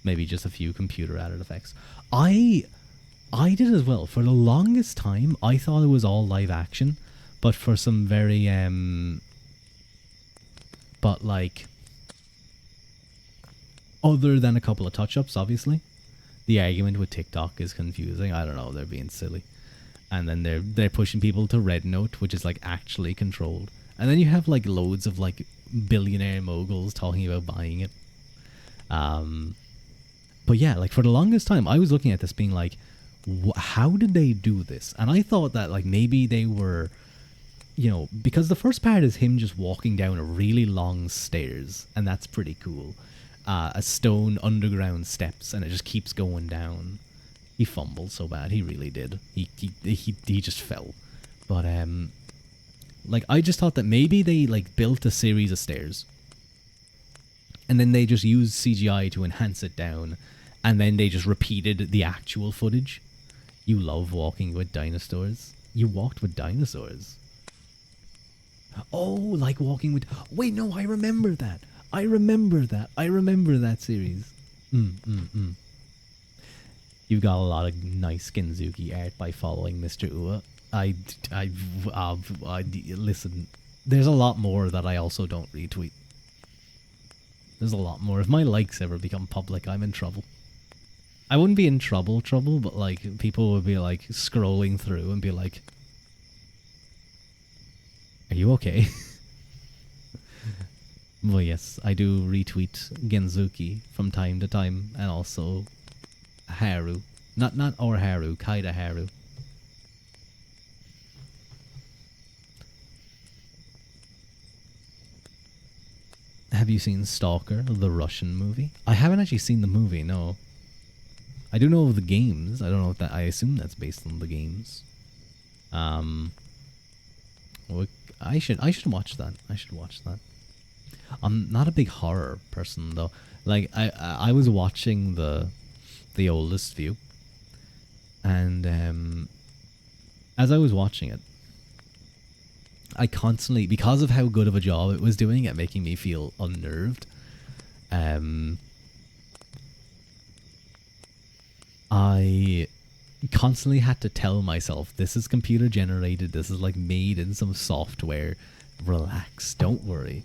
Maybe just a few computer added effects. I did as well. For the longest time, I thought it was all live action, but for some very but like other than a couple of touch-ups, obviously. The argument with TikTok is confusing. I don't know, they're being silly. And then they're pushing people to Red Note, which is like actually controlled. And then you have like loads of like billionaire moguls talking about buying it. But yeah, like for the longest time, I was looking at this being like, how did they do this? And I thought that like maybe they were, because the first part is him just walking down a really long stairs, and that's pretty cool. A stone underground steps, and it just keeps going down. He fumbled so bad, he really did. He just fell. But like I just thought that maybe they like built a series of stairs, and then they just used CGI to enhance it down, and then they just repeated the actual footage. You love walking with dinosaurs. You walked with dinosaurs. Oh, like walking with... Wait, no, I remember that. I remember that series. You've got a lot of nice Genzuki art by following Mr. Ua. Listen, there's a lot more that I also don't retweet. There's a lot more. If my likes ever become public, I'm in trouble. I wouldn't be in trouble, but like people would be like scrolling through and be like, "Are you okay?" Well, yes, I do retweet Genzuki from time to time, and also Haru. Not or Haru, Kaida Haru. Have you seen Stalker, the Russian movie? I haven't actually seen the movie, no. I do know of the games. I don't know if that. I assume that's based on the games. Well, I should watch that. I should watch that. I'm not a big horror person though. Like I was watching the Oldest View, and as I was watching it, I constantly, because of how good of a job it was doing at making me feel unnerved, I constantly had to tell myself, this is computer generated, this is like made in some software, relax, don't worry.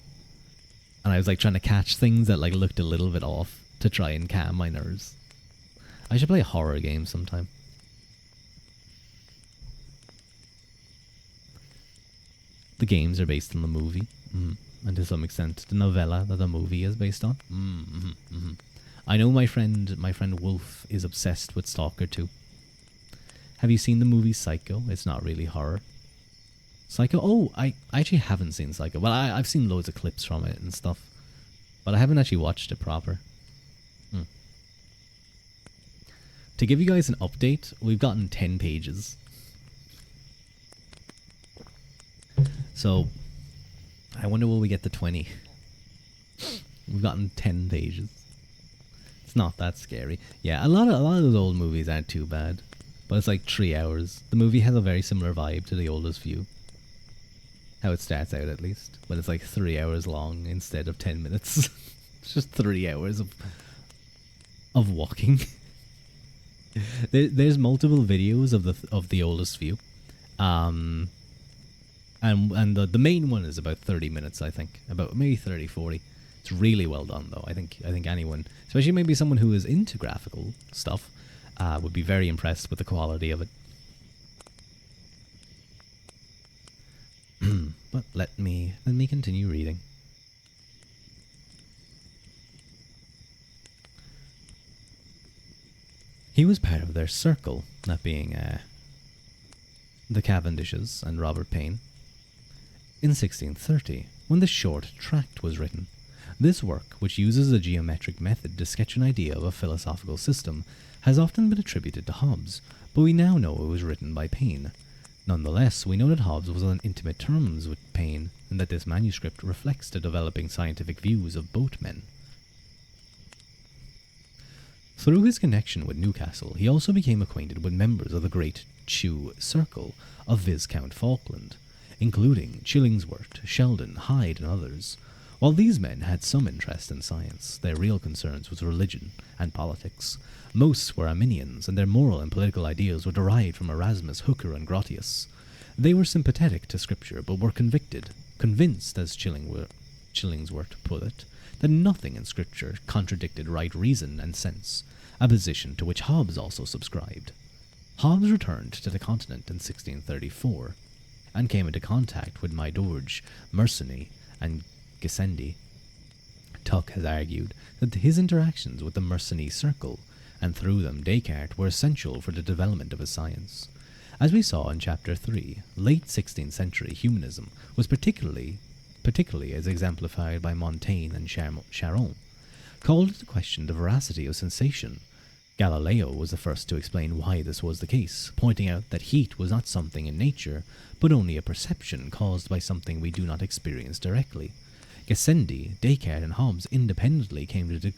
And I was like trying to catch things that like looked a little bit off to try and calm my nerves. I should play a horror game sometime. The games are based on the movie, and to some extent the novella that the movie is based on. I know my friend Wolf is obsessed with Stalker 2. Have you seen the movie Psycho? It's not really horror. Psycho? Oh, I actually haven't seen Psycho. Well, I've seen loads of clips from it and stuff, but I haven't actually watched it proper. To give you guys an update, we've gotten 10 pages. So, I wonder will we get to 20. We've gotten 10 pages. It's not that scary. Yeah, a lot of those old movies aren't too bad. But it's like 3 hours. The movie has a very similar vibe to The Oldest View. How it starts out, at least. But it's like 3 hours long instead of 10 minutes. It's just 3 hours of walking. There's multiple videos of the Oldest View. And the main one is about 30 minutes, I think. About maybe 30, 40. It's really well done, though. I think anyone, especially maybe someone who is into graphical stuff, would be very impressed with the quality of it. But let me continue reading. He was part of their circle, that being the Cavendishes and Robert Payne. In 1630, when the short tract was written, this work, which uses a geometric method to sketch an idea of a philosophical system, has often been attributed to Hobbes, but we now know it was written by Payne. Nonetheless, we know that Hobbes was on intimate terms with Payne, and that this manuscript reflects the developing scientific views of both men. Through his connection with Newcastle, he also became acquainted with members of the great Chew circle of Viscount Falkland, including Chillingsworth, Sheldon, Hyde, and others. While these men had some interest in science, their real concerns was religion and politics. Most were Arminians, and their moral and political ideas were derived from Erasmus, Hooker, and Grotius. They were sympathetic to Scripture, but were convinced, as Chillingsworth put it, that nothing in Scripture contradicted right reason and sense, a position to which Hobbes also subscribed. Hobbes returned to the continent in 1634, and came into contact with Maidorge, Mersenne, and Gassendi. Tuck has argued that his interactions with the Mersenne circle, and through them Descartes, were essential for the development of his science. As we saw in Chapter 3, late 16th century humanism was particularly as exemplified by Montaigne and Charon, called into question the veracity of sensation. Galileo was the first to explain why this was the case, pointing out that heat was not something in nature, but only a perception caused by something we do not experience directly. Gassendi, Descartes, and Hobbes independently came to the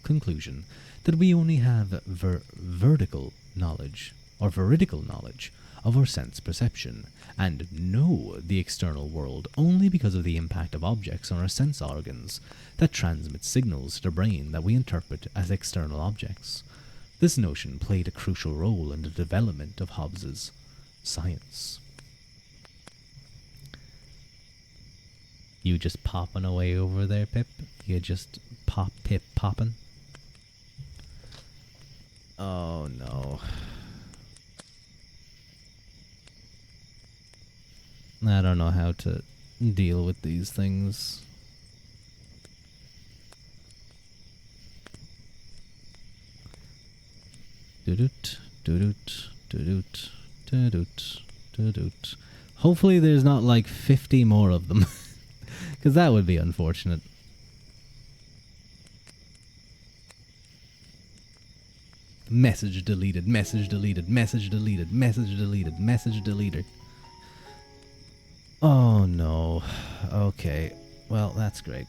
conclusion that we only have veridical knowledge of our sense perception, and know the external world only because of the impact of objects on our sense organs that transmit signals to the brain that we interpret as external objects. This notion played a crucial role in the development of Hobbes's science. You just popping away over there, Pip? You just popping? Oh no. I don't know how to deal with these things. Do-doot, do-doot, do-doot, do-doot, do-doot. Hopefully there's not like 50 more of them. Because that would be unfortunate. Message deleted, message deleted, message deleted, message deleted, message deleted. Oh no. Okay. Well, that's great.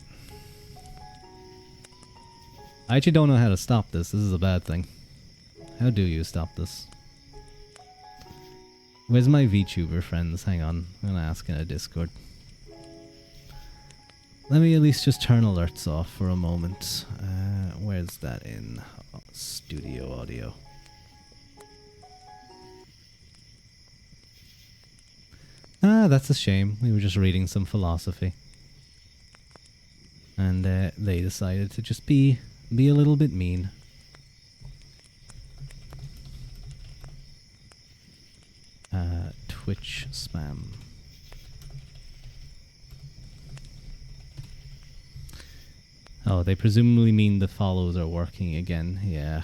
I actually don't know how to stop this. This is a bad thing. How do you stop this? Where's my VTuber friends? Hang on. I'm gonna ask in a Discord. Let me at least just turn alerts off for a moment. Where's that in? Studio audio. Ah, that's a shame. We were just reading some philosophy. And they decided to just be a little bit mean. Twitch spam. Oh, they presumably mean the follows are working again. Yeah.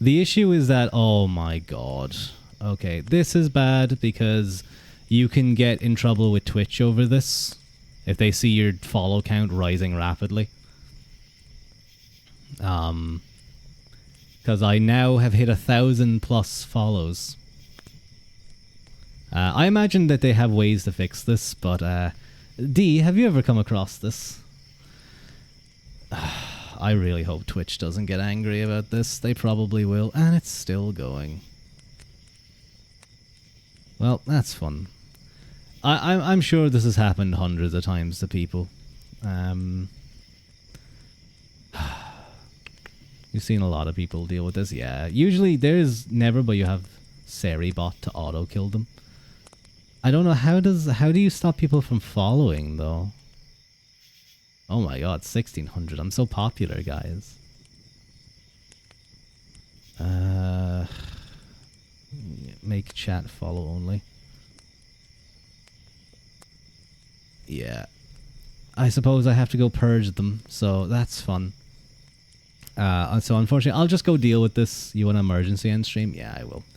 The issue is that, oh my god. Okay, this is bad because you can get in trouble with Twitch over this if they see your follow count rising rapidly. Because I now have hit 1,000+ follows. I imagine that they have ways to fix this, but D, have you ever come across this? I really hope Twitch doesn't get angry about this. They probably will, and it's still going. Well, that's fun. I'm sure this has happened hundreds of times to people. You've seen a lot of people deal with this. Yeah, usually there's never, but you have Seribot to auto kill them. I don't know how do you stop people from following though? Oh my god, 1600. I'm so popular, guys. Make chat follow only. Yeah. I suppose I have to go purge them, so that's fun. So unfortunately, I'll just go deal with this. You want an emergency end stream? Yeah, I will.